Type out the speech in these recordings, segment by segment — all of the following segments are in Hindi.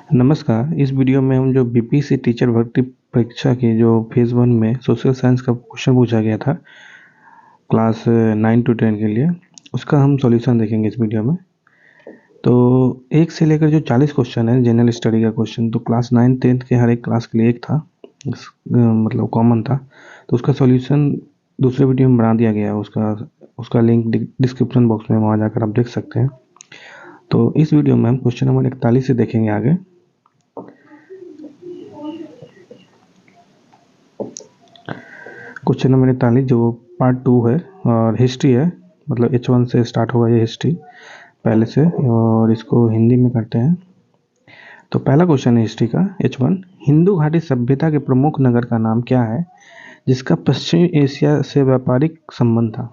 नमस्कार। इस वीडियो में हम जो बीपीएससी टीचर भर्ती परीक्षा की जो फेज़ 1 में सोशल साइंस का क्वेश्चन पूछा गया था क्लास 9 टू 10 के लिए, उसका हम सॉल्यूशन देखेंगे इस वीडियो में। तो 1 से लेकर जो 40 क्वेश्चन है जनरल स्टडी का क्वेश्चन, तो क्लास 9 10 के हर एक क्लास के लिए एक था, मतलब कॉमन था। तो उसका सॉल्यूशन दूसरे वीडियो में बना दिया गया है। उसका लिंक डिस्क्रिप्शन बॉक्स में, वहाँ जाकर आप देख सकते हैं। तो इस वीडियो में हम क्वेश्चन नंबर 41 से देखेंगे आगे। क्वेश्चन नंबर 41 जो पार्ट 2 है और हिस्ट्री है, मतलब H1 से स्टार्ट होगा ये हिस्ट्री पहले से, और इसको हिंदी में करते हैं। तो पहला क्वेश्चन है हिस्ट्री का H1। हिंदू घाटी सभ्यता के प्रमुख नगर का नाम क्या है जिसका पश्चिमी एशिया से व्यापारिक संबंध था?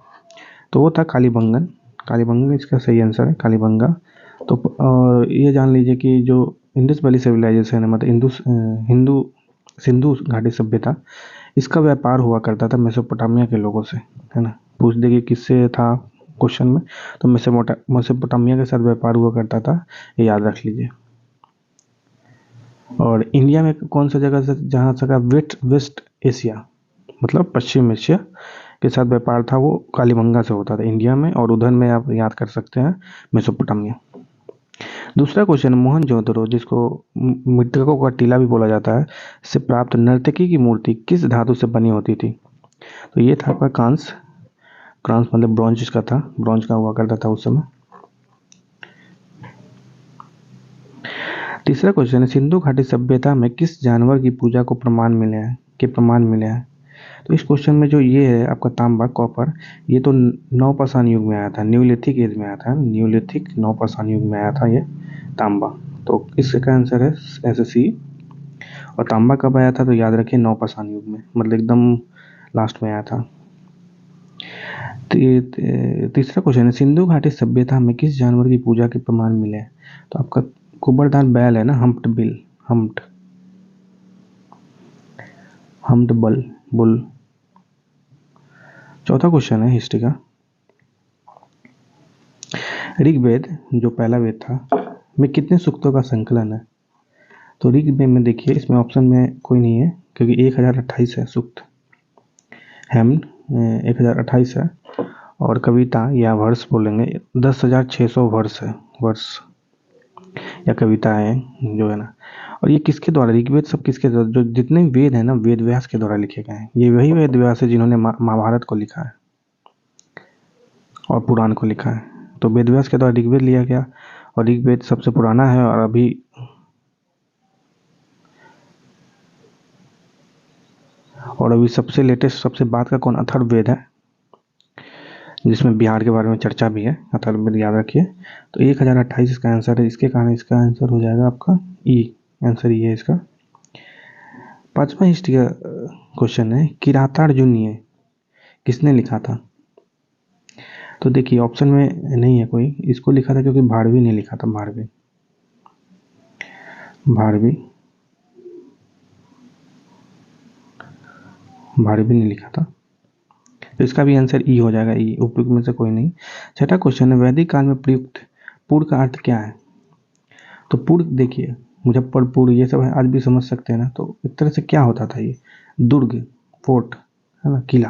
तो वो था कालीबंगन। कालीबंगन इसका सही आंसर है, कालीबंगा। तो और ये जान लीजिए कि जो इंडस वैली सिविलाइजेशन है, मतलब हिंदू सिंधु घाटी सभ्यता, इसका व्यापार हुआ करता था मेसोपोटामिया के लोगों से, है ना। पूछ देखिए किससे था क्वेश्चन में, तो मेसोपोटामिया के साथ व्यापार हुआ करता था, ये याद रख लीजिए। और इंडिया में कौन सा जगह से जहाँ से वेस्ट एशिया, मतलब पश्चिम एशिया के साथ व्यापार था, वो कालीबंगा से होता था इंडिया में, और उधर में आप याद कर सकते हैं मेसोपोटामिया। दूसरा क्वेश्चन, मोहनजोदड़ो, जिसको मृतकों का टीला भी बोला जाता है, से प्राप्त नर्तकी की मूर्ति किस धातु से बनी होती थी? तो ये था आपका कांस्य। कांस्य मतलब ब्रॉन्ज इसका था, ब्रॉन्ज का हुआ करता था उस समय। तीसरा क्वेश्चन है, सिंधु घाटी सभ्यता में किस जानवर की पूजा को प्रमाण मिले हैं? तो इस क्वेश्चन में जो ये है आपका तांबा, कॉपर, ये तो नवपाषाण युग में आया था, न्यूलिथिक एज में आया था, न्यूलिथिक नवपाषाण युग में आया था ये तांबा। तो इसका आंसर है ऐसे सी। और तांबा कब आया था? तो याद रखिए नवपाषाण युग में, मतलब एकदम लास्ट में आया था। तीसरा क्वेश्चन है, सिंधु घाटी सभ्यता में किस जानवर की पूजा के प्रमाण मिले हैं? तो आपका कुबड़दार बैल है ना, हम्प्ड बुल। चौथा क्वेश्चन है हिस्ट्री का, ऋग्वेद जो पहला वेद था में कितने सूक्तों का संकलन है? तो ऋग्वेद में देखिए, इसमें ऑप्शन में कोई नहीं है क्योंकि 1028 है सूक्त, हेम्ड 1028 है, और कविता या वर्ष बोलेंगे 10,600 वर्ष है, वर्ष या कविता है जो है ना। और ये किसके द्वारा, ऋग्वेद सब किसके द्वारा, जो जितने वेद है ना, वेद व्यास के द्वारा लिखे गए हैं। ये वही वेद व्यास है जिन्होंने महाभारत को लिखा है और पुराण को लिखा है। तो वेद व्यास के द्वारा ऋग्वेद लिया गया, और ऋग्वेद सबसे पुराना है, और अभी सबसे लेटेस्ट, सबसे बाद का कौन, अथर्ववेद है, जिसमें बिहार के बारे में चर्चा भी है, अथर्ववेद याद रखिए। तो 1028 इसका आंसर है, इसके कारण इसका आंसर हो जाएगा आपका ई, आंसर ये है इसका। पांचवा हिस्ट्री का क्वेश्चन है, किरातार्जुनीय किसने लिखा था? तो देखिए ऑप्शन में नहीं है कोई, इसको लिखा था क्योंकि भारवी ने लिखा था, भारवी ने लिखा था। तो इसका भी आंसर ई हो जाएगा, ई, उपयुक्त में से कोई नहीं। छठा क्वेश्चन है, वैदिक काल में प्रयुक्त पुर का अर्थ क्या है? तो पुर देखिए, मुजफ्फरपुर ये सब है, आज भी समझ सकते हैं ना। तो एक तरह से क्या होता था ये, दुर्ग, फोर्ट, है ना, किला,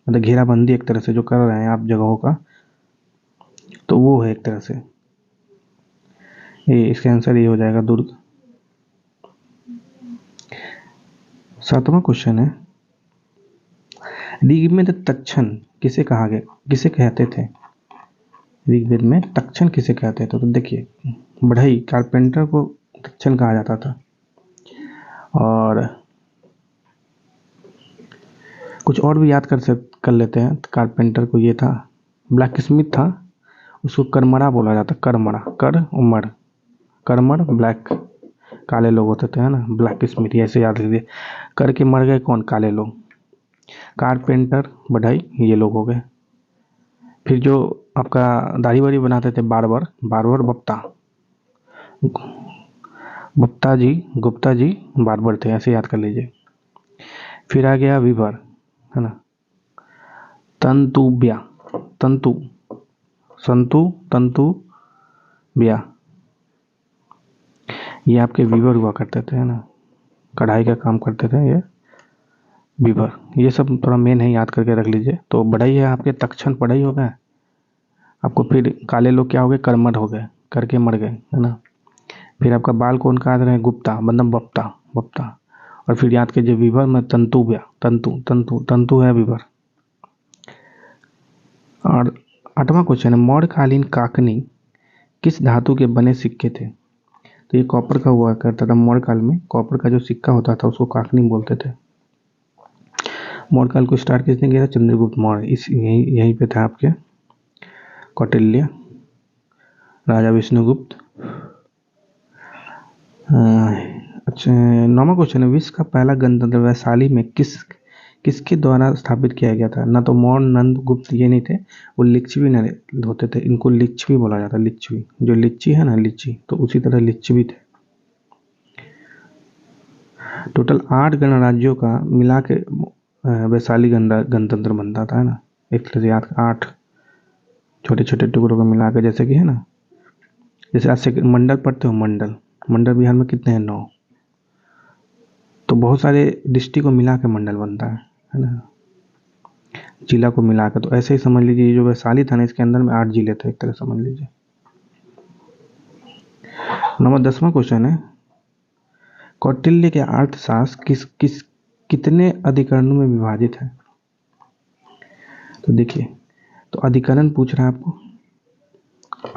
मतलब घेराबंदी एक तरह से जो कर रहे हैं आप जगहों का, तो वो है एक तरह से, ये इसका आंसर ये हो जाएगा, दुर्ग। सातवां क्वेश्चन है, ऋग्वेद तक्षण किसे कहते थे? ऋग्वेद में तक्षण किसे कहते थे? तो देखिए, बढ़ई, कारपेंटर को तक्षण कहा जाता था। और कुछ और भी याद कर लेते हैं। कारपेंटर को ये था, ब्लैक स्मिथ था, उसको करमरा बोला जाता, करमर ब्लैक, काले लोग होते थे, है ना, ब्लैक स्मिथ, ऐसे याद लीजिए। करके मर गए कौन? काले लोग। कारपेंटर, बढ़ई, ये लोग हो गए। फिर जो आपका दाढ़ी वाड़ी बनाते थे, बार्बर गुप्ता जी बार्बर थे, ऐसे याद कर लीजिए। फिर आ गया वीवर, है ना, तंतुब्या, तंतु संतु तंतु ब्या, ये आपके वीवर हुआ करते थे, है ना, कढ़ाई का काम करते थे ये वीवर। ये सब थोड़ा मेन है, याद करके रख लीजिए। तो बढ़ई है आपके तक्षण पढ़ई हो गए आपको। फिर काले लोग क्या हो गए, कर्मठ हो गए, करके मर गए, है ना। फिर आपका बाल कौन कहा रहे, गुप्ता मतलब बप्ता बप्ता। और फिर याद कीजिए वीवर में तंतु गया, तंतु तंतु तंतु है वीवर। और 8वां क्वेश्चन है, मौर्यकालीन काकनी किस धातु के बने सिक्के थे। तो ये कॉपर का हुआ करता था मौर्य काल में। कॉपर का जो सिक्का होता था उसको काकनी बोलते थे। मौर्य काल को स्टार्ट किसने किया था, चंद्रगुप्त मौर्य। इस यहीं यहीं पे था आपके कौटिल्य, राजा विष्णुगुप्त। अच्छा, 9वां क्वेश्चन है, विश्व का पहला गणतंत्र वैशाली में किसके द्वारा स्थापित किया गया था। ना तो मौर्य नंद गुप्त ये नहीं थे, वो लिच्छवी न होते थे, इनको लिच्छवी बोला जाता है। लिच्छवी जो लिच्ची है ना, लिच्ची, तो उसी तरह लिच्छवी थे। टोटल 8 गणराज्यों का मिला के वैशाली गणतंत्र बनता था, है ना। एक तरह से याद 8 छोटे छोटे टुकड़ों को मिला के, जैसे कि है ना, जैसे आज से मंडल पढ़ते हो, मंडल मंडल बिहार में कितने हैं, 9। तो बहुत सारे डिस्ट्रिक्ट को मिला के मंडल बनता है ना, जिला को मिला के। तो ऐसे ही समझ लीजिए, ये जो वैशाली था ना, इसके अंदर में 8 जिले थे, एक तरह समझ लीजिए। नंबर 10वां क्वेश्चन है, कौटिल्य के अर्थशास्त्र कितने अधिकरणों में विभाजित है। तो देखिए, तो अधिकरण पूछ रहा है आपको।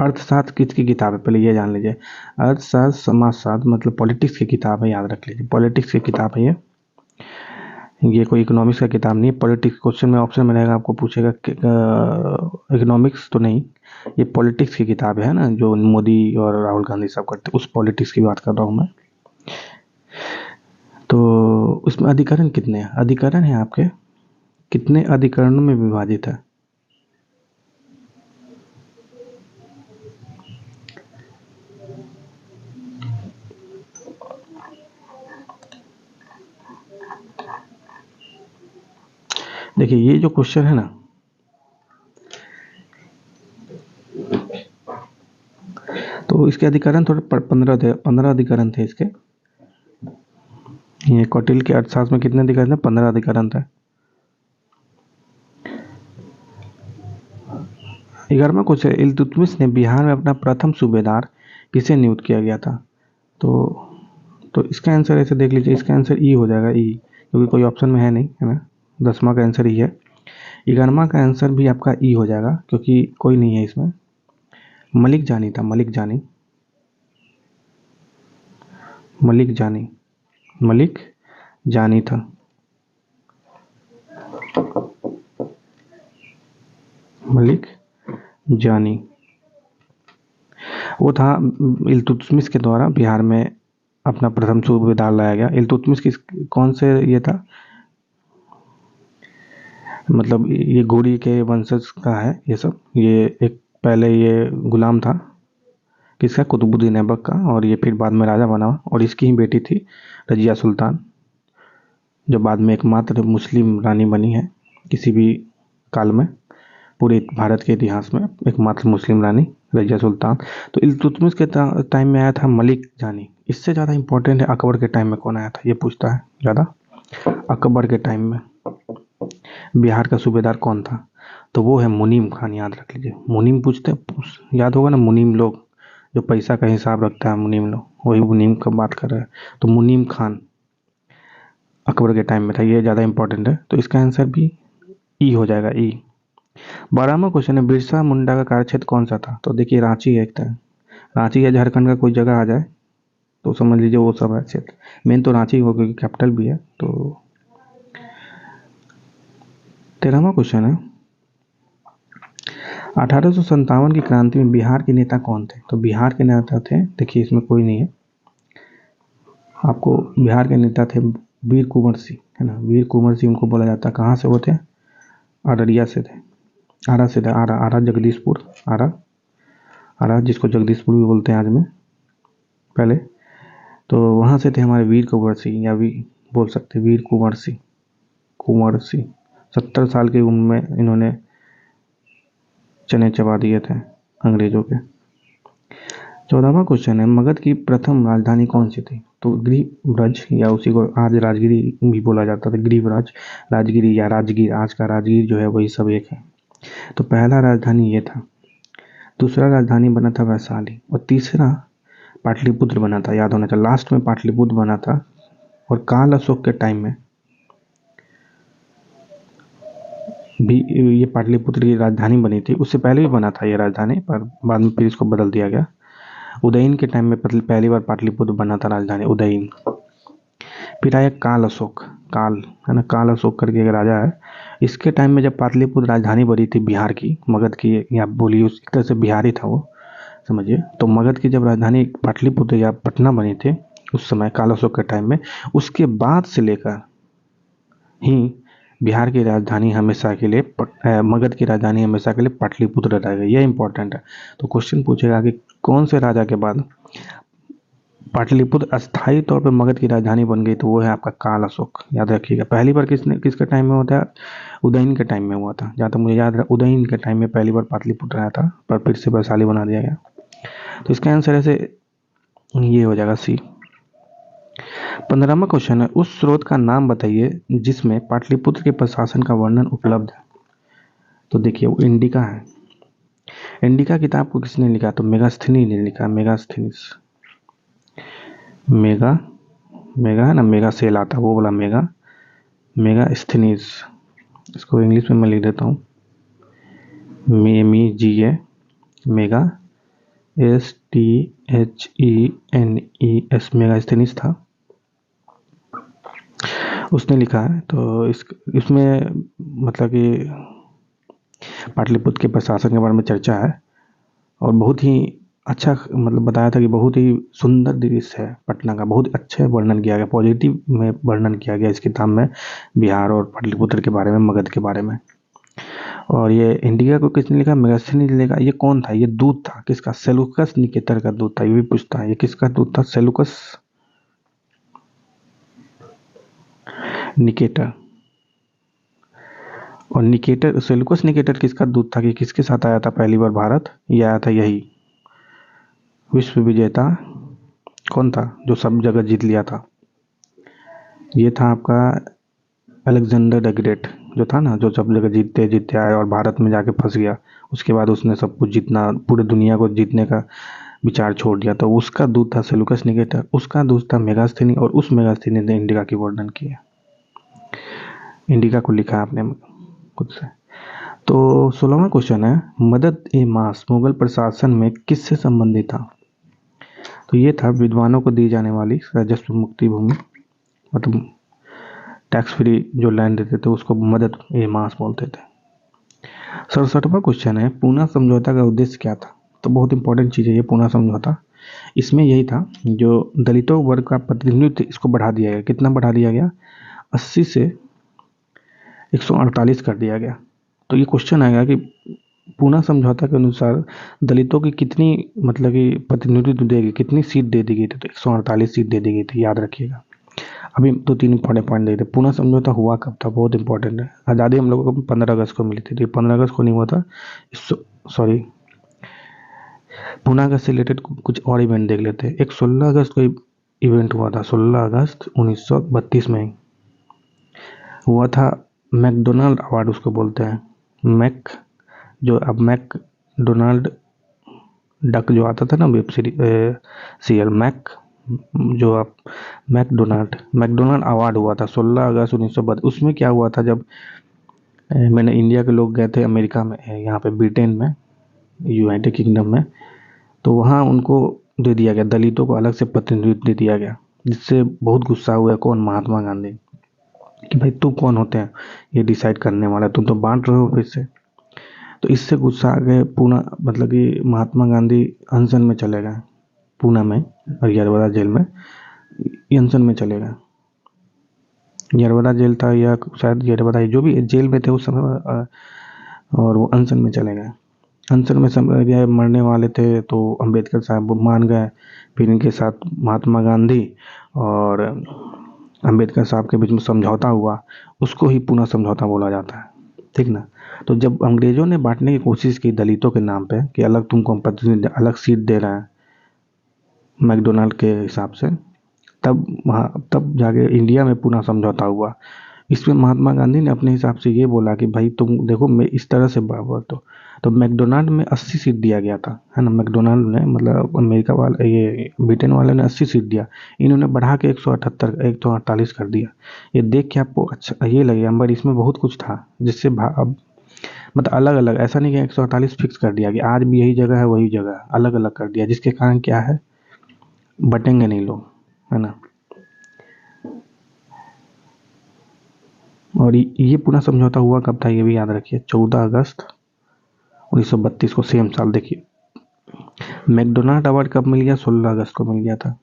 अर्थशास्त्र किसकी किताब है, पहले ये जान लीजिए। अर्थशास्त्र समाजशास्त्र मतलब पॉलिटिक्स की किताब है, याद रख लीजिए, पॉलिटिक्स की किताब है ये कोई इकोनॉमिक्स का किताब नहीं है। पॉलिटिक्स क्वेश्चन में ऑप्शन में रहेगा, आपको पूछेगा इकोनॉमिक्स तो नहीं, ये पॉलिटिक्स की किताब है ना, जो मोदी और राहुल गांधी सब करते, उस पॉलिटिक्स की बात कर रहा हूँ मैं। तो उसमें अधिकरण कितने हैं, अधिकरण है आपके कितने अधिकरणों में विभाजित है। देखिए ये जो क्वेश्चन है ना, तो इसके अधिकरण थोड़े 15 थे, 15 अधिकरण थे इसके। ये कौटिल्य के अर्थशास्त्र में कितने अधिकरण थे, 15 अधिकरण थे। 11वां क्वेश्चन, इल्तुतमिश ने बिहार में अपना प्रथम सूबेदार किसे नियुक्त किया गया था। तो इसका आंसर ऐसे देख लीजिए, इसका आंसर ई हो जाएगा, ई, क्योंकि कोई ऑप्शन में है नहीं, है ना। 10वां का आंसर ई है। 11वां का आंसर भी आपका ई हो जाएगा, क्योंकि कोई नहीं है इसमें। मलिक जानी था, मलिक जानी, मलिक जानी, मलिक जानी था। मलिक जानी वो था, इल्तुतमिश के द्वारा बिहार में अपना प्रथम सूबेदार लाया गया। इल्तुतमिश किस कौन से ये था, मतलब ये घोड़ी के वंशज का है ये सब। ये एक पहले ये गुलाम था किसका, कुतुबुद्दीन ऐबक का, और ये फिर बाद में राजा बना। और इसकी ही बेटी थी रजिया सुल्तान, जो बाद में एकमात्र मुस्लिम रानी बनी है किसी भी काल में, पूरे भारत के इतिहास में एकमात्र मुस्लिम रानी रजिया सुल्तान। तो इल्तुतमिश के टाइम में आया था मलिक जानी। इससे ज़्यादा इंपॉर्टेंट है अकबर के टाइम में कौन आया था, ये पूछता है ज़्यादा। अकबर के टाइम में बिहार का सूबेदार कौन था, तो वो है मुनीम खान, याद रख लीजिए। मुनीम पूछते, याद होगा ना, मुनीम लोग जो पैसा का हिसाब रखता है, मुनीम लोग, वही मुनीम का बात कर रहे हैं। तो मुनीम खान अकबर के टाइम में था, ये ज़्यादा इंपॉर्टेंट है। तो इसका आंसर भी ई हो जाएगा, ई। 12वां क्वेश्चन है, बिरसा मुंडा का कार्यक्षेत्र कौन सा था। तो देखिए रांची है एक तरह, रांची या झारखंड का कोई जगह आ जाए तो समझ लीजिए वो सब है क्षेत्र। मेन तो रांची हो, क्योंकि कैपिटल भी है। तो 13वां क्वेश्चन है, 1857 की क्रांति में बिहार के नेता कौन थे। तो बिहार के नेता थे, देखिए इसमें कोई नहीं है, आपको बिहार के नेता थे वीर कुंवर सिंह, है ना। वीर कुंवर सिंह उनको बोला जाता है। कहाँ से वो थे, अररिया से थे, आरा से थे, आरा, आरा जगदीशपुर, आरा, आरा जिसको जगदीशपुर भी बोलते हैं आज में, पहले। तो वहाँ से थे हमारे वीर कुंवर सिंह, या भी बोल सकते वीर कुंवर सिंह, कुंवर सिंह। 70 साल की उम्र में इन्होंने चने चबा दिए थे अंग्रेजों के। 14वां क्वेश्चन है, मगध की प्रथम राजधानी कौन सी थी? तो ग्रीवराज, या उसी को आज राजगिरी भी बोला जाता था, ग्रीवराज, राजगिरी या राजगीर, आज का राजगीर जो है वही सब एक है। तो पहला राजधानी ये था। दूसरा राजधानी बना था वैशाली, और तीसरा पाटलिपुत्र बना था, याद होना चाहिए। लास्ट में पाटलिपुत्र बना था, और काल अशोक के टाइम में भी ये पाटलिपुत्र की राजधानी बनी थी। उससे पहले भी बना था ये राजधानी, पर बाद में फिर इसको बदल दिया गया। उदयन के टाइम में पहली बार पाटलिपुत्र बना था राजधानी, उदयन। फिर आया काल अशोक, काल है ना, काल अशोक करके एक राजा है। इसके टाइम में जब पाटलिपुत्र राजधानी बनी थी बिहार की, मगध की, या बोलिए उस तरह से बिहारी था वो, समझिए। तो मगध की जब राजधानी पाटलिपुत्र या पटना बनी थी उस समय काल अशोक के टाइम में, उसके बाद से लेकर ही बिहार की राजधानी हमेशा के लिए मगध की राजधानी हमेशा के लिए पाटलिपुत्र रह गई। यह इंपॉर्टेंट है। तो क्वेश्चन पूछेगा कि कौन से राजा के बाद पाटलिपुत्र अस्थायी तौर पर मगध की राजधानी बन गई? तो वो है आपका काल अशोक, याद रखिएगा। पहली बार किसके टाइम में होता है? उदयन के टाइम में हुआ था, जहाँ तक मुझे याद है उदयन के टाइम में पहली बार पाटलिपुत्र आया था, पर फिर से वैशाली बना दिया गया। तो इसका आंसर ऐसे ये हो जाएगा सी। 15वां क्वेश्चन है, उस स्रोत का नाम बताइए जिसमें पाटलिपुत्र के प्रशासन का वर्णन उपलब्ध है। तो देखिए वो इंडिका है। इंडिका किताब को किसने लिखा? तो मेगास्थनीज ने लिखा, मेगास्थनीज। मेगा मेगा है ना, मेगा सेल आता है वो वाला मेगा, मेगास्थनीज। इसको इंग्लिश में मैं लिख देता हूँ, MEGA, मेगा, STHENES, मेगास्थनीज था, उसने लिखा है। तो इसमें मतलब कि पाटलिपुत्र के प्रशासन के बारे में चर्चा है, और बहुत ही अच्छा मतलब बताया था कि बहुत ही सुंदर दृश्य है पटना का, बहुत अच्छे वर्णन किया गया, पॉजिटिव में वर्णन किया गया इस किताब में बिहार और पाटलिपुत्र के बारे में, मगध के बारे में। और ये इंडिया को किसने लिखा? मेगास्थनीज ने लिखा। ये कौन था? ये दूत था किसका? सेलुकस निकेटर का दूत था। ये भी पूछता है, ये किसका दूत था? Seleucus Nicator. और निकेटर, सेलुकस निकेटर किसका दूत था, कि किसके साथ आया था पहली बार भारत? ये आया था यही विश्व विजेता, कौन था जो सब जगह जीत लिया था? ये था आपका अलेक्जेंडर द ग्रेट, जो था ना, जो सब जगह जीतते जीतते आए और भारत में जाके फंस गया। उसके बाद उसने सब कुछ जीतना, पूरे दुनिया को जीतने का विचार छोड़ दिया। तो उसका दूत था सेलुकस निकेटर, उसका दूत था मेगास्थनी, और उस मेगास्थनी ने इंडिका की वर्णन किया। इंडिका को लिखा आपने खुद से। तो 16वां क्वेश्चन है, मदद ए मास मुगल प्रशासन में किससे संबंधित था? तो ये था विद्वानों को दी जाने वाली राजस्व मुक्ति भूमि, मतलब टैक्स फ्री जो लैंड देते थे उसको मदद ए मास बोलते थे। 67वां क्वेश्चन है, पूना समझौता का उद्देश्य क्या था? तो बहुत इंपॉर्टेंट चीज़ है ये पूना समझौता। इसमें यही था, जो दलितों वर्ग का प्रतिनिधित्व इसको बढ़ा दिया गया। कितना बढ़ा दिया गया? 80 से 148 कर दिया गया। तो ये क्वेश्चन आएगा कि पूना समझौता के अनुसार दलितों की कितनी मतलब कि प्रतिनिधित्व देगी, कितनी सीट दे दी गई थी? तो 148 सीट दे दी गई थी, याद रखिएगा। अभी 2-3 बड़े पॉइंट देखते। पूना समझौता हुआ कब था? बहुत इंपॉर्टेंट है। आज़ादी हम लोगों को 15 अगस्त को मिली थी, तो 15 अगस्त को नहीं हुआ था, सॉरी, पूना अगस्त से रिलेटेड कुछ और इवेंट देख लेते हैं। एक 16 अगस्त को इवेंट हुआ था, 16 अगस्त 1932 में हुआ था। मैकडोनाल्ड अवार्ड उसको बोलते हैं, मैक, जो अब मैकडोनाल्ड डक जो आता था ना वेब सीरीज, सीरियल मैक, जो आप मैकडोनाल्ड अवार्ड हुआ था 16 अगस्त 1932। उसमें क्या हुआ था, जब मैंने इंडिया के लोग गए थे अमेरिका में, यहाँ पे ब्रिटेन में, यूनाइटेड किंगडम में, तो वहाँ उनको दे दिया गया, दलितों को अलग से प्रतिनिधित्व दे दिया गया, जिससे बहुत गुस्सा हुआ। कौन? महात्मा गांधी, कि भाई तुम कौन होते हैं ये डिसाइड करने वाला, तुम तो बांट रहे हो फिर से। तो इससे गुस्सा आ गए पूना, मतलब कि महात्मा गांधी अनशन में चले गए पूना में, और यरवदा जेल में, अनशन में चले गए। यरवदा जेल था, या शायद यरवदा, जो भी जेल में थे उस समय, और वो अनशन में चले गए। अनशन में समझ गए मरने वाले थे, तो अंबेडकर साहब मान गए। फिर इनके साथ महात्मा गांधी और अंबेडकर साहब के बीच में समझौता हुआ, उसको ही पूना समझौता बोला जाता है, ठीक ना। तो जब अंग्रेजों ने बांटने की कोशिश की दलितों के नाम पे, कि अलग तुमको हम प्रतिनिधि अलग सीट दे रहे हैं, मैकडोनाल्ड के हिसाब से। तब जाके इंडिया में पुनः समझौता हुआ। इसमें महात्मा गांधी ने अपने हिसाब से ये बोला कि भाई तुम देखो, मैं इस तरह से बात तो मैकडोनाल्ड में 80 सीट दिया गया था, है ना। मैकडोनाल्ड ने मतलब अमेरिका वाले, ये ब्रिटेन वाले ने 80 सीट दिया, इन्होंने बढ़ा के 178 148 कर दिया। ये देख के आपको अच्छा ये लगेगा, पर इसमें बहुत कुछ था जिससे अब मतलब अलग अलग, ऐसा नहीं कि 148 फिक्स कर दिया कि आज भी यही जगह है वही जगह है, अलग अलग कर दिया, जिसके कारण क्या है, बटेंगे नहीं लोग, है ना। और ये पूरा समझौता हुआ कब था, ये भी याद रखिए, 14 अगस्त 1932 को, सेम साल। देखिए मैकडोनाल्ड अवार्ड कब मिल गया, 16 अगस्त को मिल गया था।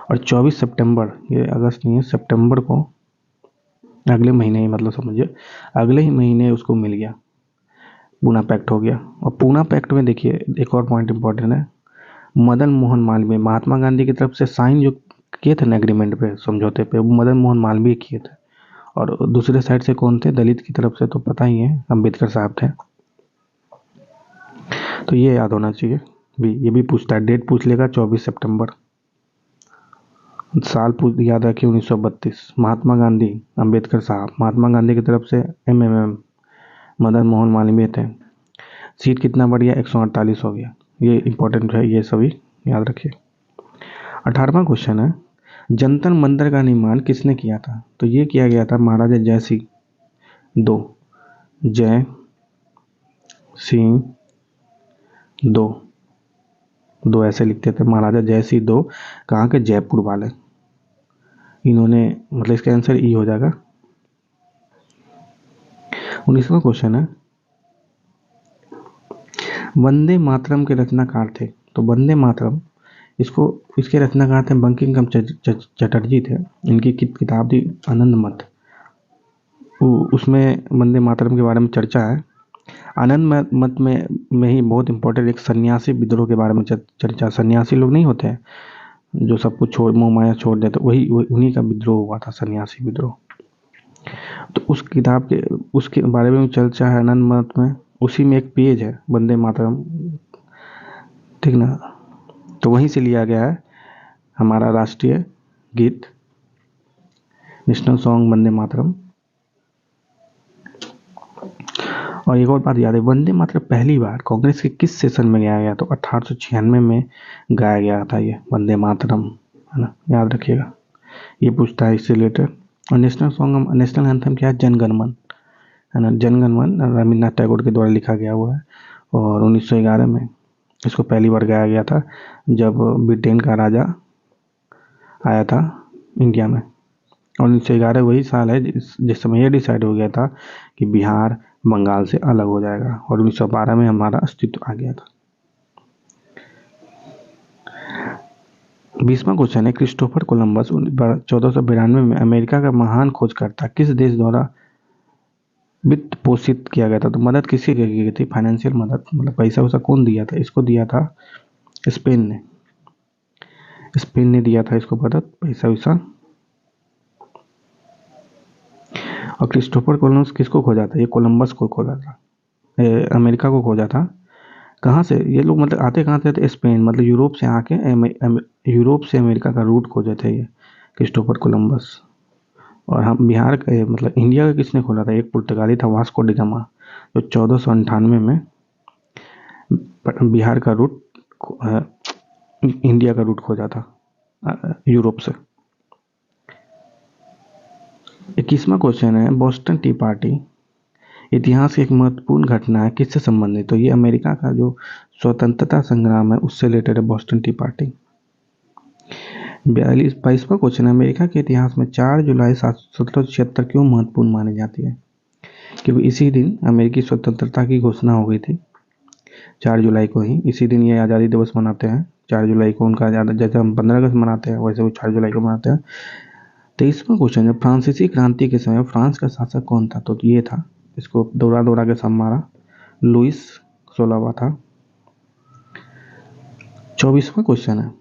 और 24 सितंबर, ये अगस्त नहीं है, सितंबर को, अगले महीने ही मतलब समझिए, अगले ही महीने उसको मिल गया, पूना पैक्ट हो गया। और पूना पैक्ट में देखिए एक और पॉइंट इंपॉर्टेंट है, मदन मोहन मालवीय महात्मा गांधी की तरफ से साइन जो किए थे ना एग्रीमेंट पे, समझौते पे, वो मदन मोहन मालवीय किए थे। और दूसरे साइड से कौन थे, दलित की तरफ से तो पता ही है, अम्बेडकर साहब थे। तो ये याद होना चाहिए भी, ये भी पूछता है, डेट पूछ लेगा 24 सितंबर, साल पूछ याद रखिए 1932, महात्मा गांधी, अम्बेडकर साहब, महात्मा गांधी की तरफ से एमएमएम, मदन मोहन मालवीय थे। सीट कितना बढ़ गया, 148 हो गया। ये इंपॉर्टेंट है, ये सभी याद रखिए। 18वां क्वेश्चन है, जंतर मंतर का निर्माण किसने किया था, तो ये किया गया था महाराजा जय सिंह दो, जय सिंह दो, दो ऐसे लिखते थे, महाराजा जय सिंह दो, कहाँ के, जयपुर वाले। इन्होंने मतलब इसका आंसर ई हो जाएगा। 19वां क्वेश्चन है, वंदे मातरम के रचनाकार थे, तो वंदे मातरम, इसको, इसके रचनाकार थे बंकिम चटर्जी थे। इनकी किताब थी आनंद मठ, उसमें वंदे मातरम के बारे में चर्चा है। आनंद मठ में ही बहुत इंपॉर्टेंट एक सन्यासी विद्रोह के बारे में चर्चा, सन्यासी लोग नहीं होते हैं जो सब कुछ छोड़, मोह माया छोड़ देते, वही उन्हीं का विद्रोह हुआ था, सन्यासी विद्रोह। तो उस किताब के, उसके बारे में चर्चा है आनंद मठ में। उसी में एक पेज है वंदे मातरम, ठीक ना। तो वहीं से लिया गया है हमारा राष्ट्रीय गीत, नेशनल सॉन्ग वंदे मातरम। और एक और बात याद है, वंदे मातरम पहली बार कांग्रेस के किस सेशन में गाया गया, तो 1896 में गाया गया था ये वंदे मातरम, है ना, याद रखिएगा, ये पूछता है इससे रिलेटेड। और नेशनल सॉन्ग, नेशनल एंथम क्या है, जनगण मन, है ना। जनगण मन रविन्द्रनाथ टैगोर के द्वारा लिखा गया हुआ है। और 1911 में इसको पहली बार गाया गया था, जब ब्रिटेन का राजा आया था इंडिया में। और 1911 वही साल है जिस समय यह डिसाइड हो गया था कि बिहार बंगाल से अलग हो जाएगा, और 1912 में हमारा अस्तित्व आ गया था। 20वां क्वेश्चन है, क्रिस्टोफर कोलंबस 1492 में अमेरिका का महान खोजकर्ता किस देश द्वारा वित्त पोषित किया गया था, तो मदद किसी की गई थी, फाइनेंशियल मदद, मतलब पैसा वैसा कौन दिया था, इसको दिया था स्पेन ने, स्पेन ने दिया था इसको मदद, पैसा वैसा। और क्रिस्टोफर कोलंबस किसको खोजा था, ये कोलंबस को खोजा था, अमेरिका को खोजा था। कहाँ से ये लोग, मतलब आते कहाँ थे, स्पेन, मतलब यूरोप से आके यूरोप से अमेरिका का रूट खोजे थे ये क्रिस्टोफर कोलंबस। और हम बिहार का, मतलब इंडिया का किसने खोला था, एक पुर्तगाली था, वास्को डी गामा, जो 1498 में बिहार का रूट, इंडिया का रूट खोजा था यूरोप से। 21वां क्वेश्चन है, बोस्टन टी पार्टी इतिहास की एक महत्वपूर्ण घटना है, किससे संबंधित, तो ये अमेरिका का जो स्वतंत्रता संग्राम है उससे रिलेटेड है बोस्टन टी पार्टी। 22वां क्वेश्चन है, अमेरिका के इतिहास में 4 जुलाई 1776 क्यों महत्वपूर्ण मानी जाती है, क्योंकि इसी दिन अमेरिकी स्वतंत्रता की घोषणा हो गई थी, 4 जुलाई को ही, इसी दिन ये आज़ादी दिवस मनाते हैं, 4 जुलाई को उनका आज़ाद, जैसे हम 15 अगस्त मनाते हैं वैसे वो 4 जुलाई को मनाते हैं। 23वां क्वेश्चन है, फ्रांसीसी क्रांति के समय फ्रांस का शासक कौन था, तो ये था, इसको दौड़ा दौड़ा के सब मारा, लुइस 16वां था। 24वां क्वेश्चन है,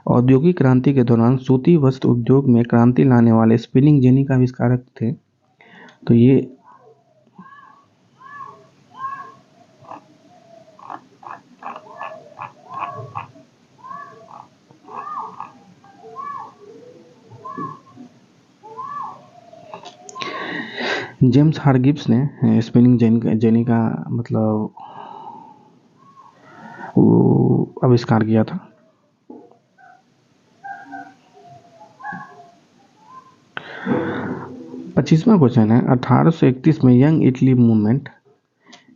औद्योगिक क्रांति के दौरान सूती वस्त्र उद्योग में क्रांति लाने वाले स्पिनिंग जेनी का आविष्कारक थे, तो ये जेम्स हारगिब्स ने स्पिनिंग जेनी का मतलब वो आविष्कार किया था। 25वां क्वेश्चन है 1831 में यंग इटली मूवमेंट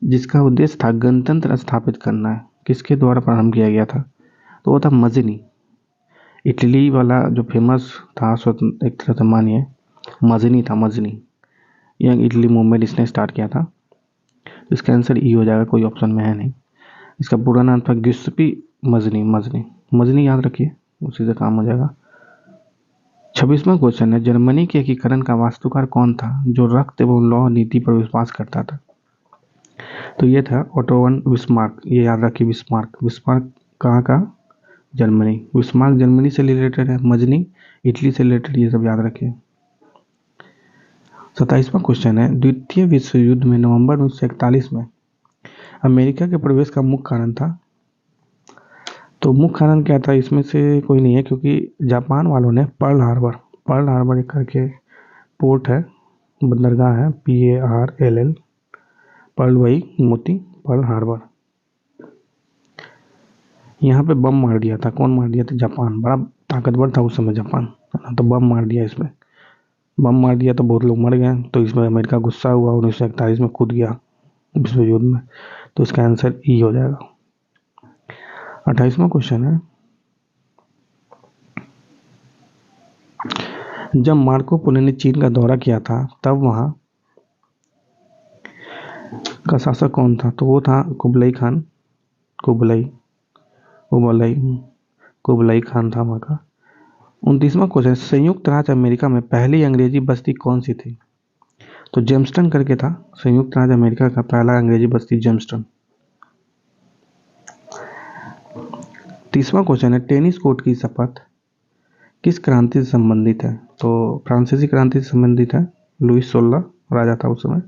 जिसका उद्देश्य था गणतंत्र स्थापित करना है किसके द्वारा प्रारंभ किया गया था? तो वो था मजनी। इटली वाला जो फेमस था स्वतंत्र एक तरह से मानिए मजनी था, मजनी। यंग इटली मूवमेंट इसने स्टार्ट किया था। इसका आंसर ई हो जाएगा, कोई ऑप्शन में है नहीं। इसका पूरा नाम था गिस्पी मजनी। मजनी मजनी याद रखिए, उसी से काम हो जाएगा। 26वां क्वेश्चन है जर्मनी के एकीकरण का वास्तुकार कौन था जो रक्त एवं लौह नीति पर विश्वास करता था? तो ये था ओटो वन बिस्मार्क। ये याद रखिए, बिस्मार्क। बिस्मार्क कहाँ का? जर्मनी। बिस्मार्क जर्मनी से रिलेटेड है, मजनी इटली से रिलेटेड, ये सब याद रखिए। 27वां क्वेश्चन है द्वितीय विश्व युद्ध में नवंबर 1941 में अमेरिका के प्रवेश का मुख्य कारण था? तो मुख्य कारण क्या था? इसमें से कोई नहीं है, क्योंकि जापान वालों ने पर्ल हार्बर एक करके पोर्ट है, बंदरगाह है, PARLL, पर्ल वही मोती, पर्ल हार्बर, यहाँ पे बम मार दिया था। कौन मार दिया था? जापान। बड़ा ताकतवर था उस समय जापान, तो बम मार दिया। इसमें बम मार दिया तो बहुत लोग मर गए, तो इसमें अमेरिका गुस्सा हुआ, 1941 में कूद गया विश्व युद्ध में। तो इसका आंसर ई हो जाएगा। 28वां क्वेश्चन है जब मार्को पोलो ने चीन का दौरा किया था तब वहां का शासक कौन था? तो वो था Kublai Khan. Kublai Kublai Kublai Khan था वहां का। 29वां क्वेश्चन संयुक्त राज्य अमेरिका में पहली अंग्रेजी बस्ती कौन सी थी? तो जेम्सटन करके था संयुक्त राज्य अमेरिका का पहला अंग्रेजी बस्ती, जेम्सटन। 30वां क्वेश्चन है टेनिस कोर्ट की शपथ किस क्रांति से संबंधित है? तो फ्रांसीसी क्रांति से संबंधित है। लुइस 16 राजा था उस समय।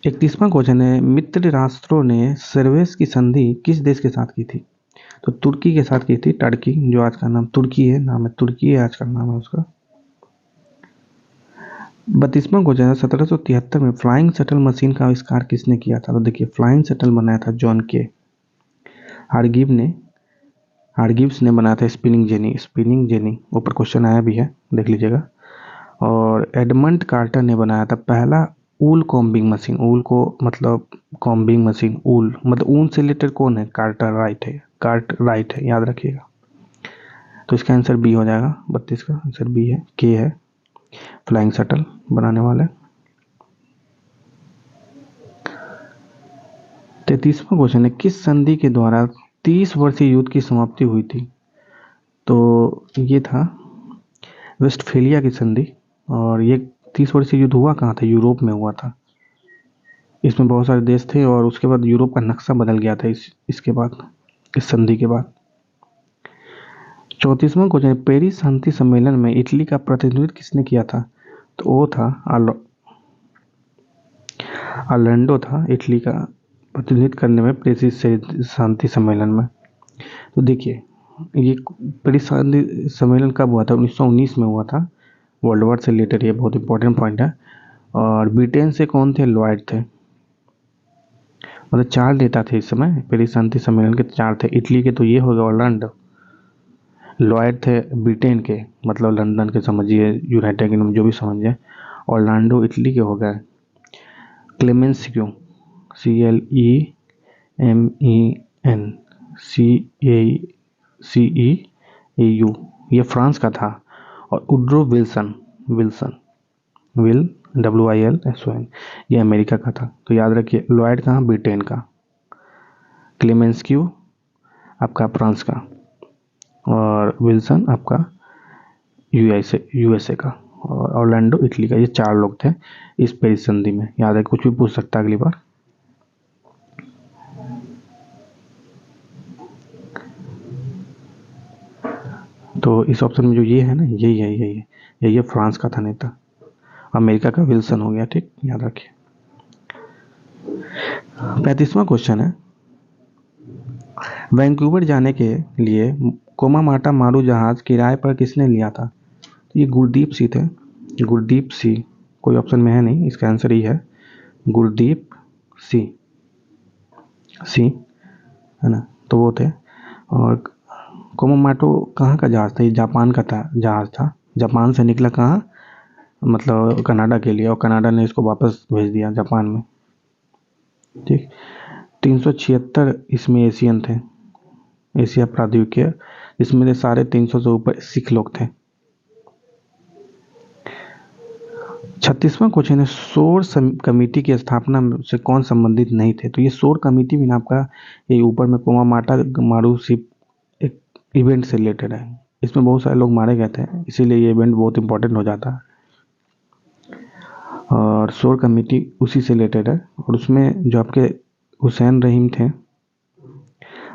31वां क्वेश्चन है मित्र राष्ट्रों ने सर्वेस की संधि किस देश के साथ की थी? तो तुर्की के साथ की थी, टर्की, जो आज का नाम तुर्की है, नाम है तुर्की है, आज का नाम है उसका। 32वां क्वेश्चन है 1773 में फ्लाइंग शटल मशीन का आविष्कार किसने किया था? तो देखिए फ्लाइंग शटल बनाया था जॉन के हारगिव्स ने बनाया था। स्पिनिंग जेनी ऊपर क्वेश्चन आया भी है, देख लीजिएगा। और एडमंड कार्टर ने बनाया था पहला ऊल कॉम्बिंग मशीन। ऊल को मतलब कॉम्बिंग मशीन, ऊल मतलब ऊन से रिलेटेड कौन है? कार्ट राइट है, याद रखिएगा। तो इसका आंसर बी हो जाएगा। 32 का आंसर बी है, के है फ्लाइंग शटल बनाने वाले। 33वां क्वेश्चन है किस संधि के द्वारा 30 वर्षीय युद्ध की समाप्ति हुई थी? तो ये था वेस्टफेलिया की संधि। और ये 30 वर्षीय युद्ध हुआ कहाँ था? यूरोप में हुआ था। इसमें बहुत सारे देश थे और उसके बाद यूरोप का नक्शा बदल गया था इसके बाद, इस संधि के बाद। 34वां क्वेश्चन पेरिस शांति सम्मेलन में इटली का प्रतिनिधित्व किसने किया था? तो वो था ऑरलैंडो था इटली का प्रतिनिधित्व करने में पेरिस शांति सम्मेलन में। तो देखिए ये पेरिस शांति सम्मेलन कब हुआ था? 1919 में हुआ था। वर्ल्ड वॉर से रिलेटेड ये बहुत इंपॉर्टेंट पॉइंट है। और ब्रिटेन से कौन थे? लॉयड थे। मतलब 4 नेता थे इस समय पेरिस शांति सम्मेलन के, 4 थे। इटली के तो ये हो गया ऑरलैंडो। लॉयड थे ब्रिटेन के, मतलब लंदन के समझिए, यूनाइटेड किंगडम जो भी समझिए। ऑरलैंडो इटली के हो गए। क्लेमेंसियो CLEMEN ये फ्रांस का था। और उड्रो विल्सन WILSON ये अमेरिका का था। तो याद रखिए लॉयड कहाँ? ब्रिटेन का। क्लेमेंस्क्यू आपका फ्रांस का। और विल्सन आपका यूएसए का। और ऑरलैंडो इटली का। ये 4 लोग थे इस पेरिस संधि में। याद है, कुछ भी पूछ सकता है अगली बार। तो इस ऑप्शन में जो ये है ना, यही है फ्रांस का था नेता। अमेरिका का विल्सन हो गया, ठीक, याद रखिए। 35वां क्वेश्चन है वैंकूवर जाने के लिए कोमामाटा मारू जहाज किराए पर किसने लिया था? तो ये गुरदीप सिंह थे। गुरदीप सी, कोई ऑप्शन में है नहीं, इसका आंसर ही है गुरदीप सी, सी है ना, तो वो थे। और कुमामोटो कहाँ का जहाज था? ये जापान का था, जहाज था, जापान से निकला कहाँ, मतलब कनाडा के लिए, और कनाडा ने इसको वापस भेज दिया जापान में। ठीक। 376 इसमें एशियन थे, एशिया प्राद्वीपीय, इसमें से साढ़े 300 से ऊपर सिख लोग थे। 36वां क्वेश्चन है, शोर कमेटी की स्थापना से कौन संबंधित नहीं थे? तो ये शोर कमेटी भी ना आपका ये ऊपर में कुमामाटा मारू शिप एक इवेंट से रिलेटेड है, इसमें बहुत सारे लोग मारे गए थे, इसीलिए ये इवेंट बहुत इंपॉर्टेंट हो जाता है। और शोर कमेटी उसी से रिलेटेड है, और उसमें जो आपके हुसैन रहीम थे,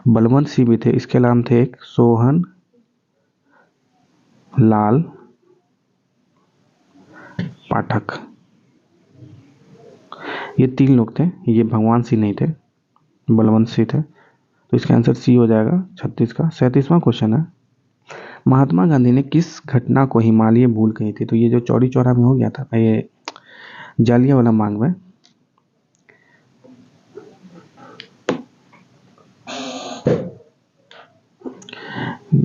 बलवंत सिंह भी थे, इसके अलावा थे एक सोहन लाल पाठक, ये 3 लोग थे, ये भगवान सिंह नहीं थे, बलवंत सिंह थे। तो इसका आंसर सी हो जाएगा 36 का। 37वां क्वेश्चन है, महात्मा गांधी ने किस घटना को हिमालय भूल कही थी? तो ये जो चौरी चौरा में हो गया था, ये जालियांवाला बाग में,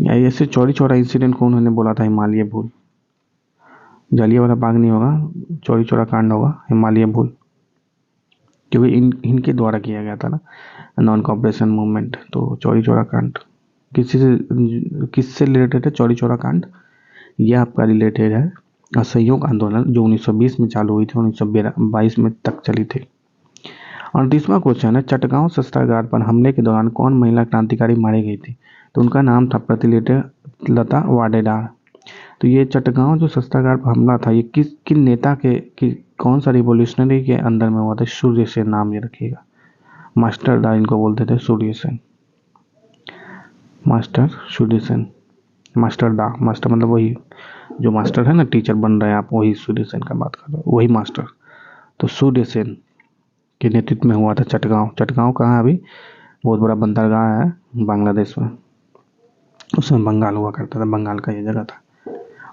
ऐसे चौरी चौरा इंसिडेंट को उन्होंने बोला था हिमालय भूल। जालियांवाला बाग नहीं होगा, चौरी चौरा कांड होगा, हिमालय भूल, क्योंकि इनके द्वारा किया गया था ना, नॉन कॉपरेशन मूवमेंट। तो चौरी चौरा कांड किससे रिलेटेड है? चौरी चौरा कांड ये आपका रिलेटेड है असहयोग आंदोलन, जो 1920 में चालू हुई थी, 1922 में तक चली थी। 38वां क्वेश्चन है, चटगांव शस्त्रागार पर हमले के दौरान कौन महिला क्रांतिकारी मारी गई थी? तो उनका नाम था प्रतिलता वाडेदार। तो ये चटगांव जो शस्त्रागार पर हमला था, ये किन नेता के कौन सा रिवोल्यूशनरी के अंदर में हुआ था? सूर्य सेन नाम ये रखिएगा, मास्टर दा इनको बोलते थे, सूर्य सेन, मास्टर सूर्य सेन, मास्टर दा, मास्टर मतलब वही जो मास्टर है ना, टीचर बन रहे हैं आप, वही सूर्य सेन का बात कर रहे हो, वही मास्टर। तो सूर्य सेन के नेतृत्व में हुआ था चटगांव। चटगांव कहाँ है? अभी बहुत बड़ा बंदरगाह है बांग्लादेश में, उसमें बंगाल हुआ करता था, बंगाल का ये जगह था।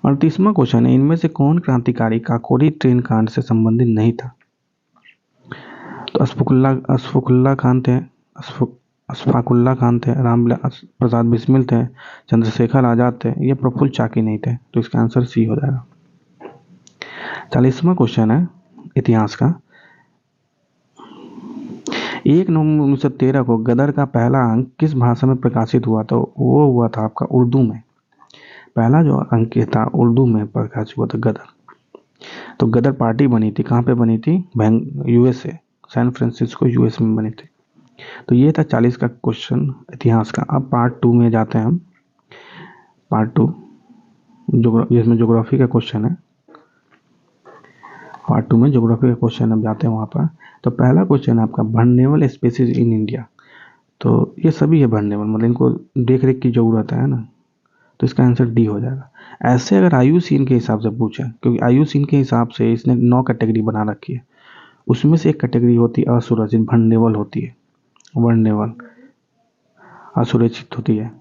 और 30वां क्वेश्चन है, इनमें से कौन क्रांतिकारी काकोरी ट्रेन कांड से संबंधित नहीं था? तो अशफाकुल्ला खान थे, अशफाकुल्ला खान थे, रामविलास प्रसाद बिस्मिल थे, चंद्रशेखर आजाद थे, ये प्रफुल्ल चाकी नहीं थे। तो इसका आंसर सी हो जाएगा। 40वां क्वेश्चन है इतिहास का, 1 नवंबर 1913 को गदर का पहला अंक किस भाषा में प्रकाशित हुआ? तो वो हुआ था आपका उर्दू में, पहला जो अंक था उर्दू में प्रकाशित हुआ था, गदर। तो गदर पार्टी बनी थी, कहाँ पे बनी थी? यूएसए, सैन फ्रांसिस्को यूएस में बनी थी। तो ये था 40 का क्वेश्चन इतिहास का। अब पार्ट 2 में जाते हैं हम, पार्ट 2 जिसमें ज्योग्राफी का क्वेश्चन है, पार्ट 2 में ज्योग्राफी का क्वेश्चन अब जाते हैं वहाँ पर। तो पहला क्वेश्चन है आपका, वल्नरेबल स्पीशीज इन इंडिया। तो ये सभी है वल्नरेबल, मतलब इनको देख रेख की जरूरत है ना, तो इसका आंसर डी हो जाएगा। ऐसे अगर आयुसीन के हिसाब से पूछे, क्योंकि आयुसीन के हिसाब से इसने 9 कैटेगरी बना रखी है, उसमें से एक कैटेगरी होती है असुरक्षित, वल्नरेबल होती है, वल्नरेबल असुरक्षित होती है।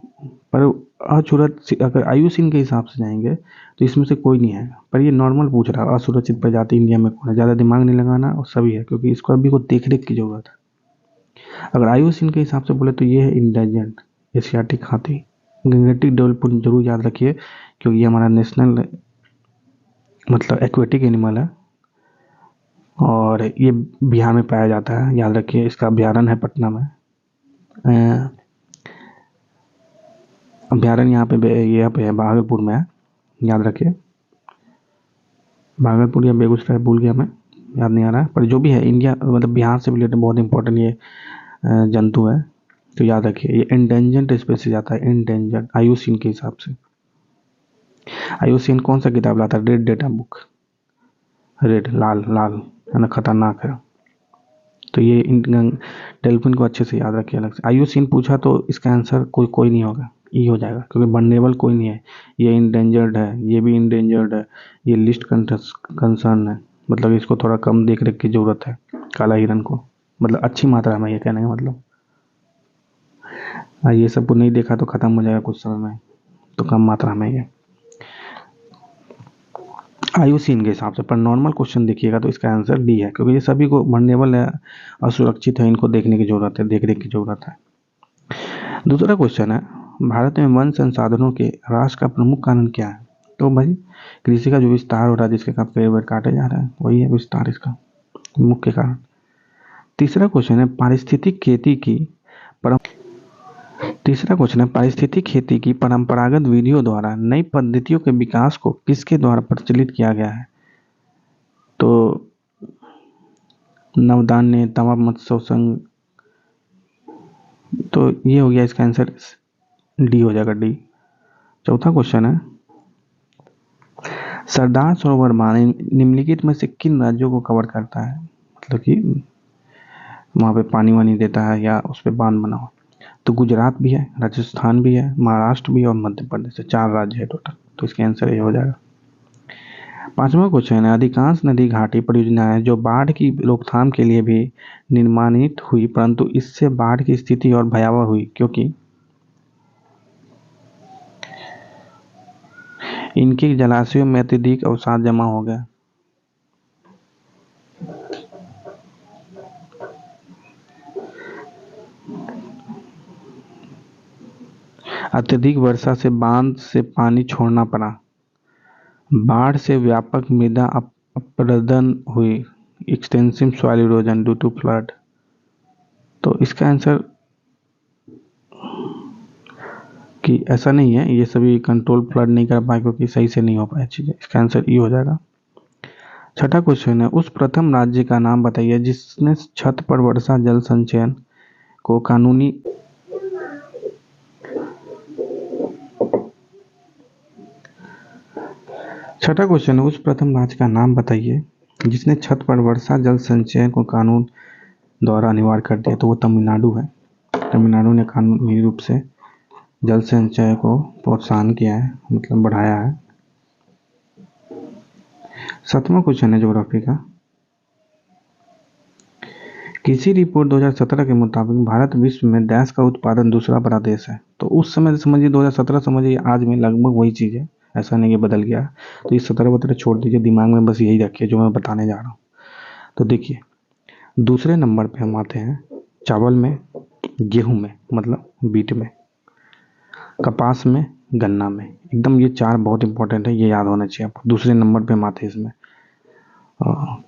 पर असुरक्षित अगर आयुसीन के हिसाब से जाएंगे तो इसमें से कोई नहीं है, पर ये नॉर्मल पूछ रहा है असुरक्षित प्रजाति इंडिया में कौन है, ज़्यादा दिमाग नहीं लगाना, और सभी है, क्योंकि इसको अभी को देख रेख की जरूरत है। अगर आयुसीन के हिसाब से बोले तो ये है इंडेंजर्ड एशियाटिक हाथी, गेनेटिक डेवलपमेंट जरूर याद रखिए, क्योंकि ये हमारा नेशनल मतलब एक्वेटिक एनिमल है, और ये बिहार में पाया जाता है, याद रखिए। इसका अभ्यारण्य है पटना में, अभ्यारण्य यहाँ पे है भागलपुर में है, याद रखिए। भागलपुर या बेगूसराय भूल गया मैं, याद नहीं आ रहा है, पर जो भी है इंडिया मतलब बिहार से रिलेटेड बहुत इंपॉर्टेंट ये जंतु है, तो याद रखिए। ये इंडेंजर्ड स्पीशीज आता है, इंडेंजर्ड आयुसीन के हिसाब से। आयुसीन कौन सा किताब लाता है? रेड डेटा बुक, रेड लाल लाल है ना, खतरनाक है। तो ये डेल्फिन को अच्छे से याद रखिए अलग से। आयुसीन पूछा तो इसका आंसर कोई नहीं होगा, ई हो जाएगा, क्योंकि वल्नरेबल कोई नहीं है, ये इंडेंजर्ड है, ये भी इंडेंजर्ड है, ये लिस्ट कंसर्न है, मतलब इसको थोड़ा कम देख रेख की जरूरत है, काला हिरन को, मतलब अच्छी मात्रा में, ये कहने का मतलब। ये सब को नहीं देखा तो खत्म हो जाएगा कुछ समय में, तो कम मात्रा में ये। आयुसीन के हिसाब से, पर नॉर्मल क्वेश्चन देखिएगा तो इसका आंसर डी है, क्योंकि ये सभी को वनरेबल है, असुरक्षित है, इनको देखने की जरूरत है, देख रेख की जरूरत है। दूसरा क्वेश्चन है, भारत में वन संसाधनों के ह्रास का प्रमुख कारण क्या है? तो भाई कृषि का जो विस्तार हो रहा है, जिसके कारण पेड़ वेड़ काटे जा रहे हैं, वही है विस्तार इसका मुख्य कारण। तीसरा क्वेश्चन है, पारिस्थितिक खेती की परम तीसरा क्वेश्चन है, पारिस्थितिक खेती की परंपरागत विधियों द्वारा नई पद्धतियों के विकास को किसके द्वारा प्रचलित किया गया है? तो नवधान्य, तवा मत्स्य संघ, तो ये हो गया इसका आंसर, डी हो जाएगा, डी। चौथा क्वेश्चन है, सरदार सरोवर बांध निम्नलिखित में से किन राज्यों को कवर करता है? मतलब कि वहाँ पे पानी वानी देता है या उस पर बांध बना हो। तो गुजरात भी है, राजस्थान भी है, महाराष्ट्र भी है और मध्य प्रदेश है, 4 राज्य है टोटल, तो इसका आंसर ये हो जाएगा। पांचवा क्वेश्चन है, अधिकांश नदी घाटी परियोजनाएं जो बाढ़ की रोकथाम के लिए भी निर्माणित हुई, परंतु इससे बाढ़ की स्थिति और भयावह हुई क्योंकि इनके जलाशयों में अत्यधिक अवसाद जमा हो गया। अत्यधिक वर्षा से बांध से पानी छोड़ना पड़ा, बाढ़ से व्यापक मृदा अपरदन हुई, extensive soil erosion due to flood. तो इसका आंसर कि ऐसा नहीं है, ये सभी कंट्रोल फ्लड नहीं कर पाए क्योंकि सही से नहीं हो पाए चीजें, इसका आंसर ये हो जाएगा। छठा क्वेश्चन है, उस प्रथम राज्य का नाम बताइए जिसने छत पर वर्षा जल संचयन को कानूनी छठा क्वेश्चन है, उस प्रथम राज्य का नाम बताइए जिसने छत पर वर्षा जल संचयन को कानून द्वारा अनिवार्य कर दिया। तो वो तमिलनाडु है, तमिलनाडु ने कानूनी रूप से जल संचय को प्रोत्साहन किया है, मतलब बढ़ाया है। सातवां क्वेश्चन है ज्योग्राफी का, किसी रिपोर्ट 2017 के मुताबिक भारत विश्व में गैस का उत्पादन दूसरा बड़ा देश है। तो उस समय समझिए 2017 समझिए, आज में लगभग वही चीज़ है, ऐसा नहीं कि बदल गया। तो ये 17 छोड़ दीजिए, दिमाग में बस यही रखिए जो मैं बताने जा रहा हूँ। तो देखिए, दूसरे नंबर पे हम आते हैं चावल में, गेहूं में मतलब बीट में, कपास में, गन्ना में, एकदम ये 4 बहुत इंपॉर्टेंट है, ये याद होना चाहिए आपको। दूसरे नंबर पे हम आते हैं इसमें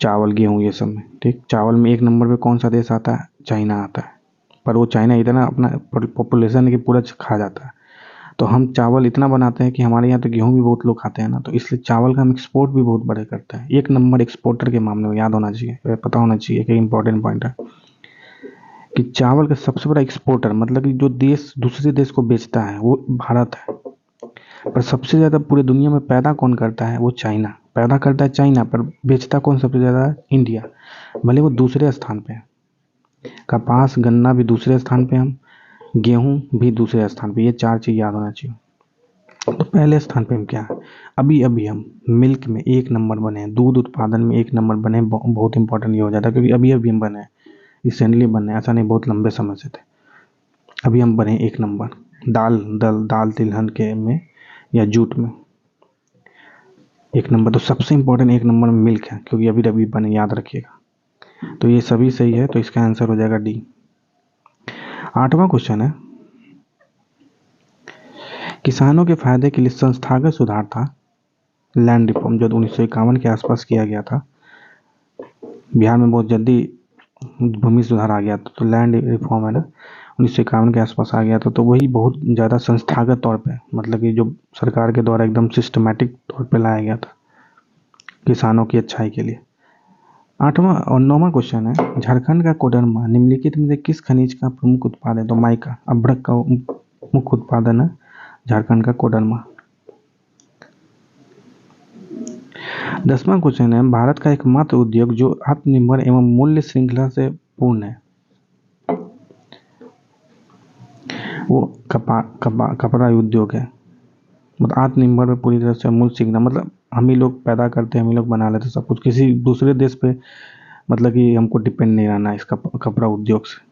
चावल, गेहूं, ये सब में। ठीक, चावल में 1 नंबर पे कौन सा देश आता है? चाइना आता है, पर वो चाइना इतना अपना पॉपुलेशन है कि पूरा खा जाता है। तो हम चावल इतना बनाते हैं कि हमारे यहाँ तो गेहूं भी बहुत लोग खाते हैं ना, तो इसलिए चावल का हम एक्सपोर्ट भी बहुत बड़े करते हैं। 1 नंबर एक्सपोर्टर के मामले में, याद होना चाहिए, पता होना चाहिए कि इंपॉर्टेंट पॉइंट है कि चावल का सबसे बड़ा एक्सपोर्टर, मतलब कि जो देश दूसरे देश को बेचता है वो भारत है, पर सबसे ज़्यादा पूरे दुनिया में पैदा कौन करता है? वो चाइना पैदा करता है, चाइना, पर बेचता कौन सबसे ज़्यादा है? इंडिया, भले वो दूसरे स्थान पे है। कपास, गन्ना भी दूसरे स्थान पे, हम गेहूं भी दूसरे स्थान पे, ये 4 चीज़ याद होना चाहिए। तो पहले स्थान पे हम क्या है? अभी अभी हम मिल्क में 1 नंबर बने हैं, दूध उत्पादन में 1 नंबर बने हैं। बहुत इंपॉर्टेंट ये हो जाता है क्योंकि अभी अभी हम बने हैं, रिसेंटली बने, ऐसा नहीं बहुत लंबे समय से थे। अभी हम बने 1 नंबर। दाल तिलहन के में या जूट में 1 नंबर। तो सबसे इंपॉर्टेंट 1 नंबर में मिल्क है क्योंकि अभी अभी बने, याद रखिएगा। तो ये सभी सही है, तो इसका आंसर हो जाएगा डी। 8वां क्वेश्चन है, किसानों के फायदे के लिए संस्थागत सुधार था लैंड रिफॉर्म, जो 1951 के आसपास किया गया था। बिहार में बहुत जल्दी भूमि सुधार आ गया था, तो लैंड रिफॉर्म है ना, 1951 के आसपास आ गया था। तो वही बहुत ज़्यादा संस्थागत तौर पे, मतलब कि जो सरकार के द्वारा एकदम सिस्टमैटिक तौर पे लाया गया था किसानों की अच्छाई के लिए। 8वां और 9वां क्वेश्चन है, झारखंड का कोडरमा निम्नलिखित में से किस खनिज का प्रमुख उत्पाद है? तो माइका, अभ्रक का मुख्य उत्पादन है झारखंड का कोडरमा। 10वां क्वेश्चन है, भारत का एकमात्र उद्योग जो आत्मनिर्भर एवं मूल्य श्रृंखला से पूर्ण है, वो कपड़ा उद्योग है। मतलब आत्मनिर्भर में पूरी तरह से मूल्य श्रृंखला, मतलब हम ही लोग पैदा करते हैं, हम ही लोग बना लेते हैं सब कुछ, किसी दूसरे देश पे मतलब कि हमको डिपेंड नहीं रहना है इसका कपड़ा उद्योग से।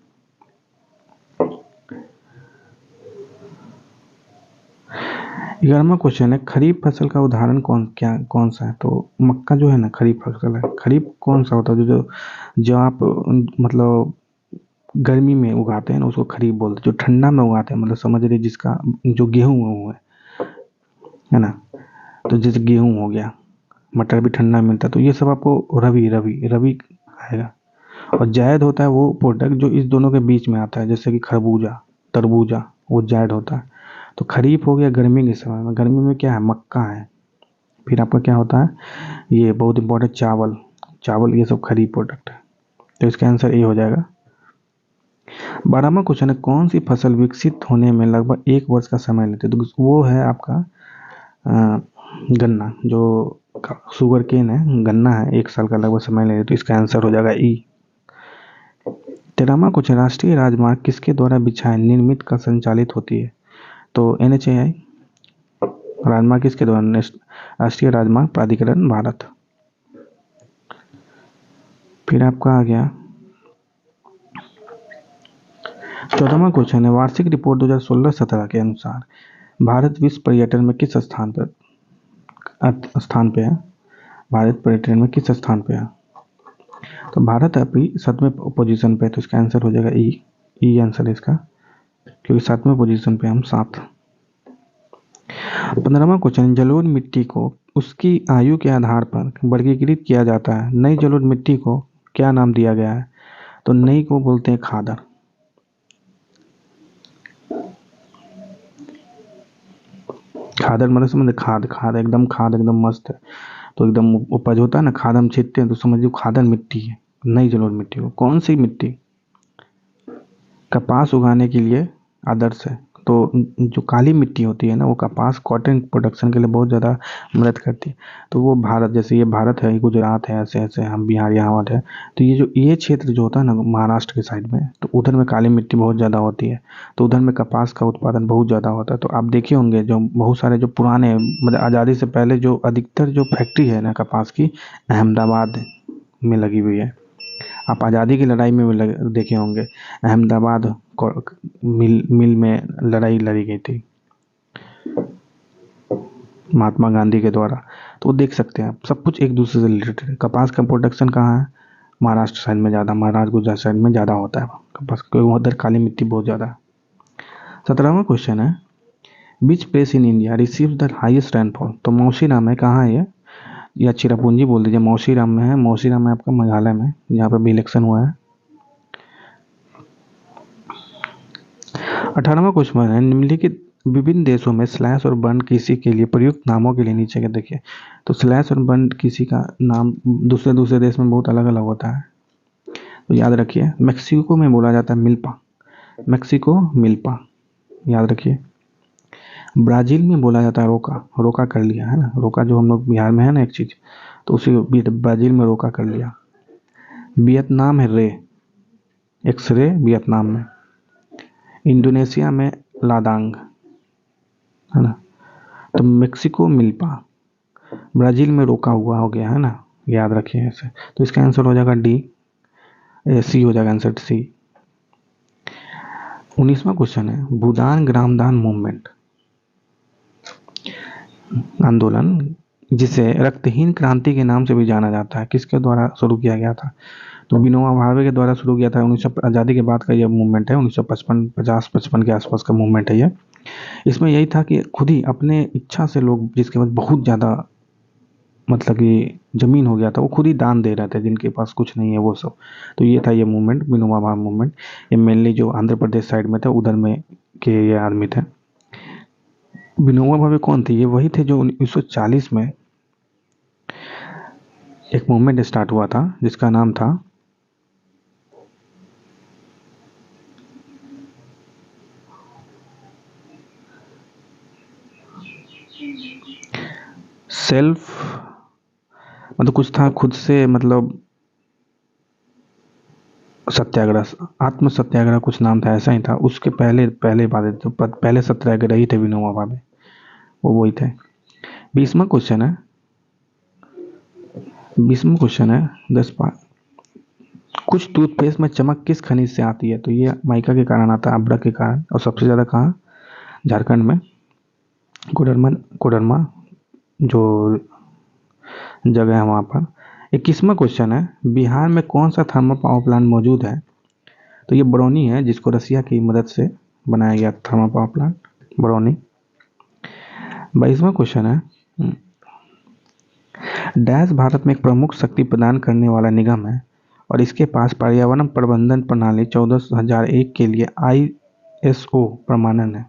11वां क्वेश्चन है, खरीफ फसल का उदाहरण कौन सा है? तो मक्का जो है ना खरीफ फसल है। खरीफ कौन सा होता है? जो जो आप मतलब गर्मी में उगाते हैं ना उसको खरीफ बोलते हैं। जो ठंडा में उगाते हैं मतलब समझ रहे जिसका जो गेहूं वहूं है ना, तो जैसे गेहूं हो गया, मटर भी ठंडा में मिलता है, तो ये सब आपको रबी रबी रबी आएगा। और जायद होता है वो प्रोडक्ट जो इस दोनों के बीच में आता है, जैसे कि खरबूजा, तरबूजा, वो जायद होता है। तो खरीफ हो गया गर्मी के समय में, गर्मी में क्या है? मक्का है। फिर आपका क्या होता है? ये बहुत इंपॉर्टेंट, चावल, चावल ये सब खरीफ प्रोडक्ट है। तो इसका आंसर ए हो जाएगा। 12वां क्वेश्चन है, कौन सी फसल विकसित होने में लगभग 1 वर्ष का समय लेती है? तो वो है आपका अ, गन्ना। जो शुगर केन है, गन्ना है, 1 साल का लगभग समय लेते, तो इसका आंसर हो जाएगा ई। 13वां क्वेश्चन, राष्ट्रीय राजमार्ग किसके द्वारा बिछाए निर्मित का संचालित होती है? तो NHAI। राजमार्ग किसके द्वारा? राष्ट्रीय राजमार्ग प्राधिकरण भारत। फिर आपका आ गया 14वां क्वेश्चन है, वार्षिक रिपोर्ट 2016-17 के अनुसार भारत विश्व पर्यटन में किस स्थान पे है? भारत पर्यटन में किस स्थान पे है? तो भारत अभी 7वें पोजीशन पे है, तो इसका आंसर हो जाएगा ई। ई आंसर है इसका, क्योंकि 7वें पोजीशन पे हम 7। 15वां क्वेश्चन, जलोढ़ मिट्टी को उसकी आयु के आधार पर वर्गीकृत किया जाता है। नई जलोढ़ मिट्टी को क्या नाम दिया गया है? तो नई को बोलते हैं खादर। खादर मतलब समझ, खाद, खाद एकदम, खाद एकदम मस्त है। तो एकदम उपज होता है ना, खाद हम छींटते हैं तो समझिए खादर मिट्टी है। नई जलोढ़ मिट्टी को, कौन सी मिट्टी कपास उगाने के लिए आदर्श है? तो जो काली मिट्टी होती है ना, वो कपास कॉटन प्रोडक्शन के लिए बहुत ज़्यादा मदद करती है। तो वो भारत, जैसे ये भारत है, ये गुजरात है, ऐसे ऐसे हम बिहार यहाँ वाले है। तो ये जो ये क्षेत्र जो होता है ना महाराष्ट्र के साइड में, तो उधर में काली मिट्टी बहुत ज़्यादा होती है। तो उधर में कपास का उत्पादन बहुत ज़्यादा होता है। तो आप देखे होंगे जो बहुत सारे जो पुराने मतलब आज़ादी से पहले जो अधिकतर जो फैक्ट्री है ना कपास की, अहमदाबाद में लगी हुई है। आप आज़ादी की लड़ाई में भी देखे होंगे, अहमदाबाद मिल में लड़ाई लड़ी गई थी महात्मा गांधी के द्वारा। तो देख सकते हैं आप, सब कुछ एक दूसरे से रिलेटेड है। कपास का प्रोडक्शन कहाँ है? महाराष्ट्र साइड में ज़्यादा, महाराष्ट्र गुजरात साइड में ज़्यादा होता है कपास, क्योंकि उधर काली मिट्टी बहुत ज़्यादा है। 17वां क्वेश्चन है, which place in India receives the highest rainfall? तो मौसीराम है, कहाँ है ये? या चिरापुंजी बोल दीजिए, मौसीराम में है। मौसीराम है आपका मेघालय में, जहाँ पर भी इलेक्शन हुआ है। 18वां क्वेश्चन है, निम्नलिखित विभिन्न देशों में स्लैश और बर्न कृषि के लिए प्रयुक्त नामों के लिए नीचे के देखिए। तो स्लैश और बर्न कृषि का नाम दूसरे दूसरे देश में बहुत अलग अलग होता है, तो याद रखिए। मेक्सिको में बोला जाता है मिल्पा, मेक्सिको मिल्पा, याद रखिए। ब्राज़ील में बोला जाता है रोका, रोका कर लिया है ना, रोका जो हम लोग बिहार में है ना एक चीज़, तो उसी ब्राज़ील में रोका कर लिया। वियतनाम है रे, एक्सरे वियतनाम में। इंडोनेशिया में लादांग है ना। तो मेक्सिको मिल्पा, ब्राज़ील में रोका हुआ हो गया है ना, याद रखिए ऐसे। तो इसका आंसर हो जाएगा डी, सी हो जाएगा आंसर सी। 19वां क्वेश्चन है, भूदान ग्रामदान मूवमेंट आंदोलन, जिसे रक्तहीन क्रांति के नाम से भी जाना जाता है, किसके द्वारा शुरू किया गया था? तो विनोबा भावे के द्वारा शुरू किया था। 1900 आज़ादी के बाद का ये मूवमेंट है, 1955 50-55 के आसपास का मूवमेंट है ये। इसमें यही था कि खुद ही अपने इच्छा से लोग, जिसके पास बहुत ज़्यादा मतलब कि ज़मीन हो गया था, वो खुद ही दान दे रहे थे, जिनके पास कुछ नहीं है वो सब। तो ये था ये मूवमेंट, विनोबा भावे मूवमेंट। ये मेनली जो आंध्र प्रदेश साइड में था उधर में के ये आदमी थे। विनोबा भावे कौन थे? ये वही थे जो 1940 में एक मूवमेंट स्टार्ट हुआ था जिसका नाम था सेल्फ, मतलब कुछ था खुद से, मतलब सत्याग्रह, आत्म सत्याग्रह कुछ नाम था, ऐसा ही था। उसके पहले पहले बात तो पहले सत्याग्रही थे विनोबा भावे, वो वही थे। 20वां क्वेश्चन है, 20वां क्वेश्चन है 10 कुछ टूथपेस्ट में चमक किस खनिज से आती है? तो ये माइका के कारण आता है, अब्रक के कारण, और सबसे ज़्यादा कहाँ? झारखंड में। कोडरमा कोडरमा जो जगह है वहाँ पर। 21वां क्वेश्चन है, बिहार में कौन सा थर्मल पावर प्लांट मौजूद है? तो ये बरौनी है, जिसको रसिया की मदद से बनाया गया थर्मल पावर प्लांट, बरौनी। 22वां क्वेश्चन है, डैश भारत में एक प्रमुख शक्ति प्रदान करने वाला निगम है और इसके पास पर्यावरण प्रबंधन प्रणाली 14001 के लिए ISO प्रमाणन है।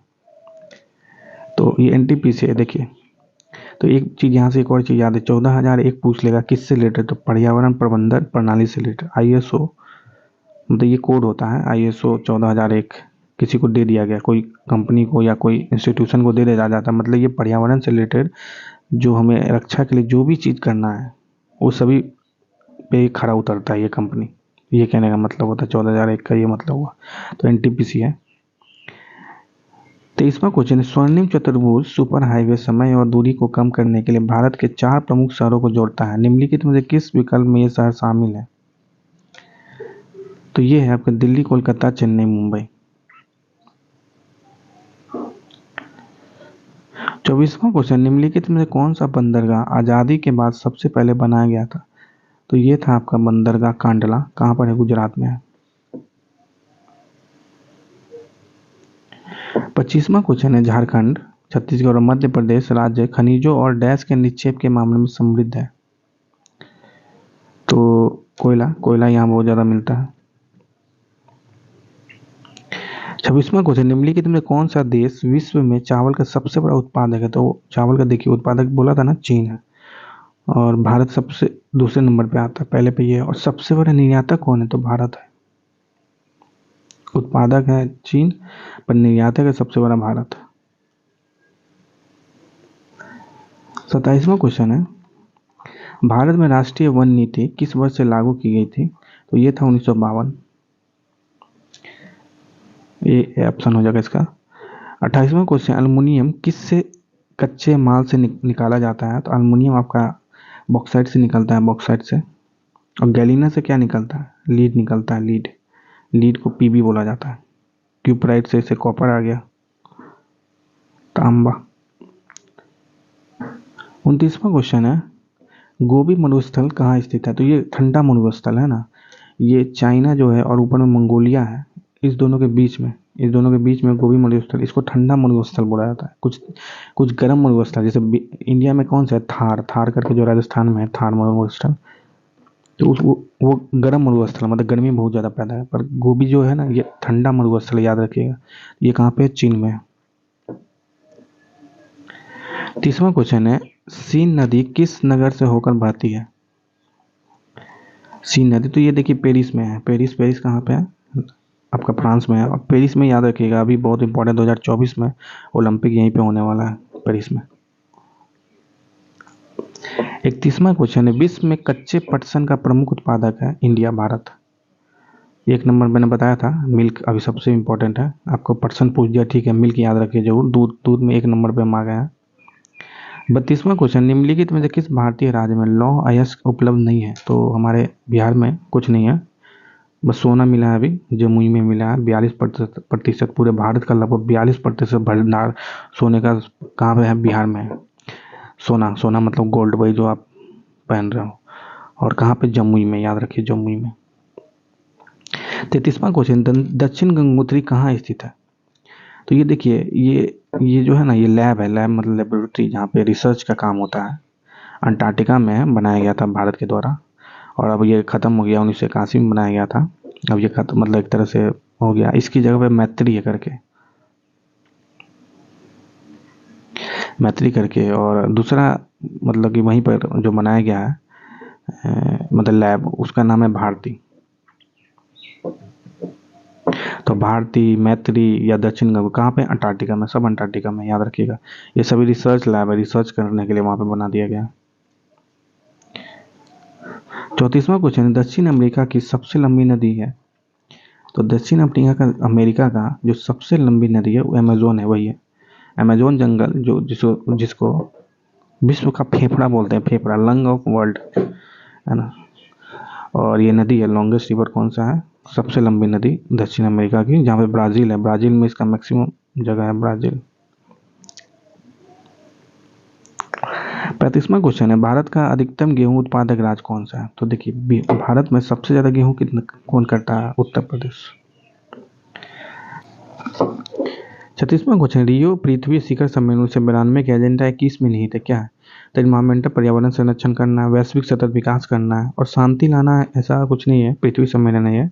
तो ये NTPC है। देखिए, तो एक चीज़ यहाँ से, एक और चीज़ याद है, 14001 पूछ लेगा किससे रिलेटेड, तो पर्यावरण प्रबंधन प्रणाली से रिलेटेड। ISO मतलब ये कोड होता है, ISO 14001 किसी को दे दिया गया, कोई कंपनी को या कोई इंस्टीट्यूशन को दे दिया जाता है, मतलब ये पर्यावरण से रिलेटेड जो हमें रक्षा के लिए जो भी चीज़ करना है वो सभी पे खरा उतरता है ये कंपनी। ये कहने का मतलब होता है 14001 का ये मतलब हुआ। तो NTPC है। 23वां क्वेश्चन है, स्वर्णिम चतुर्भुज सुपर हाईवे समय और दूरी को कम करने के लिए भारत के 4 प्रमुख शहरों को जोड़ता है। निम्नलिखित में से किस विकल्प में ये शहर शामिल है? तो ये है आपका दिल्ली, कोलकाता, चेन्नई, मुंबई। 24वां क्वेश्चन, निम्नलिखित में से कौन सा बंदरगाह आज़ादी के बाद सबसे पहले बनाया गया था? तो ये था आपका बंदरगाह कांडला। कहाँ पर है? गुजरात में है। 25वां क्वेश्चन है, झारखंड, छत्तीसगढ़ और मध्य प्रदेश राज्य खनिजों और डैश के निक्षेप के मामले में समृद्ध है। तो कोयला यहाँ बहुत ज़्यादा मिलता है। 26वां क्वेश्चन, निम्नलिखित में कौन सा देश विश्व में चावल का सबसे बड़ा उत्पादक है? तो चावल का देखिए उत्पादक बोला था ना, चीन है, और भारत सबसे दूसरे नंबर पे आता है, पहले पे ये है। और सबसे बड़ा निर्यातक कौन है? तो भारत है। उत्पादक है चीन, पर निर्यातक है सबसे बड़ा भारत। 27वां क्वेश्चन है, भारत में राष्ट्रीय वन नीति किस वर्ष से लागू की गई थी? तो ये था 1952। ये ऑप्शन हो जाएगा इसका। 28वां क्वेश्चन, अल्मुनियम किससे कच्चे माल से निकाला जाता है? तो अल्मुनियम आपका बॉक्साइट से निकलता है, बॉक्साइट से। और गैलीना से क्या निकलता है? लीड निकलता है, लीड। लीड को PB बोला जाता है। क्यूपराइट से इसे कॉपर आ गया, तांबा। 29वां क्वेश्चन है, गोबी मरुस्थल कहाँ स्थित है? तो ये ठंडा मरुस्थल है ना, ये चाइना जो है और ऊपर में मंगोलिया है, इस दोनों के बीच में गोबी मरुस्थल, इसको ठंडा मरुस्थल बोला जाता है। कुछ गर्म मरुस्थल, जैसे इंडिया में कौन सा है? थार करके जो राजस्थान में है, थार मरुस्थल। तो वो गर्म मरुस्थल, मतलब गर्मी बहुत ज़्यादा पैदा है। पर गोबी जो है ना, ये ठंडा मरुस्थल, याद रखिएगा। ये कहाँ पे है? चीन में है। 30वां क्वेश्चन है, सीन नदी किस नगर से होकर बहती है? सीन नदी, तो ये देखिए पेरिस में है। पेरिस कहाँ पे है? आपका फ्रांस में है। और पेरिस में याद रखिएगा, अभी बहुत इंपॉर्टेंट, 2024 में ओलंपिक यहीं पे होने वाला है, पेरिस में। 31वां क्वेश्चन है, विश्व में कच्चे पटसन का प्रमुख उत्पादक है? इंडिया, भारत। 1 नंबर मैंने बताया था, मिल्क अभी सबसे इम्पोर्टेंट है। आपको पटसन पूछ दिया, ठीक है, मिल्क याद रखिए जरूर। दूध में 1 नंबर पे हम आ गए हैं। 32वां क्वेश्चन, निम्नलिखित में से किस भारतीय राज्य में लौह अयस्क उपलब्ध नहीं है? तो हमारे बिहार में कुछ नहीं है, बस सोना मिला है अभी, जमुई में मिला है 42%। पूरे भारत का लगभग 42% भंडार सोने का कहाँ पे है? बिहार में है। सोना मतलब गोल्ड, वही जो आप पहन रहे हो। और कहाँ पे? जमुई में, याद रखिए, जमुई में। 33वां क्वेश्चन, दक्षिण गंगोत्री कहाँ स्थित है? तो ये देखिए, ये जो है ना, ये लैब है, लैब मतलब लेबोरेटरी, जहाँ पे रिसर्च का काम होता है। अंटार्कटिका में बनाया गया था भारत के द्वारा, और अब ये ख़त्म हो गया, 1981 में बनाया गया था। अब ये खत्म, मतलब एक तरह से हो गया। इसकी जगह पे मैत्री करके और दूसरा, मतलब कि वहीं पर जो बनाया गया है मतलब लैब, उसका नाम है भारती। तो भारती, मैत्री या दक्षिण गंगा कहाँ पे? अंटार्कटिका में, सब अंटार्कटिका में, याद रखिएगा। ये सभी रिसर्च लैब है, रिसर्च करने के लिए वहाँ पे बना दिया गया। 34वां क्वेश्चन है, दक्षिण अमेरिका की सबसे लंबी नदी है? तो दक्षिण अमेरिका का जो सबसे लंबी नदी है वो अमेजोन है, वही है अमेजोन जंगल, जो जिसको विश्व का फेफड़ा बोलते हैं, फेफड़ा, लंग ऑफ वर्ल्ड, है ना। और ये नदी है, लॉन्गेस्ट रिवर कौन सा है? सबसे लंबी नदी दक्षिण अमेरिका की, जहाँ पे ब्राज़ील है। ब्राज़ील में इसका मैक्सिमम जगह है, ब्राज़ील। 35वां क्वेश्चन है, भारत का अधिकतम गेहूं उत्पादक राज्य कौन सा है? तो देखिए भारत में सबसे ज्यादा गेहूं कितना कौन करता है? उत्तर प्रदेश। 36वां क्वेश्चन, रियो पृथ्वी शिखर सम्मेलन 1992 के एजेंडा 21 में निहित है, क्या है? तो एनवायरमेंट, पर्यावरण संरक्षण करना, वैश्विक सतत विकास करना है और शांति लाना है, ऐसा कुछ नहीं है, पृथ्वी सम्मेलन है।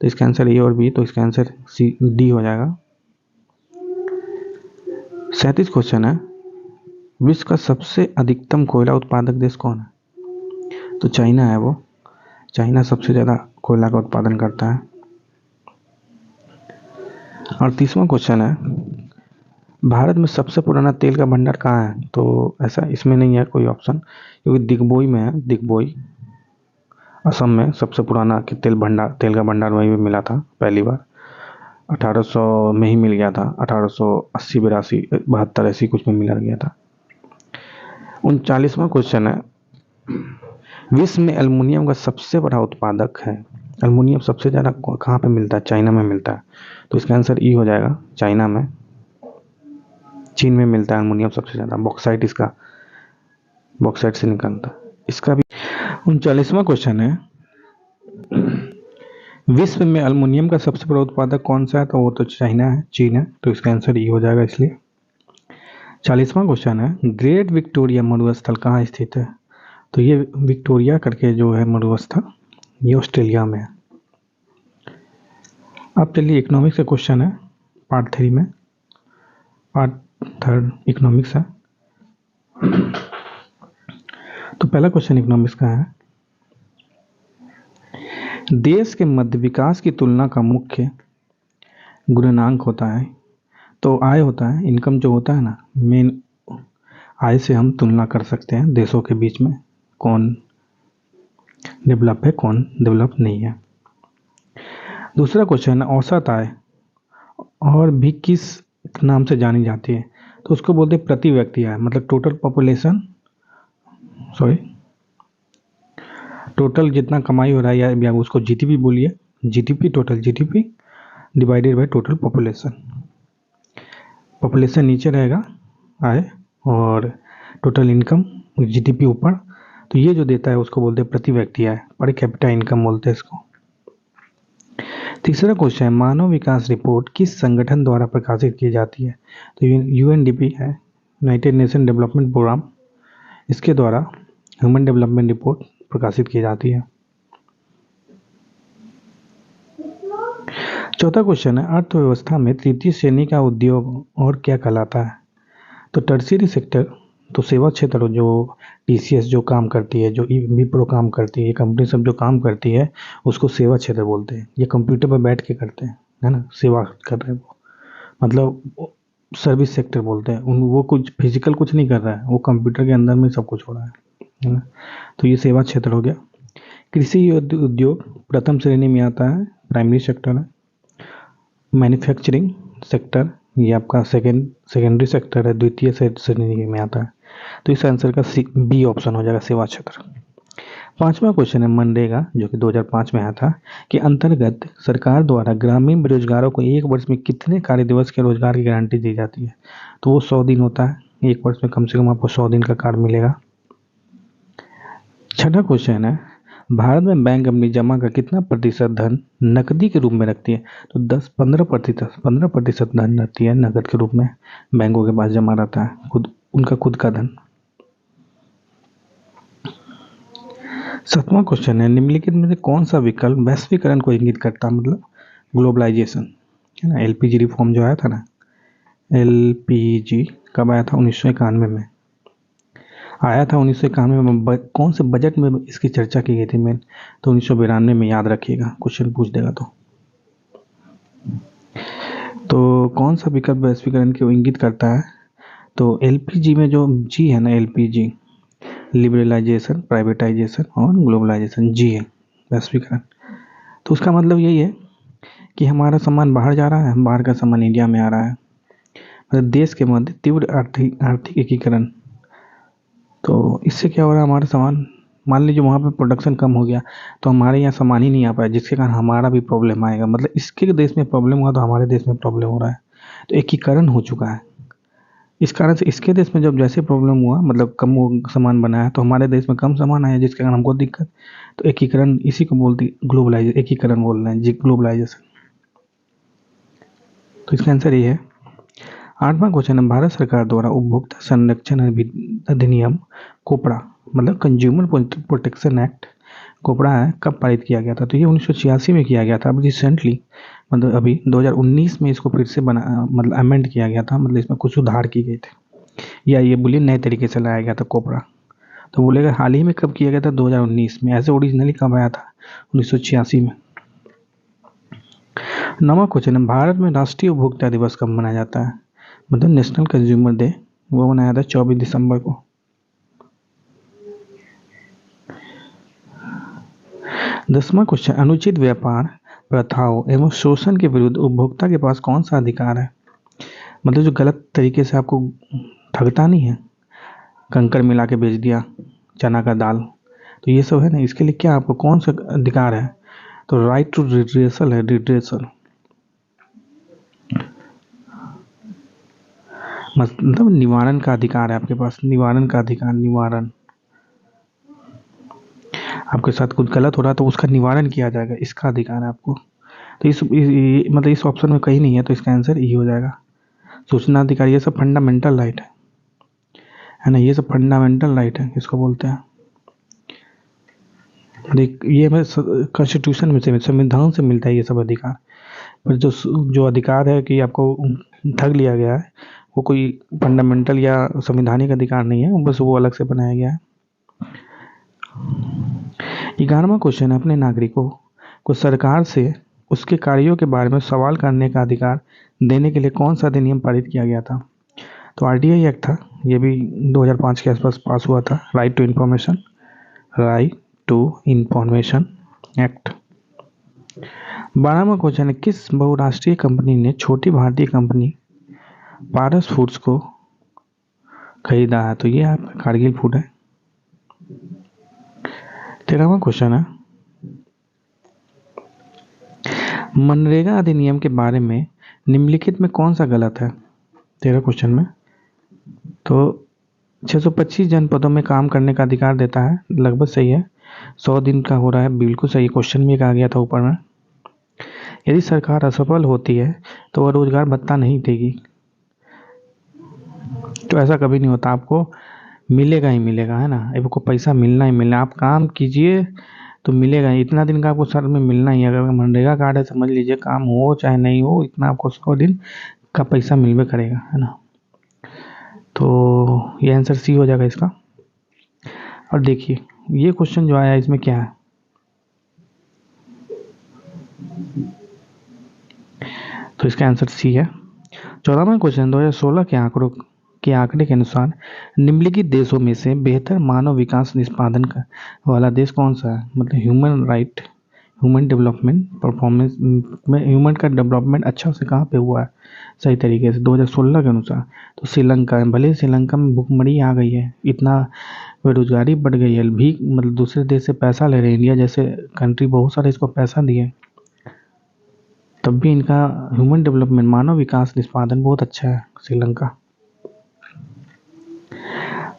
तो इसका आंसर ए और बी, तो इसका आंसर सी डी हो जाएगा। 37 क्वेश्चन है, विश्व का सबसे अधिकतम कोयला उत्पादक देश कौन है? तो चाइना है वो, चाइना सबसे ज़्यादा कोयला का उत्पादन करता है। 38वां क्वेश्चन है, भारत में सबसे पुराना तेल का भंडार कहाँ है? तो ऐसा इसमें नहीं है कोई ऑप्शन, क्योंकि दिग्बोई में है, दिग्बोई असम में सबसे पुराना तेल का भंडार वहीं पे मिला था पहली बार, 1800 में ही मिल गया था, 1880 82 72 ऐसी कुछ में मिला गया था। 39वां क्वेश्चन है, विश्व में एल्युमिनियम का सबसे बड़ा उत्पादक है, एल्युमिनियम सबसे ज़्यादा कहाँ पे मिलता है? चाइना में मिलता है, तो इसका आंसर ई हो जाएगा, चाइना में, चीन में मिलता है एल्युमिनियम सबसे ज़्यादा, बॉक्साइट से निकलता है इसका भी। 39वां क्वेश्चन है, विश्व में एल्युमिनियम का सबसे बड़ा उत्पादक कौन सा है? तो वो तो चाइना है, चीन है, तो इसका आंसर ई हो जाएगा इसलिए। 40वां क्वेश्चन है, ग्रेट विक्टोरिया मरुस्थल कहाँ स्थित है? तो ये विक्टोरिया करके जो है मरुस्थल, ये ऑस्ट्रेलिया में है। अब चलिए इकोनॉमिक्स का क्वेश्चन है, पार्ट 3 में, पार्ट 3 इकोनॉमिक्स है। तो पहला क्वेश्चन इकोनॉमिक्स का है, देश के मध्य विकास की तुलना का मुख्य गुणनांक होता है, तो आय होता है, इनकम जो होता है ना, मेन आय से हम तुलना कर सकते हैं देशों के बीच में, कौन डेवलप है कौन डेवलप नहीं है। दूसरा क्वेश्चन है, औसत आय और भी किस नाम से जानी जाती है? तो उसको बोलते हैं प्रति व्यक्ति आय, मतलब टोटल जितना कमाई हो रहा है, या उसको जीडीपी बोलिए, GDP, total GDP divided by total population नीचे रहेगा आय, और टोटल इनकम जीडीपी ऊपर, तो ये जो देता है उसको बोलते हैं प्रति व्यक्ति आय, पर कैपिटा इनकम बोलते हैं इसको। तीसरा क्वेश्चन है, मानव विकास रिपोर्ट किस संगठन द्वारा प्रकाशित की जाती है? तो यूएनडीपी है, यूनाइटेड नेशन डेवलपमेंट प्रोग्राम, इसके द्वारा ह्यूमन डेवलपमेंट रिपोर्ट प्रकाशित की जाती है। चौथा क्वेश्चन है, अर्थव्यवस्था में तृतीय श्रेणी का उद्योग और क्या कहलाता है? तो टर्शियरी सेक्टर, तो सेवा क्षेत्र, जो टीसीएस जो काम करती है, जो विप्रो काम करती है, ये कंपनी सब जो काम करती है उसको सेवा क्षेत्र बोलते हैं। ये कंप्यूटर पर बैठ के करते हैं, है ना, सेवा कर रहे हैं वो, मतलब सर्विस सेक्टर बोलते हैं वो कुछ फिजिकल कुछ नहीं कर रहा है, वो कंप्यूटर के अंदर में सब कुछ हो रहा है ना, तो ये सेवा क्षेत्र हो गया। कृषि उद्योग प्रथम श्रेणी में आता है, प्राइमरी सेक्टर है। मैन्युफैक्चरिंग सेक्टर ये आपका सेकेंडरी सेक्टर है, द्वितीय श्रेणी में आता है, तो इस आंसर का बी ऑप्शन हो जाएगा, सेवा क्षेत्र। 5वां क्वेश्चन है, मनरेगा जो कि 2005 में आया था, के अंतर्गत सरकार द्वारा ग्रामीण बेरोजगारों को एक वर्ष में कितने कार्य दिवस के रोजगार की गारंटी दी जाती है? तो वो 100 दिन होता है, एक वर्ष में कम से कम आपको 100 दिन का कार्य मिलेगा। 6वां क्वेश्चन है, भारत में बैंक अपनी जमा का कितना प्रतिशत धन नकदी के रूप में रखती है? तो 15% धन रहती है नकद के रूप में, बैंकों के पास जमा रहता है, उनका खुद का धन। 7वां क्वेश्चन है, निम्नलिखित में से कौन सा विकल्प वैश्वीकरण को इंगित करता है, मतलब ग्लोबलाइजेशन, है ना। एलपीजी रिफॉर्म जो आया था ना, एलपीजी कब आया था? 1991 में आया था, 1991 में। कौन से बजट में इसकी चर्चा की गई थी मेन? तो 1992 में, याद रखिएगा, क्वेश्चन पूछ देगा तो कौन सा विकल्प वैश्वीकरण को इंगित करता है? तो एलपीजी में जो जी है ना, एलपीजी, लिबरलाइजेशन, प्राइवेटाइजेशन और ग्लोबलाइजेशन, जी है वैश्वीकरण। तो उसका मतलब यही है कि हमारा सामान बाहर जा रहा है, बाहर का सामान इंडिया में आ रहा है, मतलब देश के मध्य तीव्र आर्थिक एकीकरण। तो इससे क्या हो रहा है, हमारा सामान, मान लीजिए वहाँ पे प्रोडक्शन कम हो गया तो हमारे यहाँ सामान ही नहीं आ पाया, जिसके कारण हमारा भी प्रॉब्लम आएगा, मतलब इसके देश में प्रॉब्लम हुआ तो हमारे देश में प्रॉब्लम हो रहा है, तो एकीकरण हो चुका है। इस कारण से इसके देश में जब जैसे प्रॉब्लम हुआ, मतलब कम सामान बना है, तो हमारे देश में कम सामान आया, जिसके कारण हमको दिक्कत। तो एकीकरण इसी को बोलती, ग्लोबलाइजेशन, एकीकरण बोल रहे हैं जी, ग्लोबलाइजेशन। तो इसका आंसर ये है। 8वां क्वेश्चन है, भारत सरकार द्वारा उपभोक्ता संरक्षण अधिनियम कोपड़ा, मतलब कंज्यूमर प्रोटेक्शन एक्ट कोपड़ा है, कब पारित किया गया था? तो ये 1986 में किया गया था। अब रिसेंटली, मतलब अभी 2019 में इसको फिर से मतलब अमेंड किया गया था, मतलब इसमें कुछ सुधार की गई थे, या ये बोलिए नए तरीके से लाया गया था कोपड़ा। तो बोलेगा हाल ही में कब किया गया था? 2019 में। ऐसे ओरिजिनली कब आया था? 1986 में। 9वां क्वेश्चन है, भारत में राष्ट्रीय उपभोक्ता दिवस कब मनाया जाता है? मतलब नेशनल कंज्यूमर डे, वो मनाया था 24 दिसंबर को। 10वां क्वेश्चन, अनुचित व्यापार प्रथाओं एवं शोषण के विरुद्ध उपभोक्ता के पास कौन सा अधिकार है? मतलब जो गलत तरीके से आपको ठगता नहीं है, कंकर मिला के बेच दिया चना का दाल, तो ये सब है ना, इसके लिए क्या आपको कौन सा अधिकार है? तो राइट टू रिड्रेसल है, रिड्रेसल, मतलब निवारण का अधिकार है आपके पास, निवारण का अधिकार, निवारण। आपके साथ कुछ गलत हो रहा है तो उसका निवारण किया जाएगा, इसका अधिकार है आपको। तो मतलब इस ऑप्शन में कहीं नहीं है, तो इसका आंसर ये हो जाएगा। सूचना अधिकार, ये सब फंडामेंटल राइट है ना, ये सब फंडामेंटल राइट है, इसको बोलते हैं। देख, ये हमें कॉन्स्टिट्यूशन में से, संविधान से मिलता है ये सब अधिकार। पर जो जो अधिकार है कि आपको ठग लिया गया है, वो कोई फंडामेंटल या संवैधानिक अधिकार नहीं है, बस वो अलग से बनाया गया है। 11वां क्वेश्चन है, अपने नागरिकों को सरकार से उसके कार्यों के बारे में सवाल करने का अधिकार देने के लिए कौन सा अधिनियम पारित किया गया था? तो आरटीआई एक्ट था, ये भी 2005 के आसपास पास हुआ था। Right to information, right to information act. 12वां क्वेश्चन है, किस बहुराष्ट्रीय कंपनी ने छोटी भारतीय कंपनी पारस फूड्स को खरीदा है? तो ये आपका कारगिल फूड है। 13वां क्वेश्चन है, मनरेगा अधिनियम के बारे में निम्नलिखित में कौन सा गलत है? 13 क्वेश्चन में तो 625 जनपदों में काम करने का अधिकार देता है, लगभग सही है। 100 दिन का हो रहा है, बिल्कुल सही। क्वेश्चन में आ गया था ऊपर में। यदि सरकार असफल होती है तो वह रोजगार भत्ता नहीं देगी, तो ऐसा कभी नहीं होता, आपको मिलेगा ही मिलेगा, है ना, आपको पैसा मिलना ही मिलना। आप काम कीजिए तो मिलेगा ही, इतना दिन का आपको सर में मिलना ही। अगर मनरेगा कार्ड है, समझ लीजिए काम हो चाहे नहीं हो, इतना आपको 100 दिन का पैसा मिलवे करेगा, है ना। तो ये आंसर सी हो जाएगा इसका। और देखिए ये क्वेश्चन जो आया इसमें क्या है, तो इसका आंसर सी है। 14वां क्वेश्चन, 2016 के आंकड़े के अनुसार निम्नलिखित देशों में से बेहतर मानव विकास निष्पादन का वाला देश कौन सा है? मतलब ह्यूमन डेवलपमेंट परफॉर्मेंस में ह्यूमन का डेवलपमेंट अच्छा से कहाँ पे हुआ है सही तरीके से 2016 के अनुसार? तो श्रीलंका है। भले श्रीलंका में भुखमरी आ गई है, इतना बेरोजगारी बढ़ गई है, भी मतलब दूसरे देश से पैसा ले रहे हैं, इंडिया जैसे कंट्री बहुत सारे इसको पैसा दिए, तब भी इनका ह्यूमन डेवलपमेंट, मानव विकास निष्पादन बहुत अच्छा है श्रीलंका।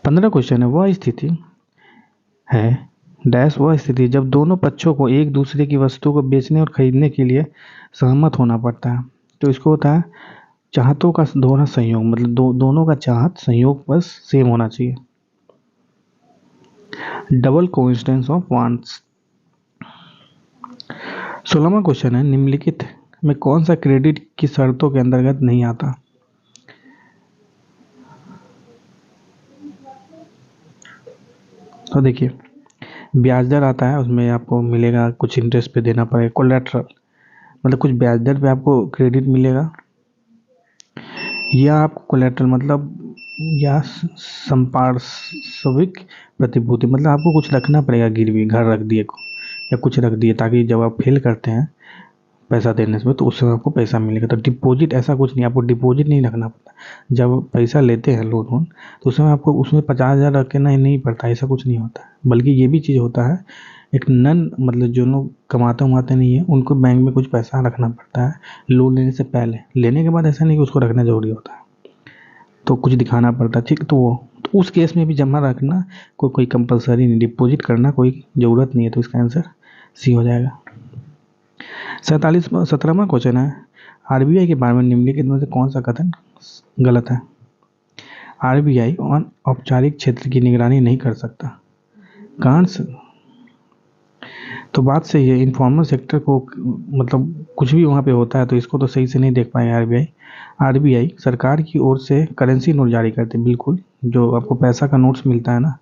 15 क्वेश्चन है, वह स्थिति है डैश, वह स्थिति जब दोनों पक्षों को एक दूसरे की वस्तु को बेचने और खरीदने के लिए सहमत होना पड़ता है। तो इसको होता है चाहतों का दोहरा संयोग, मतलब दोनों का चाहत संयोग बस सेम होना चाहिए। Double coincidence of wants. 16वां क्वेश्चन है, निम्नलिखित में कौन सा क्रेडिट की शर्तों के अंतर्गत नहीं आता? तो देखिए ब्याज दर आता है, उसमें आपको मिलेगा कुछ इंटरेस्ट पे देना पड़ेगा, कोलेट्रल, मतलब कुछ ब्याज दर पे आपको क्रेडिट मिलेगा, या आपको कोलेट्रल मतलब या संपार्श्विक प्रतिभूति, मतलब आपको कुछ रखना पड़ेगा गिरवी, घर रख दिए को या कुछ रख दिए, ताकि जब आप फेल करते हैं पैसा देने से तो उस समय आपको पैसा मिलेगा। तो डिपॉजिट ऐसा कुछ नहीं, आपको डिपॉजिट नहीं रखना पड़ता। जब पैसा लेते हैं लोन तो उस समय आपको उसमें 50,000 रखना ही नहीं पड़ता, ऐसा कुछ नहीं होता है। बल्कि ये भी चीज़ होता है, एक नन मतलब जो लोग कमाते उमाते नहीं है उनको बैंक में कुछ पैसा रखना पड़ता है लोन लेने से पहले। लेने के बाद ऐसा नहीं कि उसको रखना ज़रूरी होता है। तो कुछ दिखाना पड़ता है, ठीक। तो उस केस में भी जमा रखना कोई कंपलसरी नहीं, डिपॉजिट करना कोई ज़रूरत नहीं है। तो इसका आंसर सी हो जाएगा। 17वां क्वेश्चन है, आरबीआई के बारे में निम्नलिखित में से कौन सा कथन गलत है? आरबीआई औपचारिक क्षेत्र की निगरानी नहीं कर सकता। कारण तो बात सही है, इन्फॉर्मल सेक्टर को मतलब कुछ भी वहाँ पे होता है तो इसको तो सही से नहीं देख पाएगा आरबीआई। आरबीआई सरकार की ओर से करेंसी नोट जारी करते हैं, बिल्कुल, जो आपको पैसा का नोट्स मिलता है ना,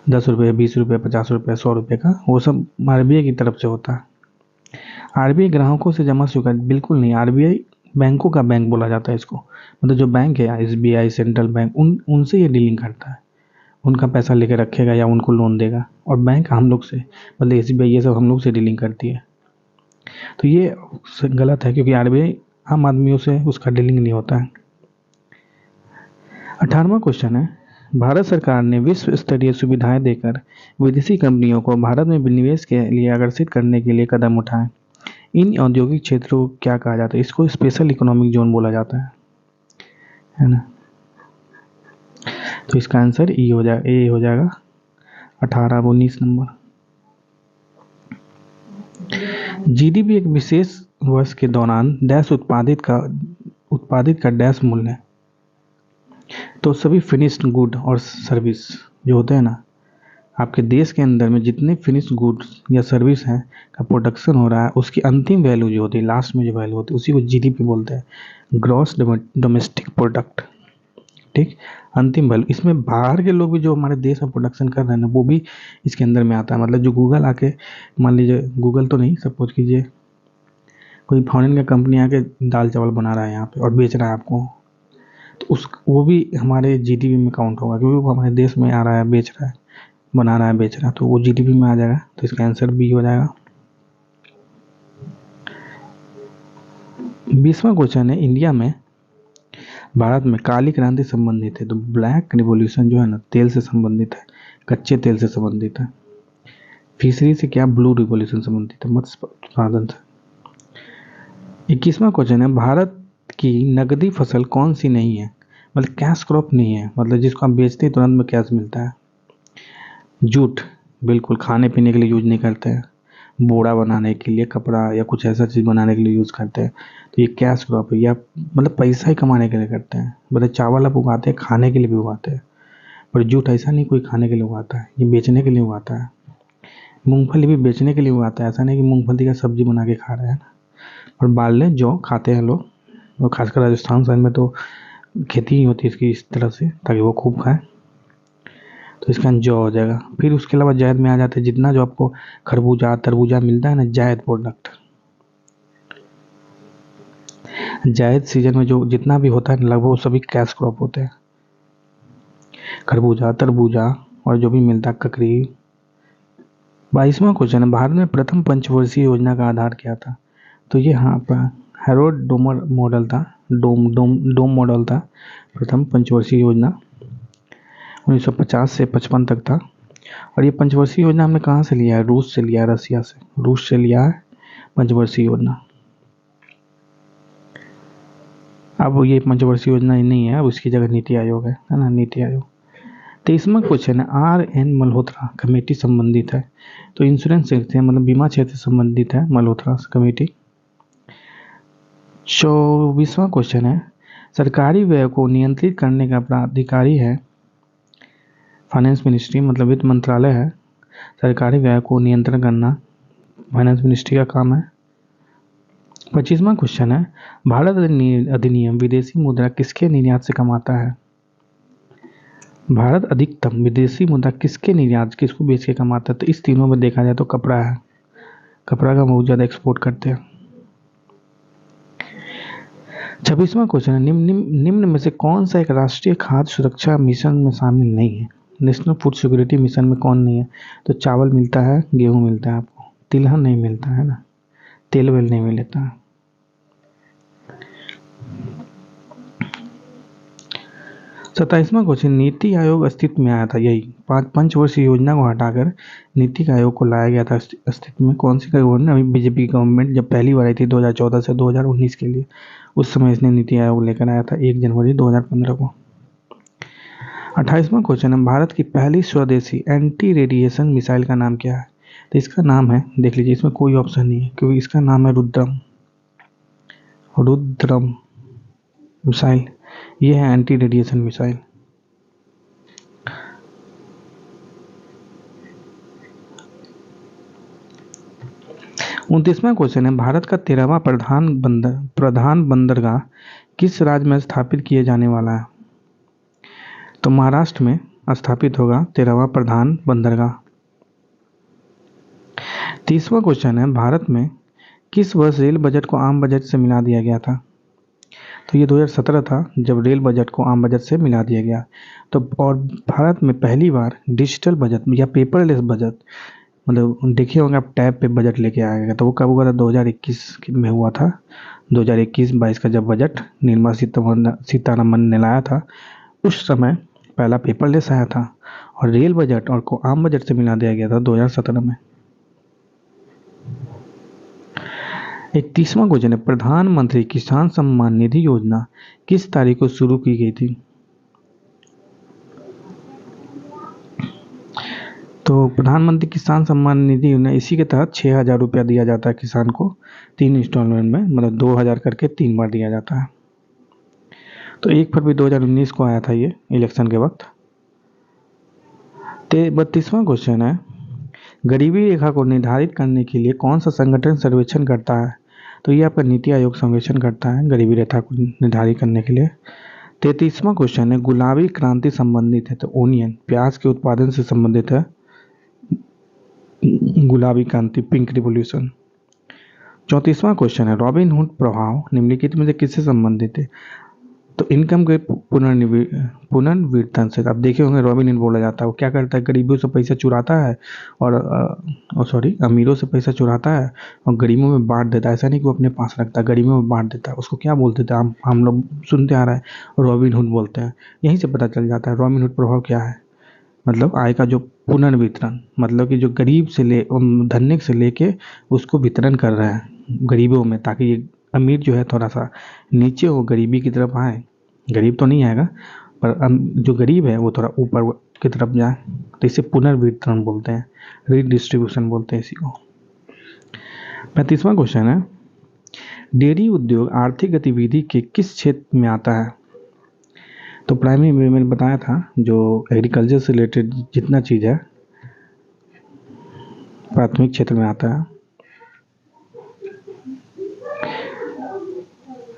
10 रुपये, 20 रुपये, 50 रुपये, 100 रुपये का, वो सब आरबीआई की तरफ से होता है। आरबीआई ग्राहकों से जमा स्वीकार, बिल्कुल नहीं। आरबीआई बैंकों का बैंक बोला जाता है इसको, मतलब जो बैंक है एसबीआई, सेंट्रल बैंक, उनसे ये डीलिंग करता है, उनका पैसा लेके रखेगा या उनको लोन देगा। और बैंक हम लोग से, मतलब एसबीआई, ये सब हम लोग से डीलिंग करती है। तो ये गलत है, क्योंकि आरबीआई आम आदमियों से उसका डीलिंग नहीं होता है। 18वां क्वेश्चन है, भारत सरकार ने विश्व स्तरीय सुविधाएं देकर विदेशी कंपनियों को भारत में निवेश के लिए आकर्षित करने के लिए कदम उठाए। इन औद्योगिक क्षेत्रों को क्या कहा जाता है? इसको स्पेशल इकोनॉमिक जोन बोला जाता है ना। तो इसका आंसर ए हो जाएगा 19 नंबर। जीडीपी एक विशेष वर्ष के दौरान डैश उत्पादित का डैश मूल्य है। तो सभी फिनिश्ड गुड और सर्विस जो होते हैं ना, आपके देश के अंदर में जितने फिनिश्ड गुड्स या सर्विस हैं का प्रोडक्शन हो रहा है, उसकी अंतिम वैल्यू जो होती है, लास्ट में जो वैल्यू होती है, उसी को जीडीपी बोलते हैं, ग्रॉस डोमेस्टिक प्रोडक्ट, ठीक। अंतिम वैल्यू, इसमें बाहर के लोग भी जो हमारे देश में प्रोडक्शन कर रहे हैं ना, वो भी इसके अंदर में आता है। मतलब जो गूगल आके, मान लीजिए गूगल तो नहीं, सपोज कीजिए कोई फॉरेन का कंपनी आके दाल चावल बना रहा है यहाँ पे और बेच रहा है आपको, तो वो भी हमारे जीडीपी में काउंट होगा, क्योंकि वो हमारे देश में आ रहा है, बेच रहा है, बना रहा है, बेच रहा है, तो वो जीडीपी में आ जाएगा। तो इसका आंसर बी हो जाएगा। 20वां क्वेश्चन है, इंडिया में भारत में काली क्रांति संबंधित है। तो ब्लैक रिवॉल्यूशन जो है ना, तेल से संबंधित है, कच्चे तेल से संबंधित है। फिशरी से क्या? ब्लू रिवॉल्यूशन संबंधित है, मत्स्य उत्पादन से। 21वां क्वेश्चन है, भारत की नकदी फसल कौन सी नहीं है, मतलब कैश क्रॉप नहीं है, मतलब जिसको आप बेचते हैं तुरंत में कैश मिलता है? जूट, बिल्कुल, खाने पीने के लिए यूज नहीं करते हैं, बोरा बनाने के लिए, कपड़ा या कुछ ऐसा चीज़ बनाने के लिए यूज़ करते हैं। तो ये कैश क्रॉप है, या मतलब पैसा ही कमाने के लिए करते हैं। मतलब चावल आप उगाते हैं, खाने के लिए भी उगाते हैं, पर जूट ऐसा नहीं कोई खाने के लिए उगाता है, ये बेचने के लिए उगाता है। मूंगफली भी बेचने के लिए उगाता है, ऐसा नहीं कि मूंगफली का सब्जी बना के खा रहे हैं ना। और बारले जौ खाते हैं लोग, और खासकर राजस्थान साइड में तो खेती ही होती है इसकी इस तरह से, ताकि वो खूब खाएं। तो इसका जौ हो जाएगा। फिर उसके अलावा जायद में आ जाते हैं, जितना जो आपको खरबूजा तरबूजा मिलता है ना, जायद प्रोडक्ट, जायद सीजन में जो जितना भी होता है लगभग वो सभी कैश क्रॉप होते हैं, खरबूजा तरबूजा और जो भी मिलता है, ककड़ी। 22वां क्वेश्चन है, भारत में प्रथम पंचवर्षीय योजना का आधार क्या था? तो ये हाँ हैरोल्ड डोमर मॉडल था, डोम मॉडल था। प्रथम पंचवर्षीय योजना 1950 से 55 तक था। और ये पंचवर्षीय योजना हमने कहाँ से लिया है? रूस से लिया है, रसिया से, रूस से लिया है पंचवर्षीय योजना। अब ये पंचवर्षीय योजना ही नहीं है, अब उसकी जगह नीति आयोग है ना, नीति आयोग। 23वां क्वेश्चन है, R.N. मल्होत्रा कमेटी संबंधित है। तो इंश्योरेंस से मतलब बीमा क्षेत्र से संबंधित है मल्होत्रा कमेटी। 24वां क्वेश्चन है, सरकारी व्यय को नियंत्रित करने का प्राधिकारी है फाइनेंस मिनिस्ट्री, मतलब वित्त मंत्रालय है। सरकारी व्यय को नियंत्रण करना फाइनेंस मिनिस्ट्री का काम है। 25वां क्वेश्चन है, भारत अधिनियम विदेशी मुद्रा किसके निर्यात से कमाता है? भारत अधिकतम विदेशी मुद्रा किसके निर्यात, किसको बेच के कमाता है? तो इस तीनों में देखा जाए तो कपड़ा है, कपड़ा का बहुत ज़्यादा एक्सपोर्ट करते हैं। 26वां क्वेश्चन है, निम्न में से कौन सा एक राष्ट्रीय खाद्य सुरक्षा मिशन में शामिल नहीं है? नेशनल फूड सिक्योरिटी मिशन में कौन नहीं है? तो चावल मिलता है, गेहूँ मिलता है आपको, तिलहन नहीं मिलता है ना, तेल वेल नहीं मिलता है। 27वां क्वेश्चन, नीति आयोग अस्तित्व में आया था, यही पंचवर्षीय योजना को हटाकर नीति आयोग को लाया गया था अस्तित्व में। कौन सी गवर्नमेंट? अभी बीजेपी गवर्नमेंट जब पहली बार आई थी 2014 से 2019 के लिए, उस समय इसने नीति आयोग लेकर आया था 1 जनवरी 2015 को। 28वां क्वेश्चन है, भारत की पहली स्वदेशी एंटी रेडिएशन मिसाइल का नाम क्या है? तो इसका नाम है, देख लीजिए इसमें कोई ऑप्शन नहीं है क्योंकि इसका नाम है रुद्रम। रुद्रम मिसाइल, ये है एंटी रेडिएशन मिसाइल। 29वां क्वेश्चन है, भारत का 13वां प्रधान बंदरगाह किस राज्य में स्थापित किए जाने वाला है? तो महाराष्ट्र में स्थापित होगा 13वां प्रधान बंदरगाह। 30वां क्वेश्चन है, भारत में किस वर्ष रेल बजट को आम बजट से मिला दिया गया था? तो ये 2017 था जब रेल बजट को आम बजट से मिला दिया गया। तो और भारत में पहली बार डिजिटल बजट या पेपरलेस बजट, मतलब देखे होंगे आप, टैब पे बजट लेके आया गया। तो वो कब हुआ था? 2021 में हुआ था। 2021-22 का जब बजट निर्मला सीतारमन ने लाया था, उस समय पहला पेपरलेस आया था और रेल बजट और को आम बजट से मिला दिया गया था 2017 में। 31वां क्वेश्चन है, प्रधानमंत्री किसान सम्मान निधि योजना किस तारीख को शुरू की गई थी? तो प्रधानमंत्री किसान सम्मान निधि योजना, इसी के तहत 6,000 रुपया दिया जाता है किसान को 3 इंस्टॉलमेंट में, मतलब 2,000 करके 3 बार दिया जाता है। तो 1 फरवरी 2019 को आया था ये इलेक्शन के वक्त। 32वां क्वेश्चन है, गरीबी रेखा को निर्धारित करने के लिए कौन सा संगठन सर्वेक्षण करता है? तो ये आपका नीति आयोग सर्वेक्षण करता है गरीबी रेखा को निर्धारित करने के लिए। 33वां क्वेश्चन है, गुलाबी क्रांति संबंधित है, तो ओनियन प्याज के उत्पादन से संबंधित है गुलाबी क्रांति, पिंक रिवॉल्यूशन। 34वां क्वेश्चन है, रॉबिनहुड प्रभाव निम्नलिखित में से किससे संबंधित है? तो इनकम के पुनर्वितरण से। आप देखे होंगे रॉबिनहुड बोला जाता है, वो क्या करता है? गरीबों से पैसा चुराता है और अमीरों से पैसा चुराता है और गरीबों में बांट देता है। ऐसा नहीं कि वो अपने पास रखता है, गरीबों में बांट देता है। उसको क्या बोलते थे? हम लोग सुनते आ रहा है, रॉबिनहुड बोलते हैं। यहीं से पता चल जाता है रॉबिनहुड प्रभाव क्या है। मतलब आय का जो पुनर्वितरण, मतलब कि जो गरीब से धनिक से लेके उसको वितरण कर रहे हैं गरीबों में, ताकि ये अमीर जो है थोड़ा सा नीचे हो, गरीबी की तरफ आए। गरीब तो नहीं आएगा पर जो गरीब है वो थोड़ा ऊपर की तरफ जाए, तो इसे पुनर्वितरण बोलते हैं, रीडिस्ट्रीब्यूशन बोलते हैं इसी को। 35वां क्वेश्चन है, डेयरी उद्योग आर्थिक गतिविधि के किस क्षेत्र में आता है? तो प्राइमरी में मैंने बताया था, जो एग्रीकल्चर से रिलेटेड जितना चीज़ है प्राथमिक क्षेत्र में आता है।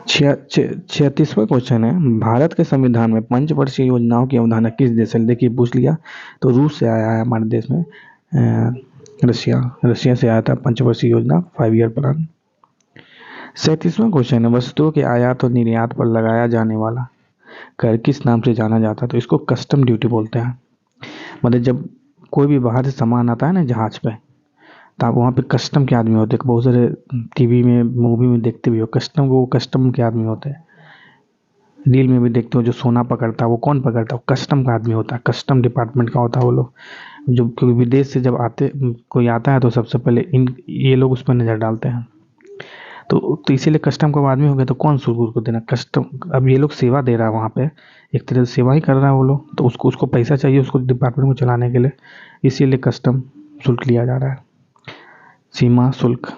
36वां क्वेश्चन है, भारत के संविधान में पंचवर्षीय योजनाओं की अवधारणा किस देश से? देखिए पूछ लिया, तो रूस से आया है हमारे देश में, रशिया से आया था पंचवर्षीय योजना, 5 ईयर प्लान। 37वां क्वेश्चन है, वस्तुओं के आयात और निर्यात पर लगाया जाने वाला कर किस नाम से जाना जाता है? तो इसको कस्टम ड्यूटी बोलते हैं। मतलब जब कोई भी बाहर से सामान आता है ना जहाज पे, तो आप वहाँ पे कस्टम के आदमी होते हैं। बहुत सारे टीवी में मूवी में देखते भी हो, कस्टम के आदमी होते हैं। रील में भी देखते हो, जो सोना पकड़ता है वो कौन पकड़ता है? वो कस्टम का आदमी होता है, कस्टम डिपार्टमेंट का होता है वो लोग। जो क्योंकि विदेश से जब कोई आता है तो सबसे पहले ये लोग उस पर नज़र डालते हैं। तो इसीलिए कस्टम का आदमी हो गया, तो कौन शुल्क उसको देना? कस्टम। अब ये लोग सेवा दे रहा है वहाँ पे, एक तरह से सेवा ही कर रहा है वो लोग, तो उसको पैसा चाहिए उसको डिपार्टमेंट को चलाने के लिए, इसीलिए कस्टम शुल्क लिया जा रहा है, सीमा शुल्क।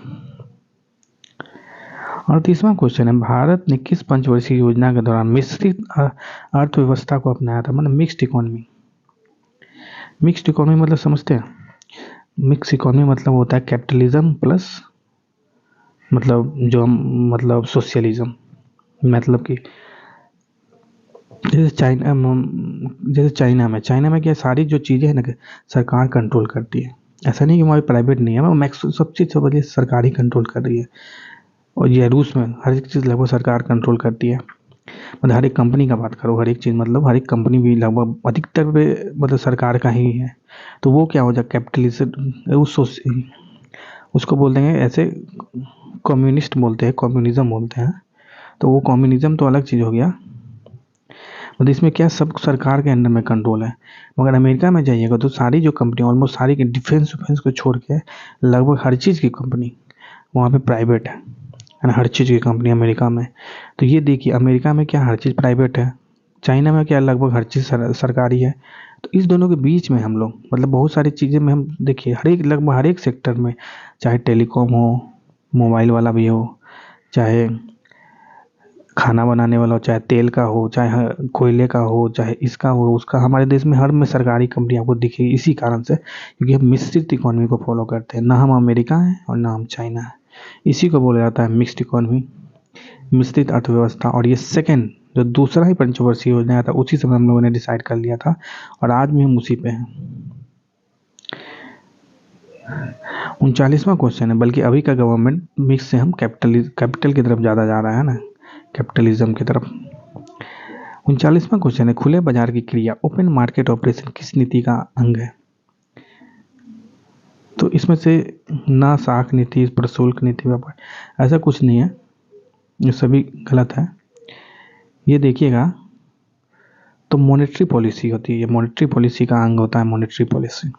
38वां क्वेश्चन है, भारत ने किस पंचवर्षीय योजना के दौरान मिश्रित अर्थव्यवस्था को अपनाया था? मतलब मिक्स्ड इकोनॉमी। मिक्स्ड इकोनॉमी मतलब समझते हैं? मिक्स इकोनॉमी मतलब होता है कैपिटलिज्म प्लस मतलब सोशलिज्म। मतलब कि जैसे चाइना में क्या सारी जो चीज़ें हैं ना सरकार कंट्रोल करती है। ऐसा नहीं कि हमारी प्राइवेट नहीं है, मैक्सिमम सब चीज़ सब वजह सरकार ही कंट्रोल कर रही है। और ये रूस में हर एक चीज़ लगभग सरकार कंट्रोल करती है। मतलब हर एक कंपनी का बात करो, हर एक चीज़, मतलब हर एक कंपनी भी लगभग अधिकतर पे मतलब सरकार का ही है। तो वो क्या हो जाए कैपिटलिज्म, उसको बोल देंगे ऐसे, कम्युनिस्ट बोलते हैं, कम्युनिज्म बोलते हैं। तो वो कम्युनिज्म तो अलग चीज़ हो गया। मतलब इसमें क्या सब सरकार के अंडर में कंट्रोल है। मगर अमेरिका में जाइएगा तो सारी जो कंपनी ऑलमोस्ट सारी की डिफेंस विफेंस को छोड़ के लगभग हर चीज़ की कंपनी वहाँ पे प्राइवेट है ना, हर चीज़ की कंपनी अमेरिका में। तो ये देखिए अमेरिका में क्या हर चीज़ प्राइवेट है, चाइना में क्या लगभग हर चीज़ सरकारी है। तो इस दोनों के बीच में हम लोग मतलब बहुत सारी चीज़ें में हम देखिए हर एक लगभग हर एक सेक्टर में, चाहे टेलीकॉम हो, मोबाइल वाला भी हो, चाहे खाना बनाने वाला हो, चाहे तेल का हो, चाहे कोयले का हो, चाहे इसका हो उसका, हमारे देश में हर में सरकारी कंपनी आपको दिखेगी। इसी कारण से क्योंकि हम मिश्रित इकोनॉमी को फॉलो करते हैं, ना हम अमेरिका हैं और ना हम चाइना है। इसी को बोला जाता है मिक्स्ड इकोनॉमी, मिश्रित अर्थव्यवस्था। और ये सेकंड जो दूसरा ही पंचवर्षीय योजना था उसी समय हम लोगों ने डिसाइड कर लिया था और आज भी हम उसी पे हैं। 39वां क्वेश्चन है, बल्कि अभी का गवर्नमेंट मिक्स से हम कैपिटल की तरफ ज़्यादा जा रहा है ना, कैपिटलिज्म की तरफ। 39वां क्वेश्चन है, खुले बाजार की क्रिया ओपन मार्केट ऑपरेशन किस नीति का अंग है? तो इसमें से ना साख नीति, प्रशुल्क नीति, व्यापार, ऐसा कुछ नहीं है, ये सभी गलत है। ये देखिएगा तो मॉनेटरी पॉलिसी होती है, ये मॉनेटरी पॉलिसी का अंग होता है, मॉनेटरी पॉलिसी।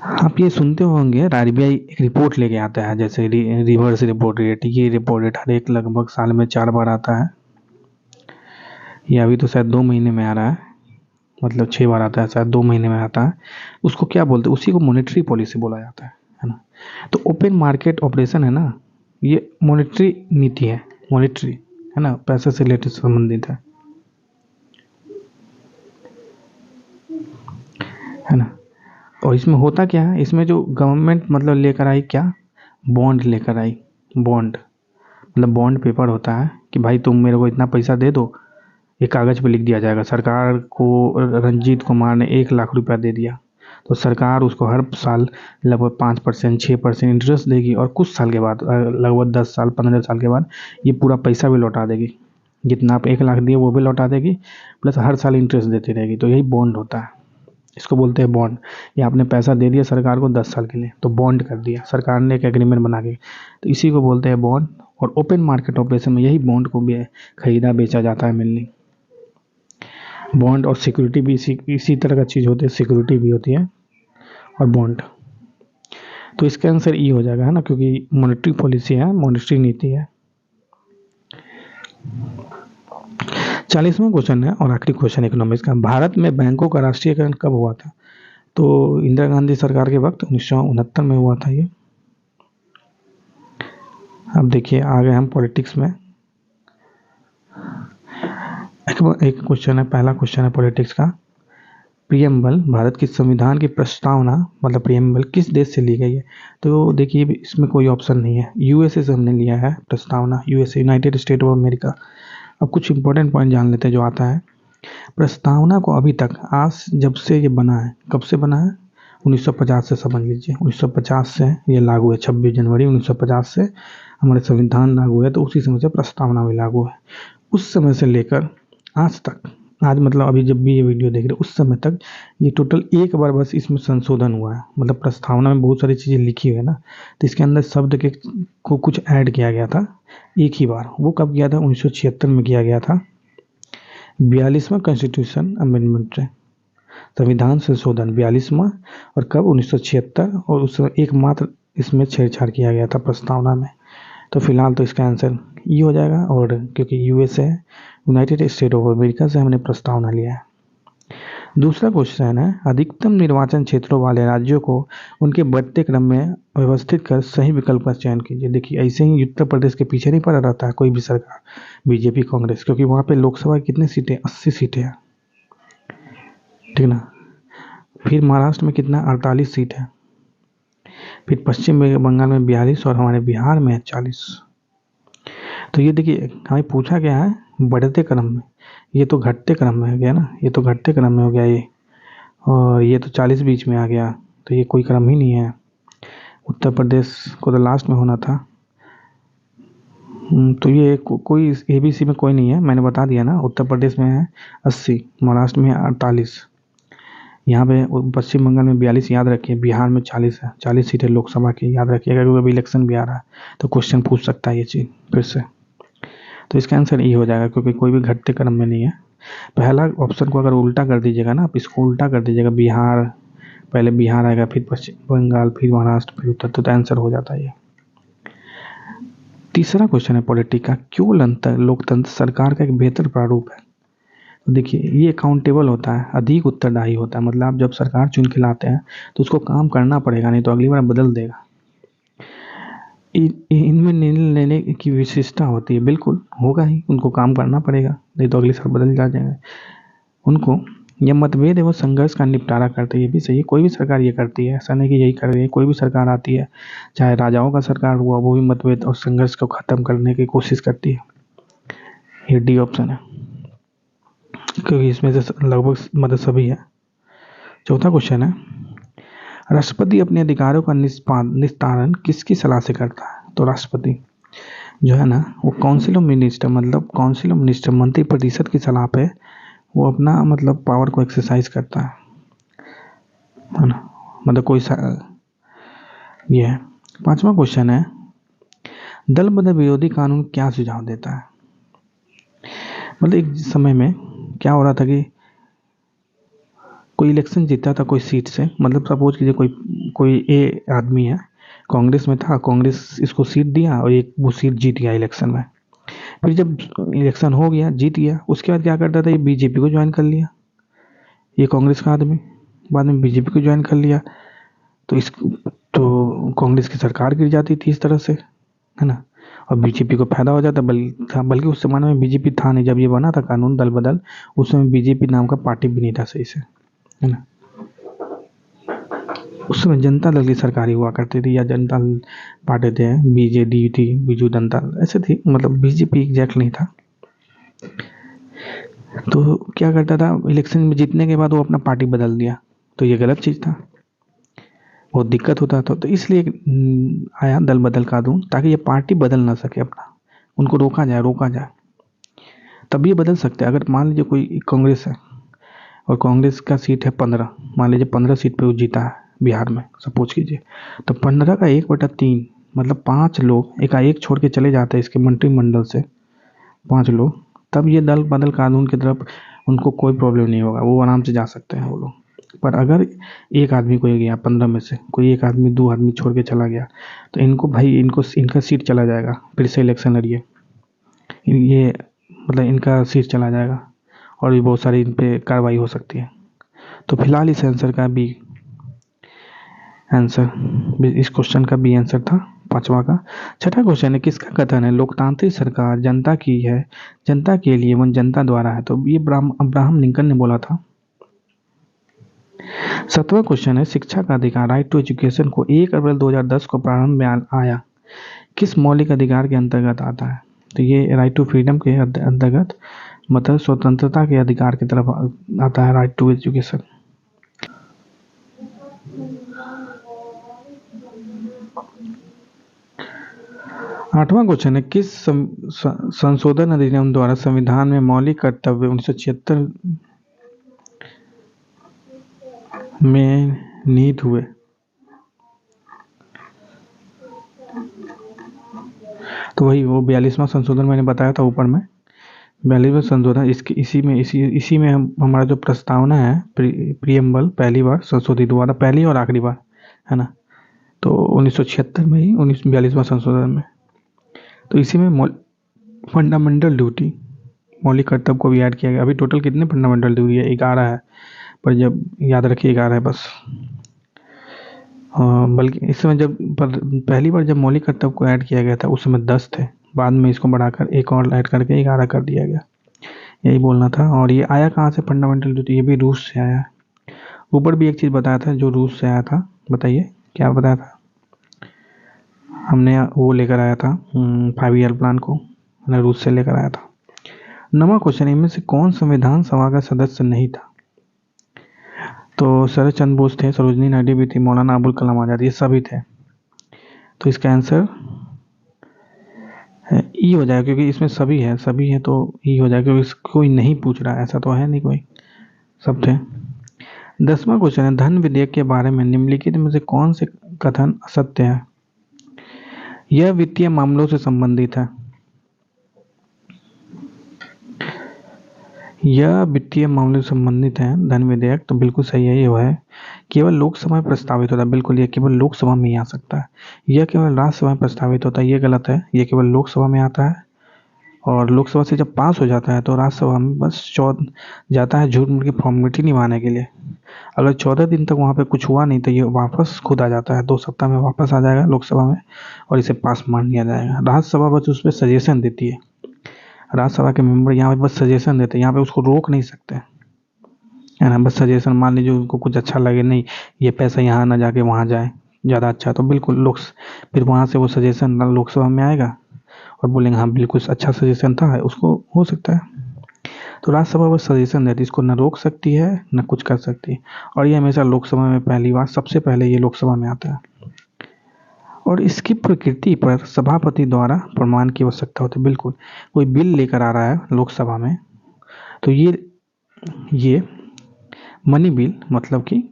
आप ये सुनते होंगे आरबीआई एक रिपोर्ट लेके आता है, जैसे रिवर्स रिपोर्ट रेट। ये रिपोर्ट रेट हर एक लगभग साल में 4 बार आता है, ये अभी तो शायद 2 महीने में आ रहा है, मतलब 6 बार आता है, शायद 2 महीने में आता है। उसको क्या बोलते हैं, उसी को मॉनेटरी पॉलिसी बोला जाता है ना। तो ओपन मार्केट ऑपरेशन है ना, ये मॉनेटरी नीति है, मॉनेटरी है ना, पैसे से रिलेटेड संबंधित है ना। और इसमें होता क्या है, इसमें जो गवर्नमेंट मतलब लेकर आई क्या, बॉन्ड लेकर आई। बॉन्ड मतलब बॉन्ड पेपर होता है कि भाई तुम मेरे को इतना पैसा दे दो, एक कागज़ पे लिख दिया जाएगा। सरकार को रंजीत कुमार ने 1 लाख रुपया दे दिया तो सरकार उसको हर साल लगभग 5% 6% इंटरेस्ट देगी और कुछ साल के बाद लगभग 10 साल 15 साल के बाद ये पूरा पैसा भी लौटा देगी। जितना आप 1 लाख दिए वो भी लौटा देगी, प्लस हर साल इंटरेस्ट देती रहेगी। तो यही बॉन्ड होता है, इसको बोलते हैं बॉन्ड। ये आपने पैसा दे दिया सरकार को 10 साल के लिए तो बॉन्ड कर दिया सरकार ने एक एग्रीमेंट बना के, तो इसी को बोलते हैं बॉन्ड। और ओपन मार्केट ऑपरेशन में यही बॉन्ड को भी खरीदा बेचा जाता है मेनली। बॉन्ड और सिक्योरिटी भी इसी तरह का चीज़ होती है, सिक्योरिटी भी होती है और बॉन्ड। तो इसका आंसर ई हो जाएगा है ना, क्योंकि मॉनेटरी पॉलिसी है, मॉनेटरी नीति है। 40वां क्वेश्चन है और आखिरी क्वेश्चन इकोनॉमिक्स का, भारत में बैंकों का राष्ट्रीयकरण कब हुआ था? तो इंदिरा गांधी सरकार के वक्त 1969 में हुआ था ये। अब देखिए आ गए हम पॉलिटिक्स में। एक क्वेश्चन है, पहला क्वेश्चन है पॉलिटिक्स का, प्रियम्बल भारत की संविधान की प्रस्तावना मतलब प्रियम्बल किस देश से ली गई है? तो देखिए इसमें कोई ऑप्शन नहीं है, यूएसए से हमने लिया है प्रस्तावना, USA United state of America. अब कुछ इंपॉर्टेंट पॉइंट जान लेते हैं जो आता है। प्रस्तावना को अभी तक आज जब से ये बना है, कब से बना है, 1950 से समझ लीजिए, 1950 से ये लागू है। 26 जनवरी 1950 से हमारे संविधान लागू है, तो उसी समय से प्रस्तावना भी लागू है। उस समय से लेकर आज तक, आज मतलब अभी जब भी ये वीडियो देख रहे उस समय तक ये टोटल एक बार बस इसमें संशोधन हुआ है। मतलब प्रस्तावना में बहुत सारी चीज़ें लिखी हुई है ना, तो इसके अंदर शब्द के को कुछ ऐड किया गया था एक ही बार। वो कब किया था, 1976 में किया गया था, 42वां कॉन्स्टिट्यूशन अमेंडमेंट है, संविधान संशोधन 42वां। और कब, 1976, और उस समय एकमात्र इसमें छेड़छाड़ किया गया था प्रस्तावना में। तो फिलहाल तो इसका आंसर ये हो जाएगा। और क्योंकि USA United state of America से हमने प्रस्तावना लिया है। दूसरा क्वेश्चन है, अधिकतम निर्वाचन क्षेत्रों वाले राज्यों को उनके बढ़ते क्रम में व्यवस्थित कर सही विकल्प का चयन कीजिए। देखिए ऐसे ही उत्तर प्रदेश के पीछे नहीं पड़ा रहता है कोई भी सरकार, बीजेपी कांग्रेस, क्योंकि वहाँ पे लोकसभा की कितनी सीटें, 80 सीटें हैं, ठीक ना। फिर महाराष्ट्र में कितना, 48 सीट है। फिर पश्चिम बंगाल में 42 और हमारे बिहार में 40। तो ये देखिए हमें पूछा गया है बढ़ते क्रम में, ये तो घटते क्रम में हो गया ना, ये तो घटते क्रम में हो गया ये, और ये तो 40 बीच में आ गया, तो ये कोई क्रम ही नहीं है। उत्तर प्रदेश को तो लास्ट में होना था। तो ये कोई ABC में कोई नहीं है, मैंने बता दिया ना। उत्तर प्रदेश में है 80, महाराष्ट्र में है 48, यहाँ पे पश्चिम बंगाल में 42 याद रखिए, बिहार में 40 है, 40 सीटें लोकसभा की याद रखिएगा, क्योंकि अभी इलेक्शन भी आ रहा है तो क्वेश्चन पूछ सकता है ये चीज़ फिर से। तो इसका आंसर ई हो जाएगा, क्योंकि कोई भी घटते क्रम में नहीं है। पहला ऑप्शन को अगर उल्टा कर दीजिएगा ना, आप इसको उल्टा कर दीजिएगा, बिहार, पहले बिहार आएगा, फिर पश्चिम बंगाल, फिर महाराष्ट्र, फिर उत्तर, तो आंसर हो जाता है ये। तीसरा क्वेश्चन है पॉलिटिक का, क्यों लोकतंत्र सरकार का एक बेहतर प्रारूप है? तो देखिए, ये अकाउंटेबल होता है, अधिक उत्तरदायी होता है। मतलब आप जब सरकार चुन के लाते हैं तो उसको काम करना पड़ेगा, नहीं तो अगली बार बदल देगा। इनमें निर्णय लेने की विशेषता होती है, बिल्कुल होगा ही, उनको काम करना पड़ेगा, नहीं तो अगली साल बदल जाएंगे उनको। यह मतभेद एवं संघर्ष का निपटारा करते हैं, ये भी सही है, कोई भी सरकार ये करती है, ऐसा नहीं कि यही कर रही है, कोई भी सरकार आती है, चाहे राजाओं का सरकार हुआ, वो भी मतभेद और संघर्ष को खत्म करने की कोशिश करती है। ये डी ऑप्शन है, क्योंकि इसमें से लगभग मतलब सभी है। चौथा क्वेश्चन है, राष्ट्रपति अपने अधिकारों का निस्तारण किसकी सलाह से करता है? तो राष्ट्रपति जो है ना, वो काउंसिल ऑफ मिनिस्टर, मतलब काउंसिल ऑफ मिनिस्टर, मंत्री परिषद की सलाह पे वो अपना मतलब पावर को एक्सरसाइज करता है ना, मतलब कोई ये है। पांचवा क्वेश्चन है, दल बदल विरोधी कानून क्या सुझाव देता है? मतलब एक समय में क्या हो रहा था कि कोई इलेक्शन जीता था कोई सीट से, मतलब सपोज कीजिए कोई ए आदमी है, कांग्रेस में था, कांग्रेस इसको सीट दिया और एक वो सीट जीत गया इलेक्शन में। फिर जब इलेक्शन हो गया, जीत गया, उसके बाद क्या करता था, ये बीजेपी को ज्वाइन कर लिया, ये कांग्रेस का आदमी बाद में बीजेपी को ज्वाइन कर लिया, तो कांग्रेस की सरकार गिर जाती थी इस तरह से, है ना, और बीजेपी को फायदा हो जाता। बल्कि उस जमाने में बीजेपी था नहीं, जब ये बना था कानून दल बदल, उस समय बीजेपी नाम का पार्टी भी नहीं था सही से, है ना। उस समय जनता दल की सरकार ही हुआ करती थी, या जनता पार्टी थे, बीजेडी थी, बीजू जनता ऐसे थी, मतलब बीजेपी एग्जैक्ट नहीं था। तो क्या करता था, इलेक्शन में जीतने के बाद वो अपना पार्टी बदल दिया, तो ये गलत चीज़ था, बहुत दिक्कत होता था। तो इसलिए आया दल बदल कानून, ताकि ये पार्टी बदल ना सके अपना, उनको रोका जाए, तब ये बदल सकते हैं। अगर मान लीजिए कोई कांग्रेस है और कांग्रेस का सीट है 15, मान लीजिए 15 सीट पे वो जीता है बिहार में, सपोज कीजिए, तो 15 का 1/3 मतलब 5 लोग एकाएक छोड़ के चले जाते हैं इसके मंत्रिमंडल से, 5 लोग, तब ये दल बदल कानून की तरफ उनको कोई प्रॉब्लम नहीं होगा, वो आराम से जा सकते हैं वो लोग। पर अगर एक आदमी कोई गया 15 में से, कोई एक आदमी 2 आदमी छोड़ के चला गया, तो इनका सीट चला जाएगा, फिर से इलेक्शन लड़िए, ये मतलब इनका सीट चला जाएगा, और भी बहुत सारी इन पे कार्रवाई हो सकती है। तो फिलहाल इस आंसर का भी आंसर, इस क्वेश्चन का बी आंसर था, पांचवा का। छठा क्वेश्चन है, किसका कथन है लोकतांत्रिक सरकार जनता की है, जनता के लिए एवं जनता द्वारा है? तो ये अब्राहम लिंकन ने बोला था। सातवां क्वेश्चन है, शिक्षा का अधिकार, राइट टू एजुकेशन को 1 अप्रैल 2010 को प्रारंभ में आया, किस मौलिक अधिकार के अंतर्गत आता है? तो ये राइट टू फ्रीडम के अंतर्गत, मतलब स्वतंत्रता के अधिकार की तरफ आता है, राइट टू एजुकेशन। आठवां क्वेश्चन है, किस संशोधन अधिनियम द्वारा संविधान में मौलिक कर्तव्य 1976 में निहित हुए? तो वही वो 42वां संशोधन मैंने बताया था ऊपर में, 42वां संशोधन, इसी में हमारा जो प्रस्तावना है, प्रियम्बल पहली बार संशोधित हुआ था, पहली और आखिरी बार, है ना। तो 1976 में ही 42वां संशोधन में, तो इसी में फंडामेंटल ड्यूटी, मौलिक कर्तव्य को भी ऐड किया गया। अभी टोटल कितने फंडामेंटल ड्यूटी है? 11 है, पर जब याद रखिए 11 है बस। बल्कि इस समय पहली बार जब मौलिक कर्तव्य को ऐड किया गया था उस समय 10 थे, बाद में इसको बढ़ाकर एक और ऐड करके 11 कर दिया गया, यही बोलना था। और ये आया कहाँ से फंडामेंटल ड्यूटी? ये भी रूस से आया है। ऊपर भी एक चीज़ बताया था जो रूस से आया था, बताइए क्या बताया था? हमने वो लेकर आया था 5 ईयर प्लान को, रूस से लेकर आया था। 9वां क्वेश्चन, इनमें से कौन संविधान सभा का सदस्य नहीं था? तो शरद चंद्र बोस थे, सरोजनी नायडू भी थी, मौलाना अबुल कलाम आजाद, ये सभी थे। तो इसका आंसर ई हो जाएगा, क्योंकि इसमें सभी है तो ई हो जाएगा, क्योंकि कोई नहीं पूछ रहा, ऐसा तो है नहीं कोई, सब थे। 10वां क्वेश्चन है, धन विधेयक के बारे में निम्नलिखित में से कौन से कथन असत्य है? यह वित्तीय मामलों से संबंधित है। यह वित्तीय मामले से संबंधित है धन विधेयक, तो बिल्कुल सही है। ये है केवल लोकसभा में प्रस्तावित होता है, बिल्कुल ये केवल लोकसभा में ही आ सकता है। यह केवल राज्यसभा में प्रस्तावित होता है, ये गलत है। ये केवल लोकसभा में आता है और लोकसभा से जब पास हो जाता है तो राज्यसभा में बस जाता है झूठ मूठ की फॉर्मेलिटी निभाने के लिए। अगर 14 दिन तक वहाँ पे कुछ हुआ नहीं तो ये वापस खुद आ जाता है, 2 सप्ताह में वापस आ जाएगा लोकसभा में और इसे पास मान लिया जाएगा। राज्यसभा बस उस पर सजेशन देती है। राज्यसभा के मेंबर यहाँ पे बस सजेशन देते हैं, यहाँ पे उसको रोक नहीं सकते, है ना। बस सजेशन, मान लीजिए उनको कुछ अच्छा लगे, नहीं ये पैसा यहाँ ना जाके वहाँ जाए, ज़्यादा अच्छा है, तो बिल्कुल फिर वहाँ से वो सजेशन लोकसभा में आएगा और बोलेंगे हाँ बिल्कुल अच्छा सजेशन था, उसको हो सकता है। तो राज्यसभा बस सजेशन देती है, इसको न रोक सकती है न कुछ कर सकती है। और ये हमेशा लोकसभा में पहली बार, सबसे पहले ये लोकसभा में आता है। और इसकी प्रकृति पर सभापति द्वारा प्रमाण की आवश्यकता होती है। बिल्कुल, कोई बिल लेकर आ रहा है लोकसभा में तो ये मनी बिल, मतलब कि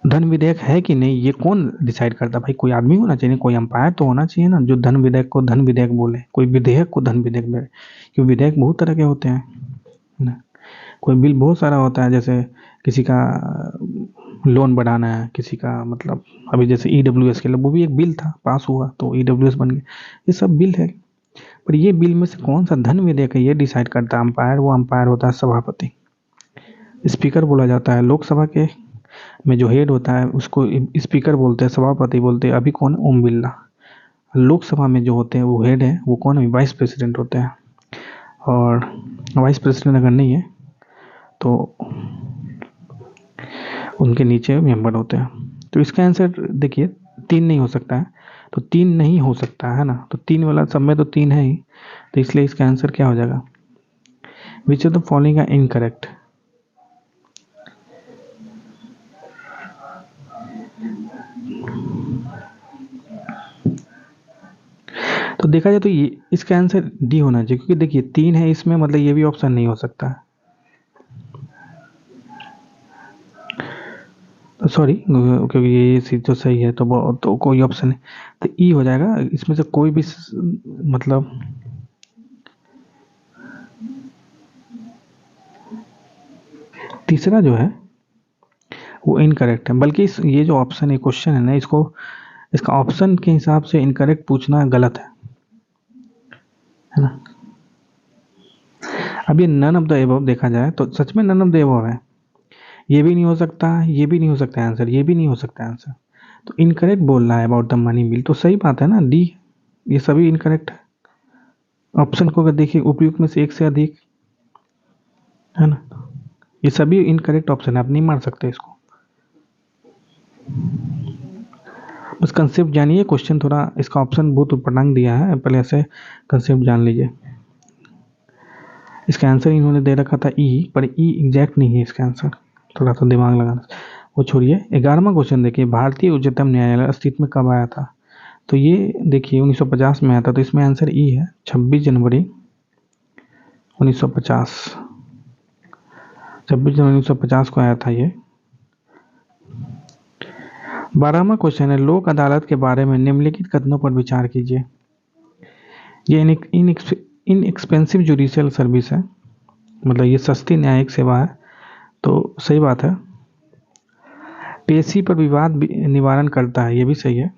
धन विधेयक है कि नहीं, ये कौन डिसाइड करता है? भाई कोई आदमी होना चाहिए, कोई अंपायर तो होना चाहिए ना, जो धन विधेयक को धन विधेयक बोले, कोई विधेयक को धन विधेयक बोले। क्योंकि विधेयक बहुत तरह के होते हैं ना, कोई बिल बहुत सारा होता है, जैसे किसी का लोन बढ़ाना है, किसी का मतलब अभी जैसे EWS के लिए, वो भी एक बिल था, पास हुआ तो EWS बन गया। ये सब बिल है, पर ये बिल में से कौन सा धन विधेयक है ये डिसाइड करता है अंपायर। वो अंपायर होता है सभापति, स्पीकर बोला जाता है। लोकसभा के में जो हेड होता है उसको स्पीकर बोलते हैं, सभापति बोलते हैं। अभी कौन? ओम बिरला। लोकसभा में जो होते हैं वो हेड है, वो कौन है? वाइस प्रेसिडेंट होते हैं। और वाइस प्रेसिडेंट अगर नहीं है तो उनके नीचे मेंबर होते हैं। तो इसका आंसर देखिए 3 नहीं हो सकता है, तो 3 नहीं हो सकता है ना, तो 3 वाला सब में तो 3 है ही, तो इसलिए इसका आंसर क्या हो जाएगा? Which of the following are incorrect? तो देखा जाए तो ये इसका आंसर डी होना चाहिए, क्योंकि देखिए 3 है इसमें, मतलब ये भी ऑप्शन नहीं हो सकता है। तो सॉरी, क्योंकि ये चीज तो सही है तो कोई ऑप्शन है, तो ई हो जाएगा इसमें से कोई भी मतलब तीसरा जो है वो इनकरेक्ट है। बल्कि ये जो ऑप्शन है, क्वेश्चन है ना, इसका ऑप्शन के हिसाब से इनकरेक्ट पूछना गलत है ना। अब ये नन ऑफ द एबव देखा जाए तो सच में नन ऑफ द एबव है। ये भी नहीं हो सकता, ये भी नहीं हो सकता आंसर, ये भी नहीं हो सकता आंसर। तो इनकरेक्ट बोल रहा है अबाउट द मनी बिल, तो सही बात है ना, डी। ये सभी इनकरेक्ट है। ऑप्शन को अगर देखिए, उपयुक्त में से एक से अधिक, है ना, ये सभी इनकरेक्ट ऑप्शन है, आप नहीं मार सकते इसको। बस कंसेप्ट जानिए, क्वेश्चन थोड़ा इसका ऑप्शन बहुत ऊपरटांग दिया है, पहले ऐसे कंसेप्ट जान लीजिए। इसका आंसर इन्होंने दे रखा था ई, पर ई एग्जैक्ट नहीं है इसका आंसर, थोड़ा सा दिमाग लगाना। वो छोड़िए, 11वां क्वेश्चन देखिए, भारतीय उच्चतम न्यायालय अस्तित्व में कब आया था? तो ये देखिए 1950 में आया था, तो इसमें आंसर ई है, 26 जनवरी 1950। 26 जनवरी 1950 को आया था ये। 12वां क्वेश्चन है, लोक अदालत के बारे में निम्नलिखित कथनों पर विचार कीजिए। ये इनएक्सपेंसिव जुडिशियल सर्विस है, मतलब ये सस्ती न्यायिक सेवा है, तो सही बात है। पेशी पर विवाद निवारण करता है, ये भी सही है।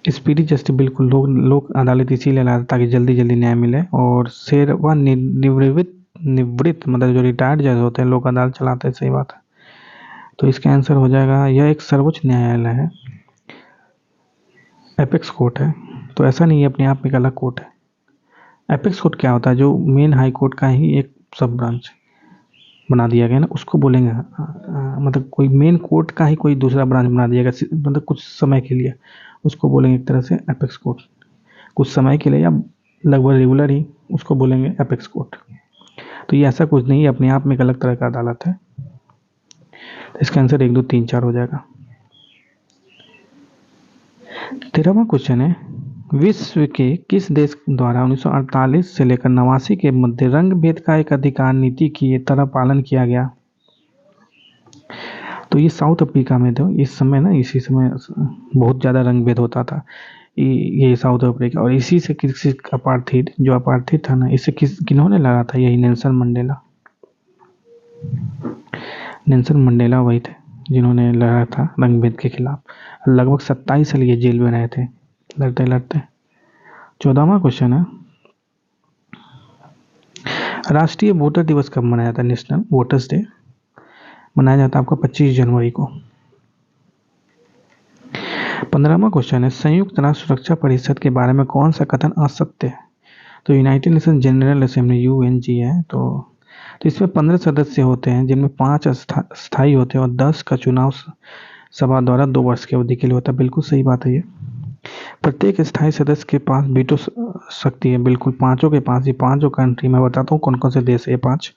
स्पीडी जस्टिस, बिल्कुल लोक अदालत इसीलिए लाता ताकि जल्दी जल्दी न्याय मिले। और निवृत्त मतलब जो रिटायर्ड जज होते हैं लोक अदालत चलाते हैं, सही बात है। तो इसका आंसर हो जाएगा, यह एक सर्वोच्च न्यायालय है, एपेक्स कोर्ट है। तो ऐसा नहीं है अपने आप में एक अलग कोर्ट है। एपेक्स कोर्ट क्या होता है? जो मेन हाई कोर्ट का ही एक सब ब्रांच बना दिया गया ना, उसको बोलेंगे मतलब कोई मेन कोर्ट का ही कोई दूसरा ब्रांच बना दिया गया, मतलब कुछ समय के लिए, उसको बोलेंगे एक तरह से एपेक्स कोर्ट। कुछ समय के लिए या लगभग रेगुलर ही उसको बोलेंगे एपेक्स कोर्ट। तो ये ऐसा कुछ नहीं है, अपने आप में एक अलग तरह का अदालत है। तो इसका आंसर 1 2 3 4 हो जाएगा। 13वां क्वेश्चन है, विश्व के किस देश द्वारा 1948 से लेकर 89 के मध्य रंग भेद का एक अधिकार नीति की तरह पालन किया गया? तो ये साउथ अफ्रीका में था इस समय ना, इसी समय बहुत ज़्यादा रंग भेद होता था। ये साउथ अफ्रीका, और इसी से किसी अपार्थीड, जो अपार्थीड था ना, इससे किन्होंने लड़ा था? यही नेल्सन मंडेला। नेल्सन मंडेला वही थे जिन्होंने लड़ा था रंग भेद के खिलाफ। लगभग 27 साल ये जेल में रहे थे लड़ते लड़ते। 14वां क्वेश्चन है, राष्ट्रीय वोटर दिवस कब मनाया जाता है? नेशनल वोटर्स डे मनाया जाता है आपका 25 जनवरी को। 15वां क्वेश्चन है, संयुक्त राष्ट्र सुरक्षा परिषद के बारे में कौन सा कथन असत्य है? तो यूनाइटेड नेशन जनरल असेंबली यूएनजी है। तो इसमें 15 सदस्य होते हैं, जिनमें 5 स्थायी होते हैं और 10 का चुनाव सभा द्वारा 2 वर्ष की अवधि के लिए होता है। बिल्कुल सही बात है ये। प्रत्येक स्थायी सदस्य के पास वीटो शक्ति है, बिल्कुल पांचों के पास। ये 5 जो कंट्री, मैं बताता हूँ कौन कौन से देश है ये 5,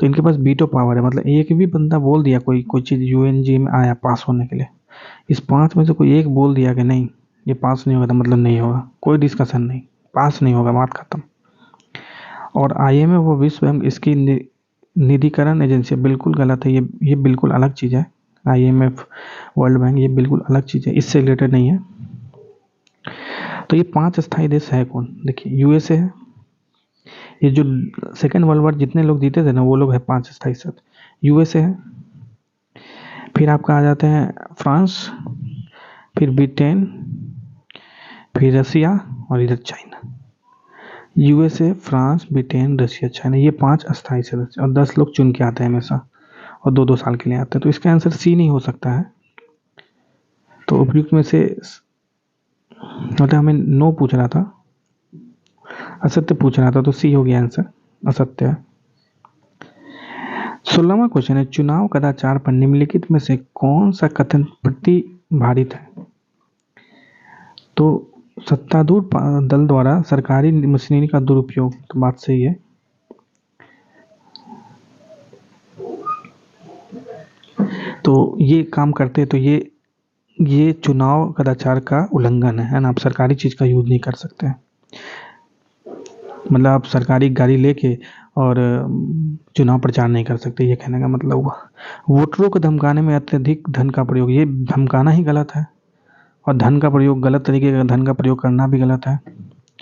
तो इनके पास वीटो पावर है। मतलब एक भी बंदा बोल दिया कोई चीज़ यूएनजी में आया पास होने के लिए, इस 5 में से कोई एक बोल दिया कि नहीं ये पास नहीं होगा, तो मतलब नहीं होगा, कोई डिस्कशन नहीं, पास नहीं होगा, बात खत्म। और आईएमएफ वो विश्व बैंक इसकी निधिकरण एजेंसी, बिल्कुल गलत है ये बिल्कुल अलग चीज़ है। आईएमएफ, वर्ल्ड बैंक, ये बिल्कुल अलग चीज़ है, इससे रिलेटेड नहीं है। तो ये 5 स्थायी देश है कौन? देखिए यूएसए है, ये जो सेकेंड वर्ल्ड वॉर जितने लोग जीते थे ना, वो लोग है 5 स्थायी सदस्य, यूएसए है। फिर आपका आ जाते हैं फ्रांस, फिर ब्रिटेन, फिर रसिया, और इधर चाइना। यूएसए, फ्रांस, ब्रिटेन, रसिया, चाइना, ये 5 अस्थायी सदस्य, और 10 लोग चुन के आते हैं हमेशा, और 2-2 साल के लिए आते हैं। तो इसका आंसर सी नहीं हो सकता है। तो उपयुक्त में से मतलब हमें नो पूछ रहा था, असत्य पूछ रहा था, तो सी हो गया आंसर, असत्य है। 16वां क्वेश्चन है, चुनाव कदाचार पर निम्नलिखित में से कौन सा कथन प्रतिभारित है? तो सत्तारूढ़ दल द्वारा सरकारी मशीनरी का दुरुपयोग, तो बात सही है। तो ये काम करते तो ये चुनाव कदाचार का उल्लंघन है ना। आप सरकारी चीज़ का यूज नहीं कर सकते हैं, मतलब आप सरकारी गाड़ी लेके और चुनाव प्रचार नहीं कर सकते, ये कहने का मतलब हुआ। वोटरों को धमकाने में अत्यधिक धन का प्रयोग, ये धमकाना ही गलत है, और धन का प्रयोग, गलत तरीके का धन का प्रयोग करना भी गलत है।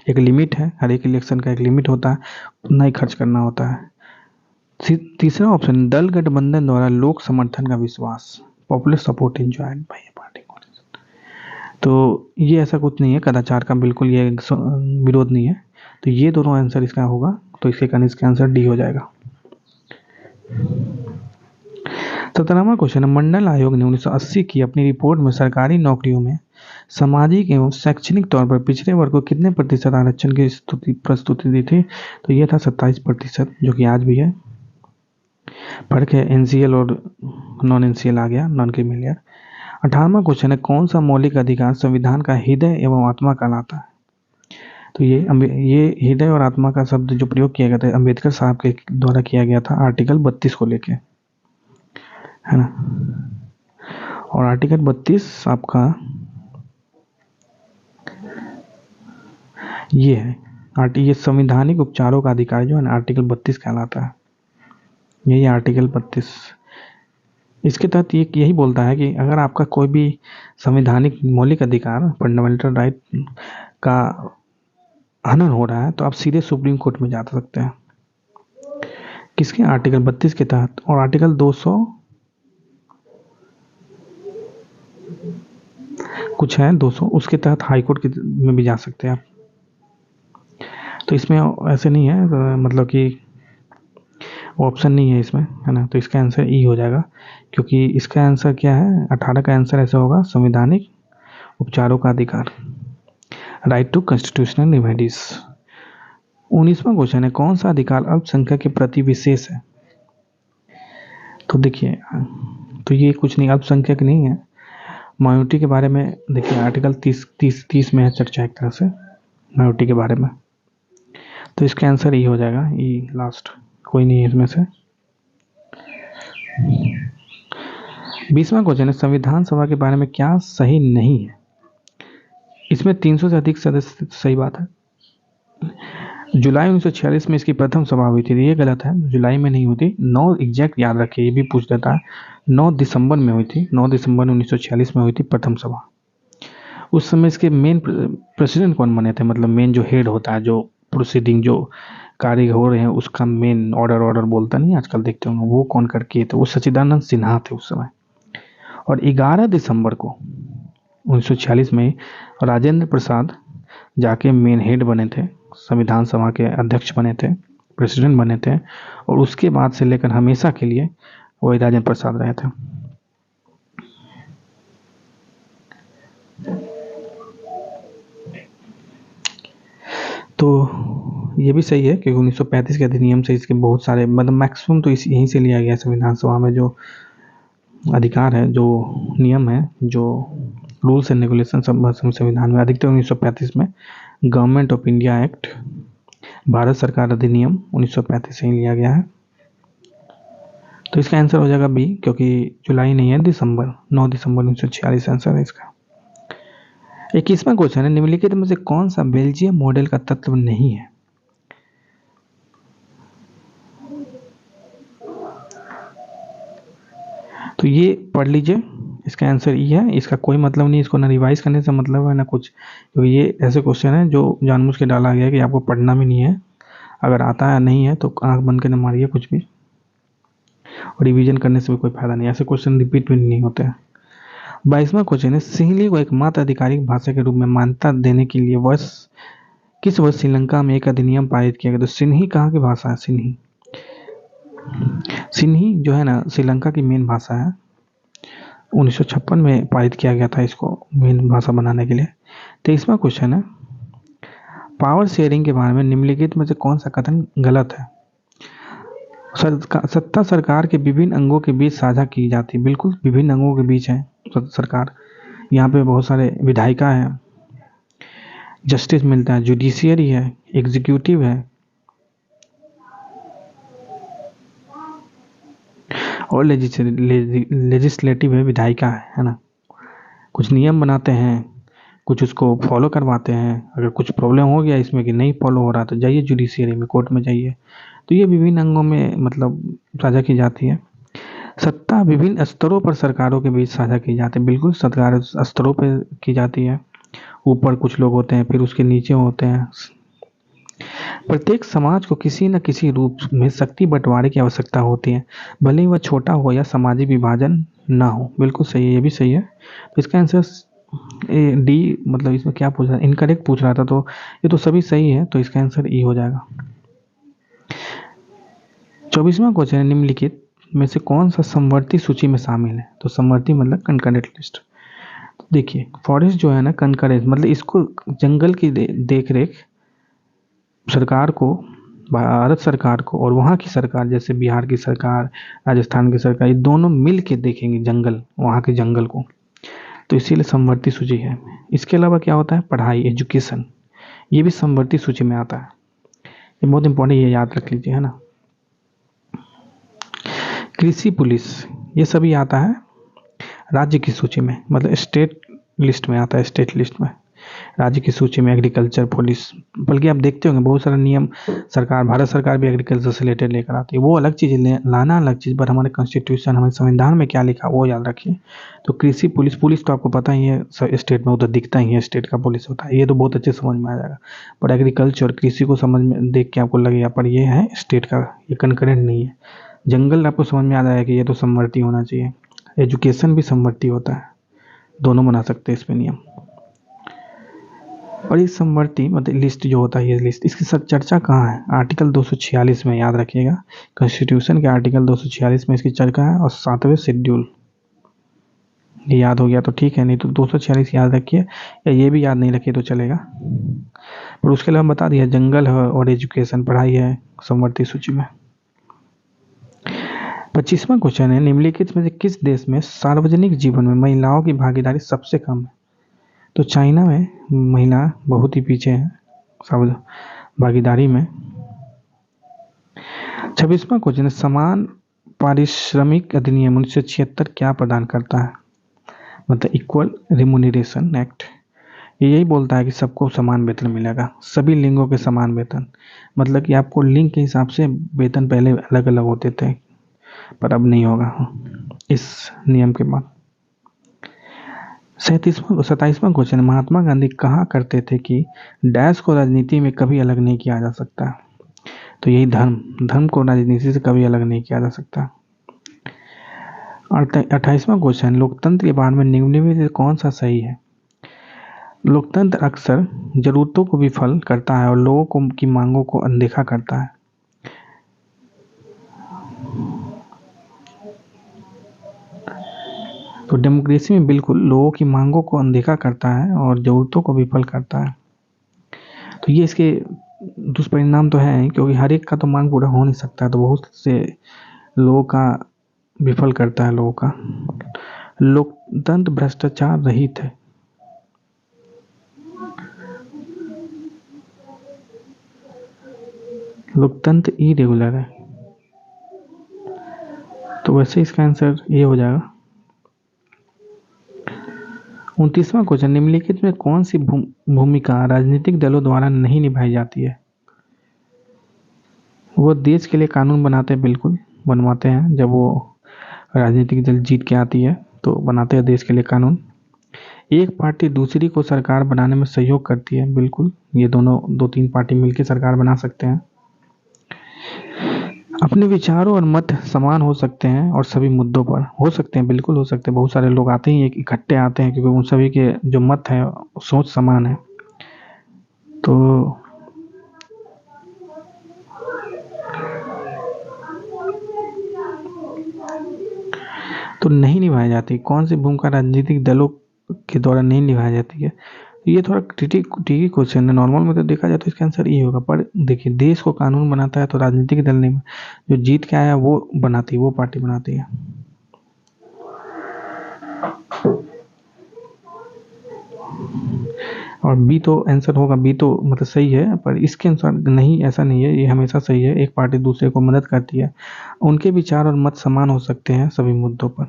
एक लिमिट है, हर एक इलेक्शन का एक लिमिट होता है, उतना ही खर्च करना होता है। तीसरा ऑप्शन, दल गठबंधन द्वारा लोक समर्थन का विश्वास, पॉपुलर सपोर्ट एंजॉयड बाय ए पार्टी। तो ये ऐसा कुछ नहीं है, कदाचार का बिल्कुल ये विरोध नहीं है। तो ये दोनों आंसर इसका होगा, तो इसके कारण इसका आंसर डी हो जाएगा। 17वां क्वेश्चन है, मंडल आयोग ने 1980 की अपनी रिपोर्ट में सरकारी नौकरियों में सामाजिक एवं शैक्षणिक तौर पर पिछड़े वर्ग को कितने प्रतिशत आरक्षण की प्रस्तुति दी थी? तो ये था 27%, जो कि आज भी है। फर्क है एनसीएल और नॉन एनसीएल आ गया, नॉन क्रीमिलियर। 18वां क्वेश्चन है, कौन सा मौलिक अधिकार संविधान का हृदय एवं आत्मा कहलाता है? तो ये हृदय और आत्मा का शब्द जो प्रयोग किया गया था अम्बेडकर साहब के द्वारा किया गया था आर्टिकल 32 को लेके, है ना। और आर्टिकल 32 आपका ये है, ये संवैधानिक उपचारों का अधिकार जो है ना, आर्टिकल 32 कहलाता है। यही आर्टिकल 32, इसके तहत ये यही बोलता है कि अगर आपका कोई भी संवैधानिक मौलिक अधिकार, फंडामेंटल राइट का हनन हो रहा है, तो आप सीधे सुप्रीम कोर्ट में जा सकते हैं। किसके? आर्टिकल 32 के तहत। और आर्टिकल 200 कुछ है, 200 उसके तहत हाई कोर्ट में भी जा सकते हैं आप। तो इसमें ऐसे नहीं है, मतलब कि ऑप्शन नहीं है इसमें, है ना। तो इसका आंसर ई हो जाएगा, क्योंकि इसका आंसर क्या है, 18 का आंसर ऐसा होगा, संवैधानिक उपचारों का अधिकार, राइट टू कॉन्स्टिट्यूशनल रिमेडीज। 19वां क्वेश्चन है, कौन सा अधिकार अल्पसंख्यक के प्रति विशेष है? तो देखिए, तो ये कुछ नहीं, अल्पसंख्यक नहीं है। माइनॉरिटी के बारे में देखिए, आर्टिकल 30 में है चर्चा एक तरह से माइनॉरिटी के बारे में। तो इसका आंसर ई हो जाएगा, ई लास्ट, कोई नहीं है इसमें से। 20वां क्वेश्चन है, संविधान सभा के बारे में क्या सही नहीं है? इसमें 300 से अधिक सदस्य, तो सही बात है। जुलाई 1946 में इसकी प्रथम सभा हुई थी, ये गलत है, जुलाई में नहीं हुई थी। 9 एग्जैक्ट याद रखिए, ये भी पूछ देता है। 9 दिसंबर में हुई थी, 9 दिसंबर 1946 में हुई थी प्रथम सभा। उस समय इसके मेन प्रेसिडेंट कौन बने थे, मतलब मेन जो हेड होता है, जो प्रोसीडिंग जो कार्य हो रहे हैं उसका मेन ऑर्डर ऑर्डर बोलता नहीं आजकल देखते होंगे, वो कौन करके थे, वो सच्चिदानंद सिन्हा थे उस समय। और 11 दिसंबर को 1946 में राजेंद्र प्रसाद जाके मेन हेड बने थे, संविधान सभा के अध्यक्ष बने थे, प्रेसिडेंट बने थे। और उसके बाद से लेकर हमेशा के लिए वही राजेंद्र प्रसाद रहे थे। तो ये भी सही है क्योंकि 1935 के अधिनियम से इसके बहुत सारे, मतलब मैक्सिमम तो इस यहीं से लिया गया है। संविधान सभा में जो अधिकार है, जो नियम है, जो रूल्स एंड रेगुलेशन संविधान में अधिकतर 1935 में government of India act, Bharat सरकार अधिनियम 1935 से ही लिया गया है। तो इसका आंसर हो जाएगा बी, क्योंकि जुलाई नहीं है, दिसंबर, 9 दिसंबर 1946 आंसर है इसका। 21वां क्वेश्चन है, निम्नलिखित में से कौन सा बेल्जियम मॉडल का तत्व नहीं है? तो ये पढ़ लीजिए, इसका आंसर ई है। इसका कोई मतलब नहीं, इसको ना रिवाइज करने से मतलब है ना कुछ, क्योंकि ये ऐसे क्वेश्चन है जो जानबूझ के डाला गया है कि आपको पढ़ना भी नहीं है। अगर आता है नहीं है तो आंख बंद के न मारिए कुछ भी, और रिवीजन करने से भी कोई फायदा नहीं, ऐसे क्वेश्चन रिपीट भी नहीं होते हैं। 22वां क्वेश्चन है, सिंहली को एकमात्र आधिकारिक भाषा के रूप में मान्यता देने के लिए किस वर्ष श्रीलंका में एक अधिनियम पारित किया गया? तो सिन्ही कहाँ की भाषा है? सिन्ही, सिन्ही जो है ना श्रीलंका की मेन भाषा है। 1956 में पारित किया गया था इसको मेन भाषा बनाने के लिए। 23वां क्वेश्चन है, पावर शेयरिंग के बारे में निम्नलिखित में से कौन सा कथन गलत है? सत्ता सरकार के विभिन्न अंगों के बीच साझा की जाती है। बिल्कुल विभिन्न अंगों के बीच है सरकार। यहाँ पे बहुत सारे विधायिका है, जस्टिस मिलता है, जुडिशियरी है, एग्जीक्यूटिव है और लेजिस्लेटिव है, विधायिका है ना। कुछ नियम बनाते हैं, कुछ उसको फॉलो करवाते हैं। अगर कुछ प्रॉब्लम हो गया इसमें कि नहीं फॉलो हो रहा तो जाइए जुडिशियरी में, कोर्ट में जाइए। तो ये विभिन्न अंगों में मतलब साझा की जाती है। सत्ता विभिन्न स्तरों पर सरकारों के बीच साझा की जाती है। बिल्कुल सरकार स्तरों पर की जाती है। ऊपर कुछ लोग होते हैं, फिर उसके नीचे होते हैं। प्रत्येक समाज को किसी न किसी रूप में शक्ति बंटवारे की आवश्यकता होती है, भले ही वह छोटा हो या सामाजिक विभाजन ना हो। बिल्कुल सही है, ये भी सही है। तो इसका आंसर डी, मतलब इसमें क्या पूछ रहा है, इनकरेक्ट पूछ रहा था, तो ये तो सभी सही है, तो इसका आंसर ई हो जाएगा। 24वां क्वेश्चन है, निम्नलिखित में से कौन सा समवर्ती सूची में शामिल है? तो समवर्ती मतलब कंकरेंट लिस्ट। तो देखिए फॉरेस्ट जो है ना, कंकरेंट मतलब इसको जंगल की देख रेख सरकार को, भारत सरकार को और वहाँ की सरकार, जैसे बिहार की सरकार, राजस्थान की सरकार, ये दोनों मिल के देखेंगे जंगल, वहाँ के जंगल को। तो इसीलिए समवर्ती सूची है। इसके अलावा क्या होता है, पढ़ाई, एजुकेशन, ये भी समवर्ती सूची में आता है। ये बहुत इंपॉर्टेंट, ये याद रख लीजिए, है ना। कृषि पुलिस, ये सभी आता है राज्य की सूची में, मतलब स्टेट लिस्ट में आता है, स्टेट लिस्ट में, राज्य की सूची में एग्रीकल्चर पुलिस। बल्कि आप देखते होंगे बहुत सारा नियम सरकार, भारत सरकार भी एग्रीकल्चर से रिलेटेड लेकर आती है। वो अलग चीज़ लाना अलग चीज़, पर हमारे कॉन्स्टिट्यूशन, हमारे संविधान में क्या लिखा वो याद रखिए। तो कृषि पुलिस, पुलिस तो आपको पता ही है स्टेट में उधर दिखता ही है, स्टेट का पुलिस होता है, ये तो बहुत अच्छे समझ में आ जाएगा। पर एग्रीकल्चर कृषि को समझ में देख के आपको लगेगा पर ये है स्टेट का, ये कंकरेंट नहीं है। जंगल आपको समझ में आ जाएगा कि ये तो समवर्ती होना चाहिए। एजुकेशन भी समवर्ती होता है, दोनों बना सकते हैं इसमें नियम। और ये समवर्ती मतलब लिस्ट जो होता है, ये लिस्ट, इसकी सब चर्चा कहाँ है? आर्टिकल 246 में, याद रखिएगा, कॉन्स्टिट्यूशन के आर्टिकल 246 में इसकी चर्चा है, और 7वें शेड्यूल। ये याद हो गया तो ठीक है, नहीं तो 246 याद रखिए, या ये भी याद नहीं रखिए तो चलेगा। पर उसके अलावा बता दिया, जंगल है और एजुकेशन, पढ़ाई है समवर्ती सूची में। 25वां क्वेश्चन है, निम्नलिखित में से किस देश में सार्वजनिक जीवन में महिलाओं की भागीदारी सबसे कम है? तो चाइना में महिला बहुत ही पीछे है भागीदारी में। 26वां क्वेश्चन है, समान पारिश्रमिक अधिनियम 1976 क्या प्रदान करता है? मतलब इक्वल रिम्यूनरेशन एक्ट, ये यही बोलता है कि सबको समान वेतन मिलेगा, सभी लिंगों के समान वेतन। मतलब कि आपको लिंग के हिसाब से वेतन पहले अलग अलग होते थे, पर अब नहीं होगा इस नियम के बाद। 27वां क्वेश्चन, महात्मा गांधी कहा करते थे कि डैश को राजनीति में कभी अलग नहीं किया जा सकता। तो यही धर्म को राजनीति से कभी अलग नहीं किया जा सकता। 28वां क्वेश्चन, लोकतंत्र के बारे में निम्नलिखित में से कौन सा सही है। लोकतंत्र अक्सर जरूरतों को विफल करता है और लोगों की मांगों को अनदेखा करता है। तो डेमोक्रेसी में बिल्कुल लोगों की मांगों को अनदेखा करता है और ज़रूरतों को विफल करता है। तो ये इसके दुष्परिणाम तो हैं, क्योंकि हर एक का तो मांग पूरा हो नहीं सकता, तो बहुत से लोगों का विफल करता है लोगों का। लोकतंत्र भ्रष्टाचार रहित है। लोकतंत्र इरेगुलर है। तो वैसे इसका आंसर ये हो जाएगा। 29वां क्वेश्चन, निम्नलिखित में कौन सी भूमिका राजनीतिक दलों द्वारा नहीं निभाई जाती है। वो देश के लिए कानून बनाते हैं, बिल्कुल बनवाते हैं। जब वो राजनीतिक दल जीत के आती है तो बनाते हैं देश के लिए कानून। एक पार्टी दूसरी को सरकार बनाने में सहयोग करती है, बिल्कुल ये दोनों 2-3 पार्टी मिलकर सरकार बना सकते हैं। अपने विचारों और मत समान हो सकते हैं और सभी मुद्दों पर हो सकते हैं, बिल्कुल हो सकते हैं। बहुत सारे लोग आते ही इकट्ठे आते हैं क्योंकि उन सभी के जो मत है सोच समान है। तो नहीं निभाई जाती। कौन सी भूमिका राजनीतिक दलों के द्वारा नहीं निभाई जाती है। ये थोड़ा ट्रिकी क्वेश्चन है। नॉर्मल में तो देखा जाए तो इसका आंसर ये होगा, पर देखिए देश को कानून बनाता है तो राजनीतिक दल नहीं, जो जीत के आया वो बनाती है, वो पार्टी बनाती है। और बी तो आंसर होगा, बी तो मतलब सही है, पर इसके अनुसार नहीं, ऐसा नहीं है, ये हमेशा सही है। एक पार्टी दूसरे को मदद करती है, उनके विचार और मत समान हो सकते हैं सभी मुद्दों पर।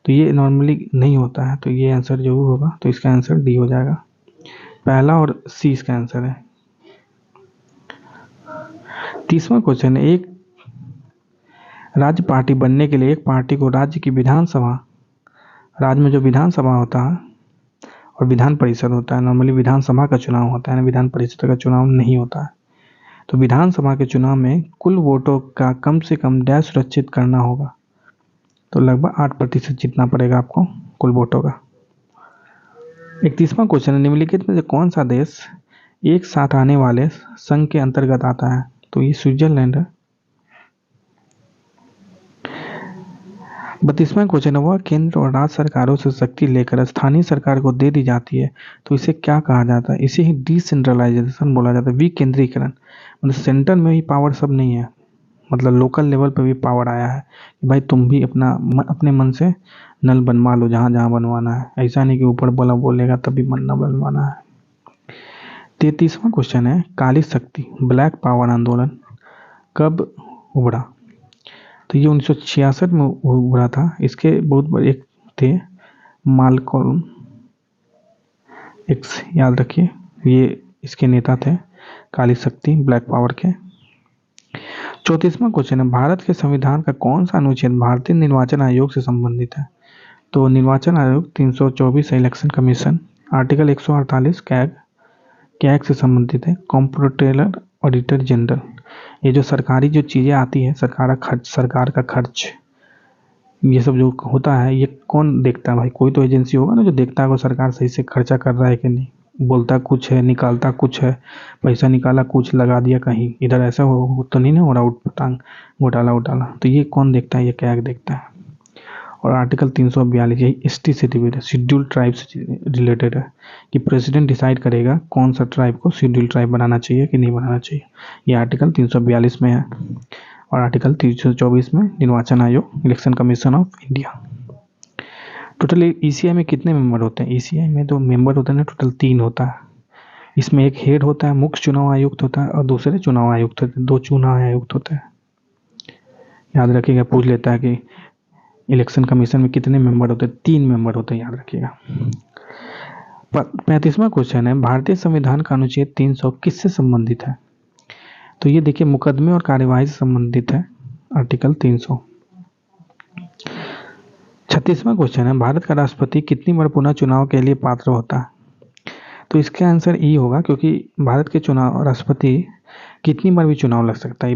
तो ये नॉर्मली नहीं होता है, तो ये आंसर जरूर होगा। तो इसका आंसर डी हो जाएगा, पहला और सी इसका आंसर है। 30वां क्वेश्चन है, एक राज्य पार्टी बनने के लिए एक पार्टी को राज्य की विधानसभा, राज्य में जो विधानसभा होता है और विधान परिषद होता है, नॉर्मली विधानसभा का चुनाव होता है ना, विधान परिषद का चुनाव नहीं होता है। तो विधानसभा के चुनाव में कुल वोटों का कम से कम डैश सुरक्षित करना होगा। तो लगभग 8% जीतना पड़ेगा आपको कुल वोटों का। 31वां क्वेश्चन है, निम्नलिखित में से कौन सा देश एक साथ आने वाले संघ के अंतर्गत आता है। तो ये स्विट्जरलैंड है। 32वां क्वेश्चन है, वह केंद्र और राज्य सरकारों से शक्ति लेकर स्थानीय सरकार को दे दी जाती है, तो इसे क्या कहा जाता है। इसे ही डिसेंट्रलाइजेशन बोला जाता है, विकेंद्रीकरण। मतलब सेंटर में भी पावर सब नहीं है, मतलब लोकल लेवल पर भी पावर आया है कि भाई तुम भी अपने मन से नल बनवा लो जहाँ जहाँ बनवाना है। ऐसा नहीं कि ऊपर बोला बोलेगा तभी मन न बनवाना है। 33वां क्वेश्चन है, काली शक्ति ब्लैक पावर आंदोलन कब उभरा। तो ये 1966 में उभरा था। इसके बहुत बड़े एक थे मालकोम एक्स, याद रखिए, ये इसके नेता थे, काली शक्ति ब्लैक पावर के। 34वां क्वेश्चन है, भारत के संविधान का कौन सा अनुच्छेद भारतीय निर्वाचन आयोग से संबंधित है। तो निर्वाचन आयोग 324 इलेक्शन कमीशन, आर्टिकल 148 कैग से संबंधित है। कॉम्प्ट्रोलर ऑडिटर जनरल, ये जो सरकारी जो चीज़ें आती है, सरकार का खर्च, ये सब जो होता है ये कौन देखता है भाई, कोई तो एजेंसी होगा ना जो देखता है वो सरकार सही से खर्चा कर रहा है कि नहीं। बोलता कुछ है निकालता कुछ है, पैसा निकाला कुछ लगा दिया कहीं, इधर ऐसा हो तो नहीं ना हो रहा उटपटांग घोटाला। तो ये कौन देखता है, ये कैग देखता है। और आर्टिकल 342 यही एसटी से रिलेटेड है, शेड्यूल ट्राइब से रिलेटेड है, कि प्रेसिडेंट डिसाइड करेगा कौन सा ट्राइब को शेड्यूल ट्राइब बनाना चाहिए कि नहीं बनाना चाहिए। ये आर्टिकल 342 में है। और आर्टिकल 324 में निर्वाचन आयोग, election commission of India. Total ECI में कितने मेंबर होते हैं। ईसीआई में तो मेंबर होते हैं ना, टोटल 3 होता है। इसमें एक हेड होता है, मुख्य चुनाव आयुक्त होता है, और दूसरे चुनाव आयुक्त होते हैं, 2 चुनाव आयुक्त होते हैं। याद रखिएगा, पूछ लेता है कि इलेक्शन कमीशन में कितने मेंबर होते हैं, 3 मेंबर होते हैं, याद रखिएगा। 35वां क्वेश्चन है, भारतीय संविधान का अनुच्छेद 300 किससे संबंधित है? तो ये देखिए मुकदमे और कार्यवाही से संबंधित है, आर्टिकल 300। 36वां क्वेश्चन है, भारत का राष्ट्रपति कितनी बार पुनः चुनाव के लिए पात्र होता है? तो इसका आंसर ई होगा, क्योंकि भारत के चुनाव राष्ट्रपति कितनी बार भी चुनाव लड़ सकता है।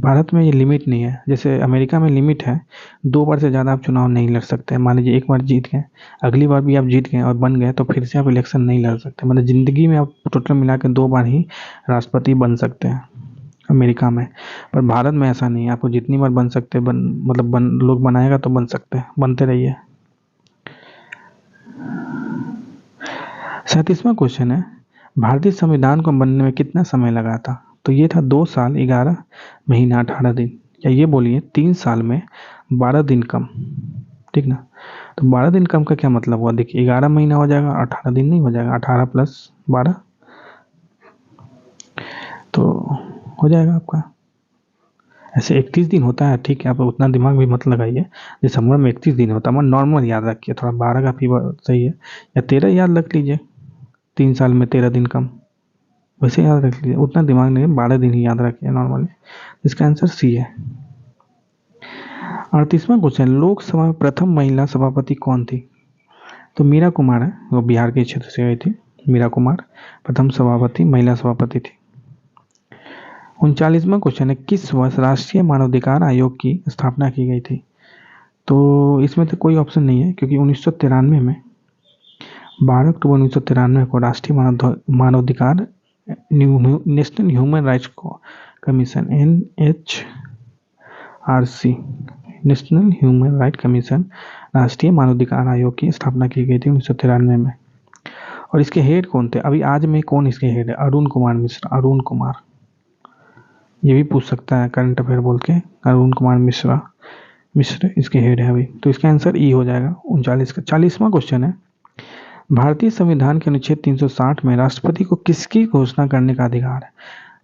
भारत में ये लिमिट नहीं है, जैसे अमेरिका में लिमिट है, 2 बार से ज़्यादा आप चुनाव नहीं लड़ सकते। मान लीजिए एक बार जीत गए, अगली बार भी आप जीत गए और बन गए, तो फिर से आप इलेक्शन नहीं लड़ सकते। मतलब ज़िंदगी में आप टोटल मिला के 2 बार ही राष्ट्रपति बन सकते हैं अमेरिका में। पर भारत में ऐसा नहीं है, आपको जितनी बार बन सकते लोग बनाएगा तो बन सकते हैं, बनते रहिए। 37वां क्वेश्चन है, भारतीय संविधान को बनने में कितना समय लगा था? तो ये था 2 साल 11 महीना 18 दिन, या ये बोलिए 3 साल में 12 दिन कम, ठीक ना। तो 12 दिन कम का क्या मतलब हुआ? देखिए 11 महीना हो जाएगा, 18 दिन नहीं हो जाएगा, 18 + 12 तो हो जाएगा आपका। ऐसे 31 दिन होता है, ठीक है, आप उतना दिमाग भी मत लगाइए। दिसंबर में 31 दिन होता है, मैं नॉर्मल याद रखिए, थोड़ा 12 का फीवर सही है, या 13 याद रख लीजिए, 3 साल में 13 दिन कम, वैसे याद रख लीजिए, उतना दिमाग नहीं, 12 दिन ही याद रखिए नॉर्मली। इसका आंसर सी है। 38वां क्वेश्चन, लोकसभा में प्रथम महिला सभापति कौन थी? तो मीरा कुमार है, वो बिहार के क्षेत्र से आई थी। मीरा कुमार प्रथम सभापति, महिला सभापति थी। 39वां क्वेश्चन है, किस वर्ष राष्ट्रीय मानवाधिकार आयोग की स्थापना की गई थी? तो इसमें तो कोई ऑप्शन नहीं है, क्योंकि 1993 में 12 अक्टूबर 1993 को राष्ट्रीय मानवाधिकार national human rights commission NHRC national human right commission राष्ट्रीय मानवाधिकार आयोग की स्थापना की गई थी 1993 में। और इसके हेड कौन थे? अभी आज में कौन इसके हेड है? अरुण कुमार मिश्रा। अरुण कुमार, ये भी पूछ सकता है करंट अफेयर बोल के, अरुण कुमार मिश्र इसके हेड है अभी। तो इसका आंसर ई हो जाएगा 39 का। 40वां क्वेश्चन है, भारतीय संविधान के अनुच्छेद 360 में राष्ट्रपति को किसकी घोषणा करने का अधिकार है?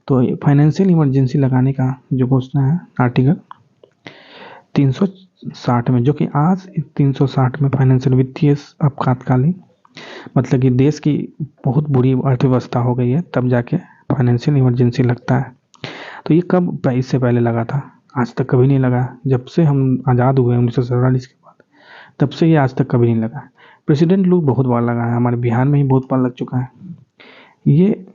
तो फाइनेंशियल इमरजेंसी लगाने का जो घोषणा है आर्टिकल 360 में, जो कि आज 360 में फाइनेंशियल वित्तीय आपातकालीन, मतलब कि देश की बहुत बुरी अर्थव्यवस्था हो गई है, तब जाके फाइनेंशियल इमरजेंसी लगता है। तो ये कब इससे पहले लगा था? आज तक कभी नहीं लगा। जब से हम आज़ाद हुए 1947 के बाद, तब से ये आज तक कभी नहीं लगा। प्रेसिडेंट लोग बहुत बार लगा है, हमारे बिहार में ही बहुत बार लग चुका है। ये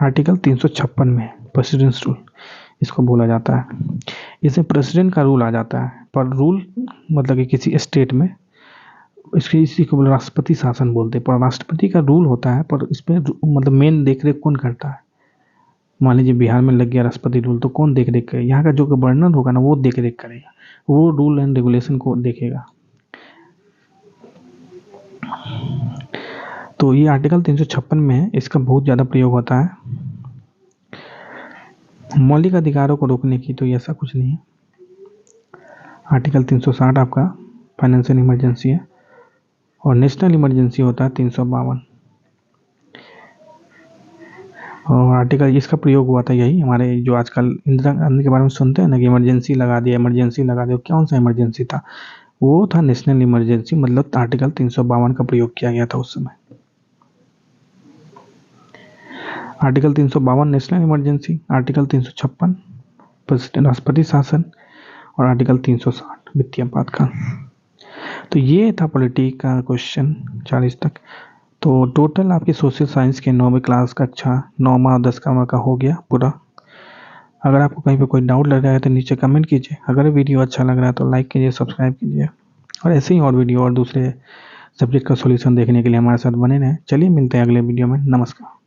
आर्टिकल 356 में है, प्रेसिडेंट्स रूल इसको बोला जाता है। इसमें प्रेसिडेंट का रूल आ जाता है, पर रूल मतलब कि किसी स्टेट में इसी को राष्ट्रपति शासन बोलते हैं, पर राष्ट्रपति का रूल होता है, पर इस पर मतलब मेन देखरेख कौन करता है? मान लीजिए बिहार में लग गया राष्ट्रपति रूल, तो कौन देख रेख करेगा? यहाँ का जो गवर्नर होगा ना, वो देख रेख करेगा, वो रूल एंड रेगुलेशन को देखेगा। तो ये आर्टिकल 356 में है, इसका बहुत ज़्यादा प्रयोग होता है मौलिक अधिकारों को रोकने की। तो ये ऐसा कुछ नहीं है। आर्टिकल 360 आपका फाइनेंशियल इमरजेंसी है, और नेशनल इमरजेंसी होता है 352। और आर्टिकल इसका प्रयोग हुआ था यही हमारे जो आजकल इंदिरा गांधी के बारे में सुनते हैं ना, कि इमरजेंसी लगा दिया, इमरजेंसी लगा दिया। कौन सा इमरजेंसी था? वो था नेशनल इमरजेंसी, मतलब आर्टिकल 352 का प्रयोग किया गया था उस समय। Article 352 national emergency, article 356 president राष्ट्रपति शासन, और आर्टिकल 360 वित्तीय आपातकाल। तो ये था पॉलिटी का क्वेश्चन 40 तक। तो टोटल आपकी सोशल साइंस के 9वीं क्लास कक्षा 9वां और 10वां का हो गया पूरा। अगर आपको कहीं पे कोई डाउट लग रहा है तो नीचे कमेंट कीजिए। अगर वीडियो अच्छा लग रहा है तो लाइक कीजिए, सब्सक्राइब कीजिए, और ऐसे ही और वीडियो और दूसरे सब्जेक्ट का सॉल्यूशन देखने के लिए हमारे साथ बने रहें। चलिए मिलते हैं अगले वीडियो में। नमस्कार।